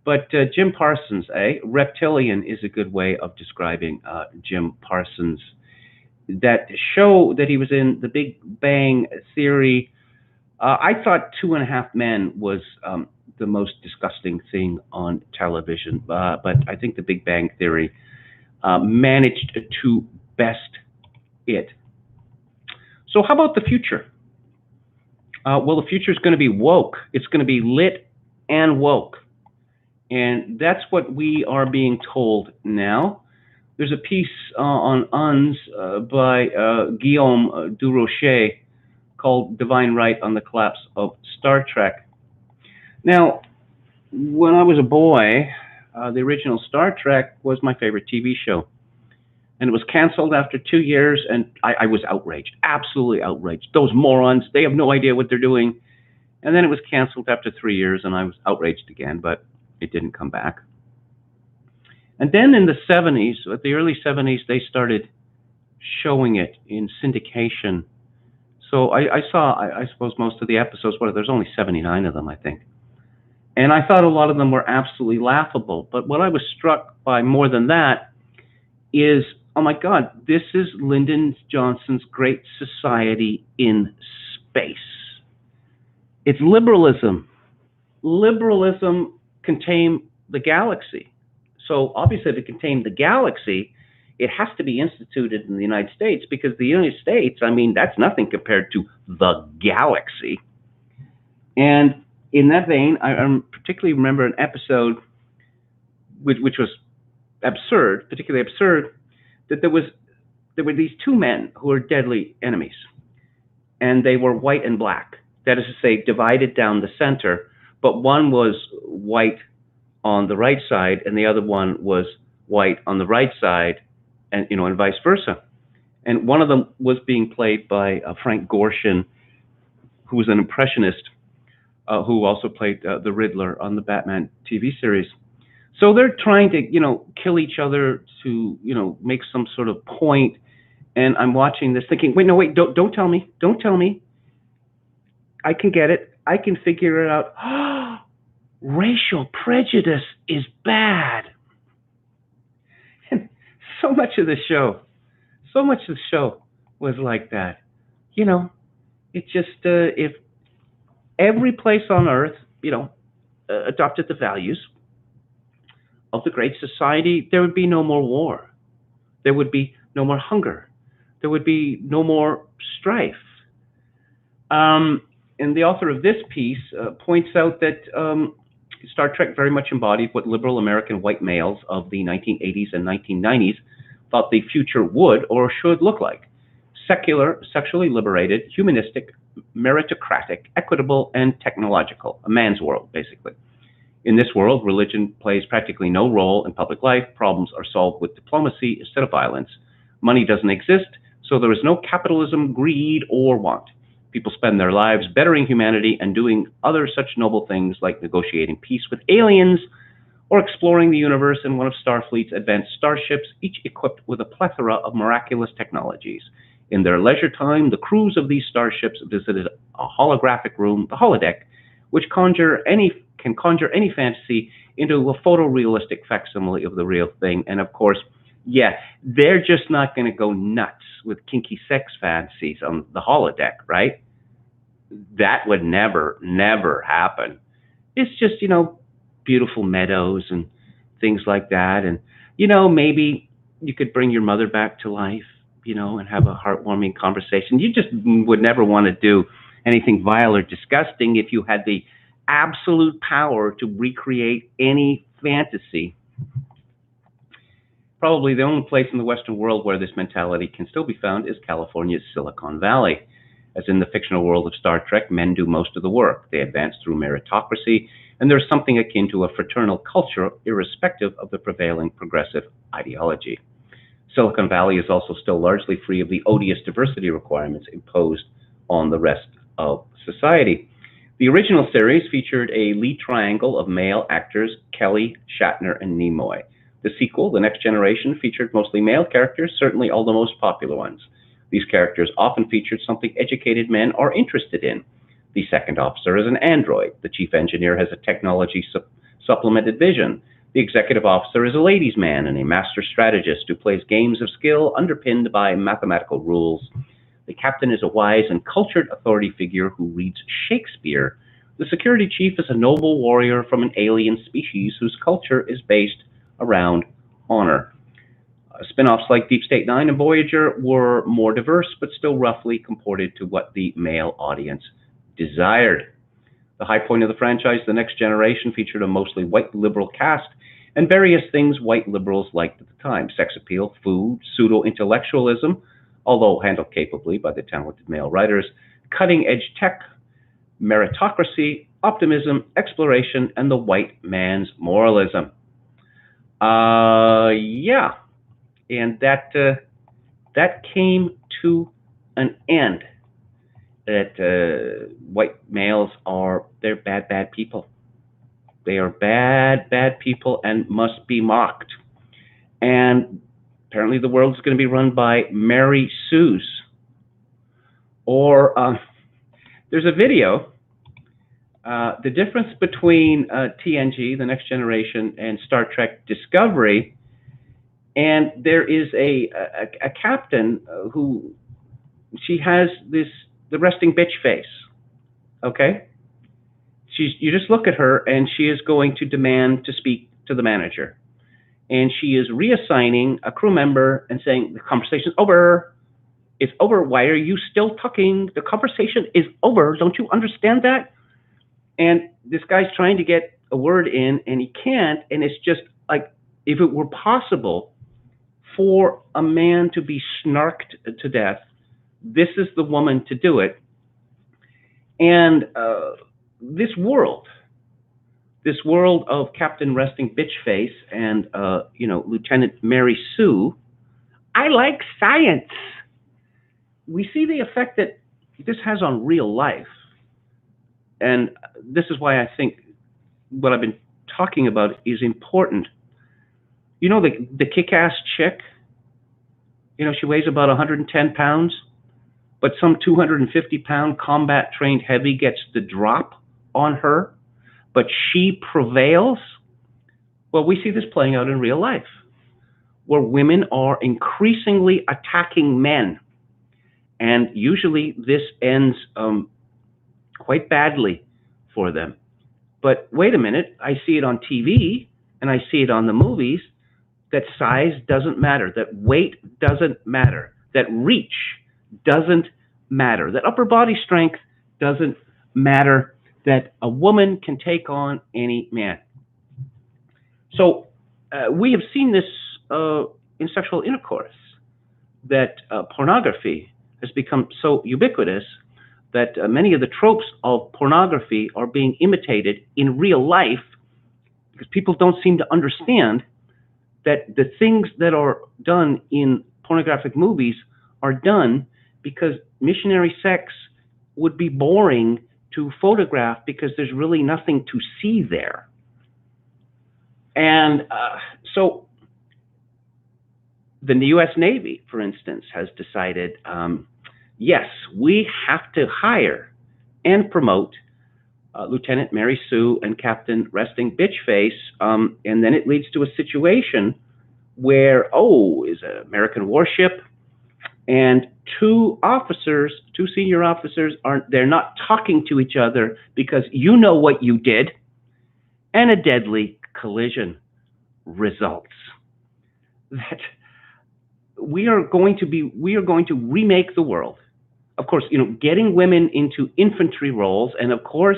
but Jim Parsons, reptilian is a good way of describing Jim Parsons. That show that he was in, The Big Bang Theory, I thought 2.5 Men was the most disgusting thing on television, but I think The Big Bang Theory managed to best it. So how about the future? Well, the future is going to be woke. It's going to be lit and woke. And that's what we are being told now. There's a piece on UNS by Guillaume Durocher called "Divine Right on the Collapse of Star Trek." Now, when I was a boy, the original Star Trek was my favorite TV show. And it was canceled after 2 years, and I was outraged, absolutely outraged. Those morons, they have no idea what they're doing. And then it was canceled after 3 years, and I was outraged again, but it didn't come back. And then in the 70s, at the early 70s, they started showing it in syndication. So I saw, I suppose, most of the episodes. There's only 79 of them, I think. And I thought a lot of them were absolutely laughable. But what I was struck by more than that is, oh my God, this is Lyndon Johnson's Great Society in space. It's liberalism. Liberalism contained the galaxy. So obviously, if it contained the galaxy, it has to be instituted in the United States, because the United States, I mean, that's nothing compared to the galaxy. And in that vein, I particularly remember an episode which was absurd, particularly absurd, that there were these 2 men who were deadly enemies, and they were white and black. That is to say, divided down the center, but one was white on the right side, and the other one was white on the right side, and and vice versa. And one of them was being played by Frank Gorshin, who was an impressionist, who also played the Riddler on the Batman TV series. So they're trying to, kill each other to, make some sort of point. And I'm watching this thinking, wait, no, wait, don't tell me. Don't tell me. I can get it. I can figure it out. Racial prejudice is bad. And so much of the show was like that. You know, it just, if every place on earth, adopted the values of the Great Society, there would be no more war. There would be no more hunger. There would be no more strife. And the author of this piece points out that Star Trek very much embodied what liberal American white males of the 1980s and 1990s thought the future would or should look like. Secular, sexually liberated, humanistic, meritocratic, equitable, and technological. A man's world, basically. In this world, religion plays practically no role in public life. Problems are solved with diplomacy instead of violence. Money doesn't exist, so there is no capitalism, greed, or want. People spend their lives bettering humanity and doing other such noble things like negotiating peace with aliens or exploring the universe in one of Starfleet's advanced starships, each equipped with a plethora of miraculous technologies. In their leisure time, the crews of these starships visited a holographic room, the holodeck, which can conjure any fantasy into a photorealistic facsimile of the real thing. And of course, yeah, they're just not going to go nuts with kinky sex fantasies on the holodeck, right? That would never happen. It's just, beautiful meadows and things like that. And, maybe you could bring your mother back to life, and have a heartwarming conversation. You just would never want to do anything vile or disgusting if you had the absolute power to recreate any fantasy. Probably the only place in the Western world where this mentality can still be found is California's Silicon Valley. As in the fictional world of Star Trek, men do most of the work. They advance through meritocracy, and there's something akin to a fraternal culture irrespective of the prevailing progressive ideology. Silicon Valley is also still largely free of the odious diversity requirements imposed on the rest of society. The original series featured a lead triangle of male actors, Kelly, Shatner, and Nimoy. The sequel, The Next Generation, featured mostly male characters, certainly all the most popular ones. These characters often featured something educated men are interested in. The second officer is an android. The chief engineer has a technology supplemented vision. The executive officer is a ladies' man and a master strategist who plays games of skill underpinned by mathematical rules. The captain is a wise and cultured authority figure who reads Shakespeare. The security chief is a noble warrior from an alien species whose culture is based around honor. Spin-offs like Deep State Nine and Voyager were more diverse, but still roughly comported to what the male audience desired. The high point of the franchise, The Next Generation, featured a mostly white liberal cast and various things white liberals liked at the time: sex appeal, food, pseudo-intellectualism, although handled capably by the talented male writers, cutting-edge tech, meritocracy, optimism, exploration, and the white man's moralism. Yeah, and that came to an end. That white males they're bad people. They are bad people and must be mocked. And apparently the world is going to be run by Mary Sue's. Or there's a video. The difference between TNG, The Next Generation, and Star Trek Discovery, and there is a captain who, she has the resting bitch face, okay? You just look at her, and she is going to demand to speak to the manager. And she is reassigning a crew member and saying, the conversation's over. It's over. Why are you still talking? The conversation is over. Don't you understand that? And this guy's trying to get a word in, and he can't. And it's just like, if it were possible for a man to be snarked to death, this is the woman to do it. And this world of Captain Resting Bitch Face and Lieutenant Mary Sue, I like science. We see the effect that this has on real life. And this is why I think what I've been talking about is important. You know, the kick-ass chick, you know, she weighs about 110 pounds, but some 250-pound combat-trained heavy gets the drop on her, but she prevails. Well, we see this playing out in real life, where women are increasingly attacking men. And usually this ends quite badly for them. But wait a minute, I see it on TV and I see it on the movies that size doesn't matter, that weight doesn't matter, that reach doesn't matter, that upper body strength doesn't matter, that a woman can take on any man. So we have seen this in sexual intercourse, that pornography has become so ubiquitous that many of the tropes of pornography are being imitated in real life because people don't seem to understand that the things that are done in pornographic movies are done because missionary sex would be boring to photograph because there's really nothing to see there. And so the U.S. Navy, for instance, has decided, yes, we have to hire and promote Lieutenant Mary Sue and Captain Resting Bitchface, and then it leads to a situation where, is an American warship, and two senior officers, they're not talking to each other because you know what you did, and a deadly collision results. That we are going to remake the world. Of course, you know, getting women into infantry roles, and of course,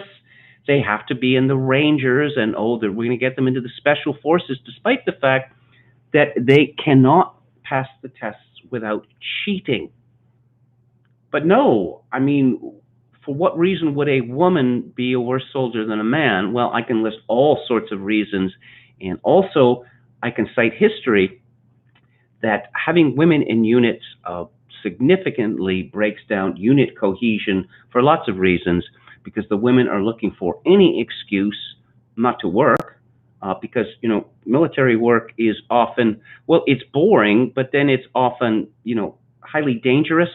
they have to be in the Rangers, and we're going to get them into the Special Forces, despite the fact that they cannot pass the tests without cheating. But no, I mean, for what reason would a woman be a worse soldier than a man? Well, I can list all sorts of reasons, and also I can cite history that having women in units significantly breaks down unit cohesion for lots of reasons, because the women are looking for any excuse not to work, because, you know, military work is often, well, it's boring, but then it's often, you know, highly dangerous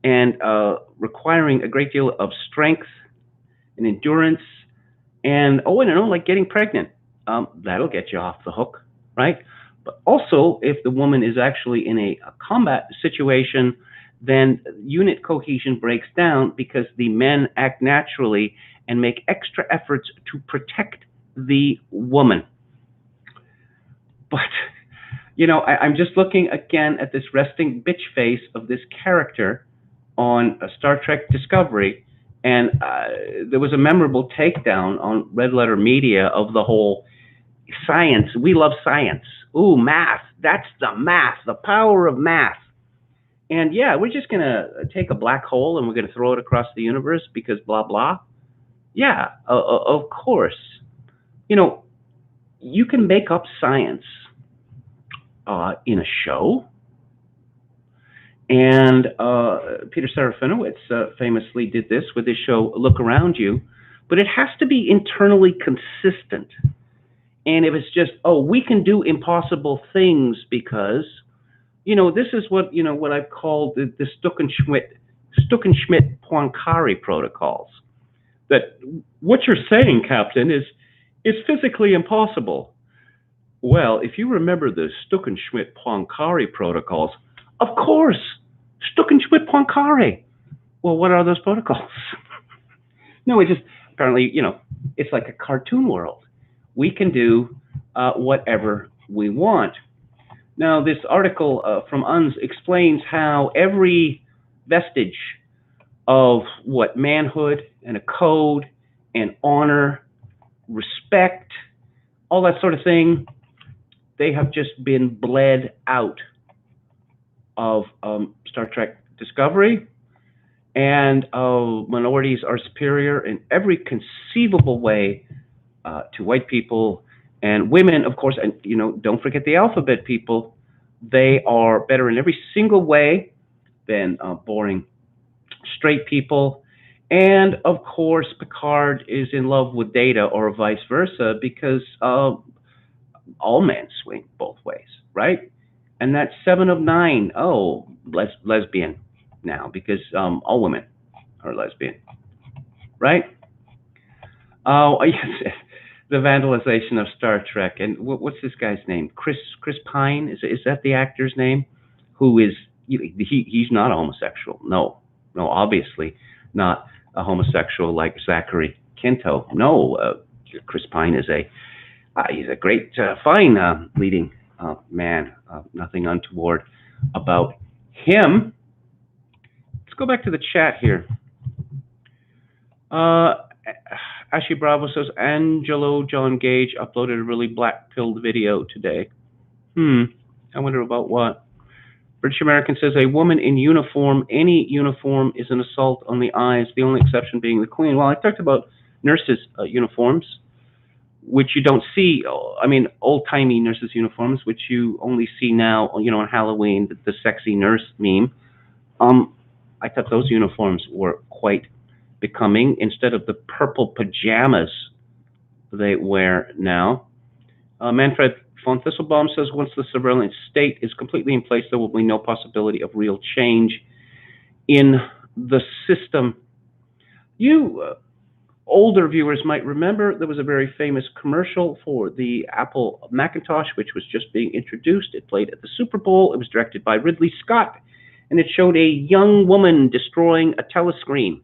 and requiring a great deal of strength and endurance, and like getting pregnant. That'll get you off the hook, right? But also, if the woman is actually in a combat situation, then unit cohesion breaks down because the men act naturally and make extra efforts to protect the woman. But, you know, I'm just looking again at this resting bitch face of this character on Star Trek Discovery, and there was a memorable takedown on Red Letter Media of the whole science. We love science. Ooh, math. That's the math, the power of math. And yeah, we're just going to take a black hole and we're going to throw it across the universe because blah, blah. Yeah, of course. You know, you can make up science in a show. And Peter Serafinowicz famously did this with his show, Look Around You. But it has to be internally consistent. And if it's just, we can do impossible things because, you know, this is what, you know, what I've called the Stuckenschmidt-Poincaré protocols. That what you're saying, Captain, is physically impossible. Well, if you remember the Stuckenschmidt-Poincaré protocols, of course, Stuckenschmidt-Poincaré. Well, what are those protocols? No, it just, apparently, you know, it's like a cartoon world. We can do whatever we want. Now, this article from UNS explains how every vestige of what manhood and a code and honor, respect, all that sort of thing, they have just been bled out of Star Trek Discovery. And minorities are superior in every conceivable way to white people, and women, of course, and you know, don't forget the alphabet people. They are better in every single way than boring straight people. And of course, Picard is in love with Data, or vice versa, because all men swing both ways, right? And that's 7 of 9. Oh, lesbian now, because all women are lesbian, right? Oh, yes, the vandalization of Star Trek. And what's this guy's name? Chris Pine? Is that the actor's name? Who is he's not a homosexual? No, no, obviously not a homosexual like Zachary Quinto. No, Chris Pine is he's a great, fine leading man. Nothing untoward about him. Let's go back to the chat here. Ashley Bravo says, Angelo John Gage uploaded a really black-pilled video today. I wonder about what. British American says, a woman in uniform, any uniform, is an assault on the eyes, the only exception being the Queen. Well, I talked about nurses' uniforms, which you don't see. I mean, old-timey nurses' uniforms, which you only see now, on Halloween, the sexy nurse meme. I thought those uniforms were quite becoming, instead of the purple pajamas they wear now. Manfred von Thistlebaum says, once the surveillance state is completely in place, there will be no possibility of real change in the system. You older viewers might remember there was a very famous commercial for the Apple Macintosh, which was just being introduced. It played at the Super Bowl. It was directed by Ridley Scott, and it showed a young woman destroying a telescreen.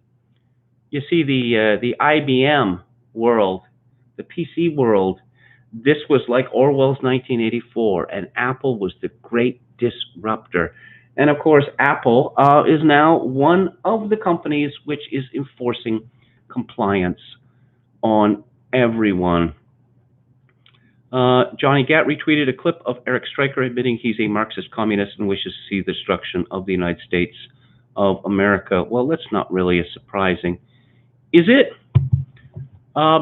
You see the IBM world, the PC world. This was like Orwell's 1984, and Apple was the great disruptor. And of course, Apple is now one of the companies which is enforcing compliance on everyone. Johnny Gatt retweeted a clip of Eric Stryker admitting he's a Marxist communist and wishes to see the destruction of the United States of America. Well, that's not really as surprising, is it?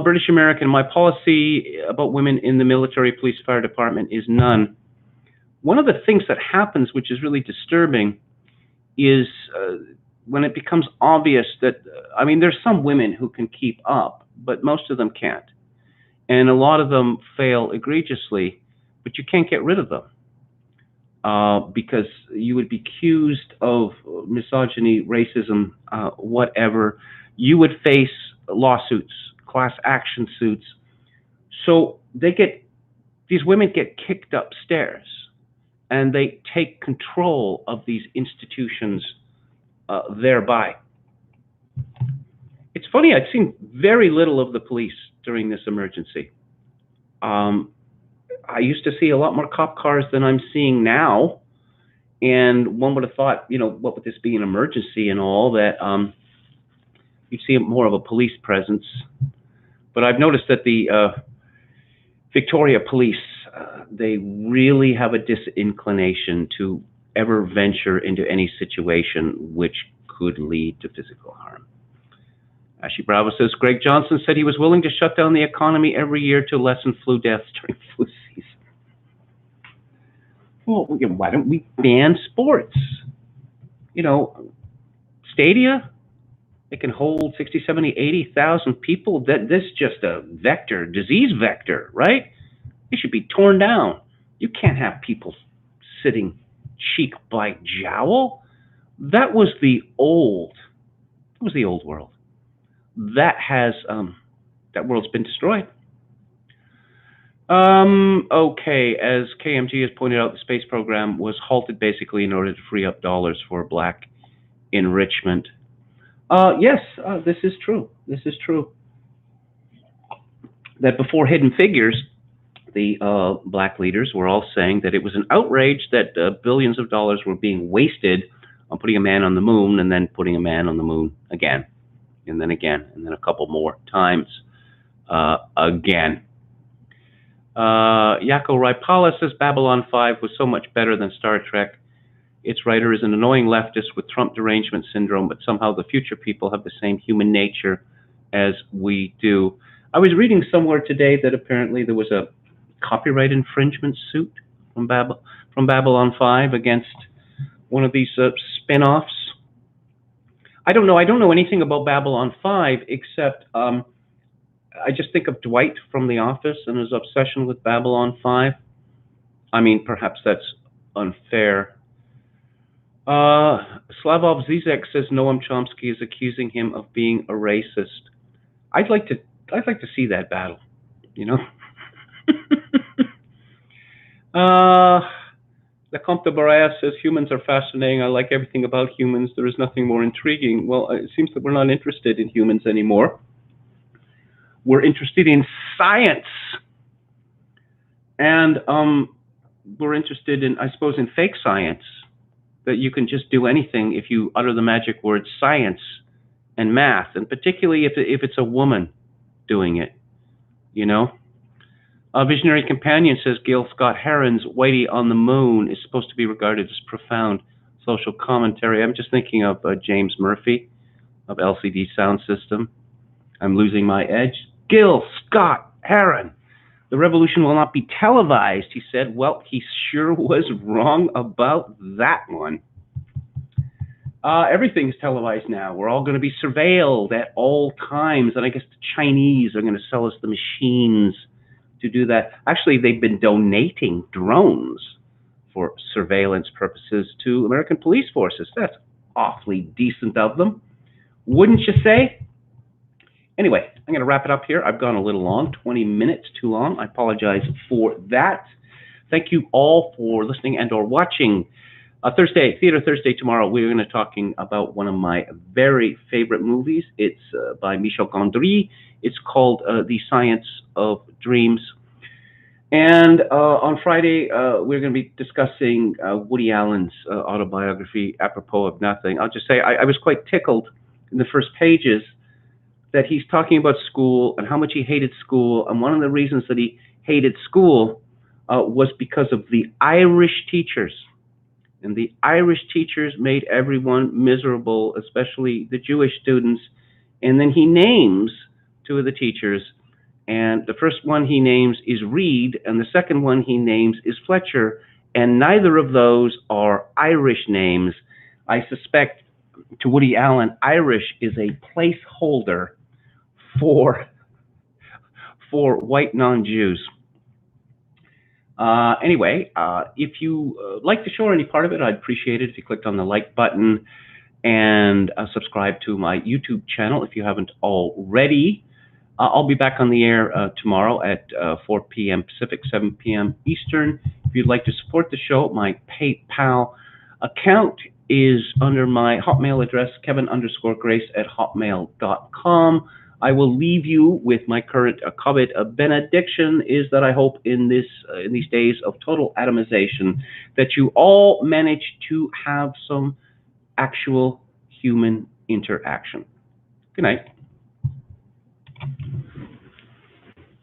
British American, my policy about women in the military, police, fire department is none. One of the things that happens, which is really disturbing, is when it becomes obvious that, I mean, there's some women who can keep up, but most of them can't. And a lot of them fail egregiously, but you can't get rid of them because you would be accused of misogyny, racism, whatever. You would face lawsuits, class action suits. So these women get kicked upstairs and they take control of these institutions thereby. It's funny, I'd seen very little of the police during this emergency. I used to see a lot more cop cars than I'm seeing now. And one would have thought, what would this be, an emergency and all, that you'd see more of a police presence. But I've noticed that the Victoria Police, they really have a disinclination to ever venture into any situation which could lead to physical harm. Ashley Bravo says, Greg Johnson said he was willing to shut down the economy every year to lessen flu deaths during flu season. Well, why don't we ban sports? Stadia, it can hold 60, 70, 80,000 people. This is just a vector, disease vector, right? It should be torn down. You can't have people sitting cheek by jowl. That was the old world. That world's been destroyed. Okay, as KMG has pointed out, the space program was halted basically in order to free up dollars for black enrichment. Yes, this is true. This is true. That before Hidden Figures, the black leaders were all saying that it was an outrage that billions of dollars were being wasted on putting a man on the moon and then putting a man on the moon again, and then again, and then a couple more times again. Yako Raipala says Babylon 5 was so much better than Star Trek. Its writer is an annoying leftist with Trump derangement syndrome, but somehow the future people have the same human nature as we do. I was reading somewhere today that apparently there was a copyright infringement suit from Babylon 5 against one of these spin-offs. I don't know. I don't know anything about Babylon 5 except I just think of Dwight from The Office and his obsession with Babylon 5. I mean, perhaps that's unfair. Slavov Zizek says Noam Chomsky is accusing him of being a racist. I'd like to I'd like to see that battle, you know. uh the Comte de Baraya says humans are fascinating. I like everything about humans. There is nothing more intriguing. Well, it seems that we're not interested in humans anymore. We're interested in science. And we're interested in, I suppose, in fake science, that you can just do anything if you utter the magic word science and math, and particularly if it's a woman doing it, you know? A Visionary Companion says Gil Scott Heron's Whitey on the Moon is supposed to be regarded as profound social commentary. I'm just thinking of James Murphy of LCD Sound System. I'm losing my edge. Gil Scott Heron. The revolution will not be televised, he said. Well, he sure was wrong about that one. Everything's televised now. We're all going to be surveilled at all times. And I guess the Chinese are going to sell us the machines to do that. Actually, they've been donating drones for surveillance purposes to American police forces. That's awfully decent of them, wouldn't you say? Anyway, I'm going to wrap it up here. I've gone a little long, 20 minutes too long. I apologize for that. Thank you all for listening and or watching. Theater Thursday tomorrow, we're going to be talking about one of my very favorite movies. It's by Michel Gondry. It's called The Science of Dreams. And on Friday, we're going to be discussing Woody Allen's autobiography, Apropos of Nothing. I'll just say I was quite tickled in the first pages that he's talking about school and how much he hated school. And one of the reasons that he hated school was because of the Irish teachers. And the Irish teachers made everyone miserable, especially the Jewish students. And then he names two of the teachers. And the first one he names is Reed, and the second one he names is Fletcher. And neither of those are Irish names. I suspect to Woody Allen, Irish is a placeholder for white non-Jews. Anyway, if you like the show or any part of it, I'd appreciate it if you clicked on the like button and subscribe to my YouTube channel if you haven't already. I'll be back on the air tomorrow at 4 p.m. Pacific, 7 p.m. Eastern. If you'd like to support the show, my PayPal account is under my Hotmail address, kevin_grace@hotmail.com. I will leave you with my current COVID benediction, is that I hope in these days of total atomization that you all manage to have some actual human interaction. Good night.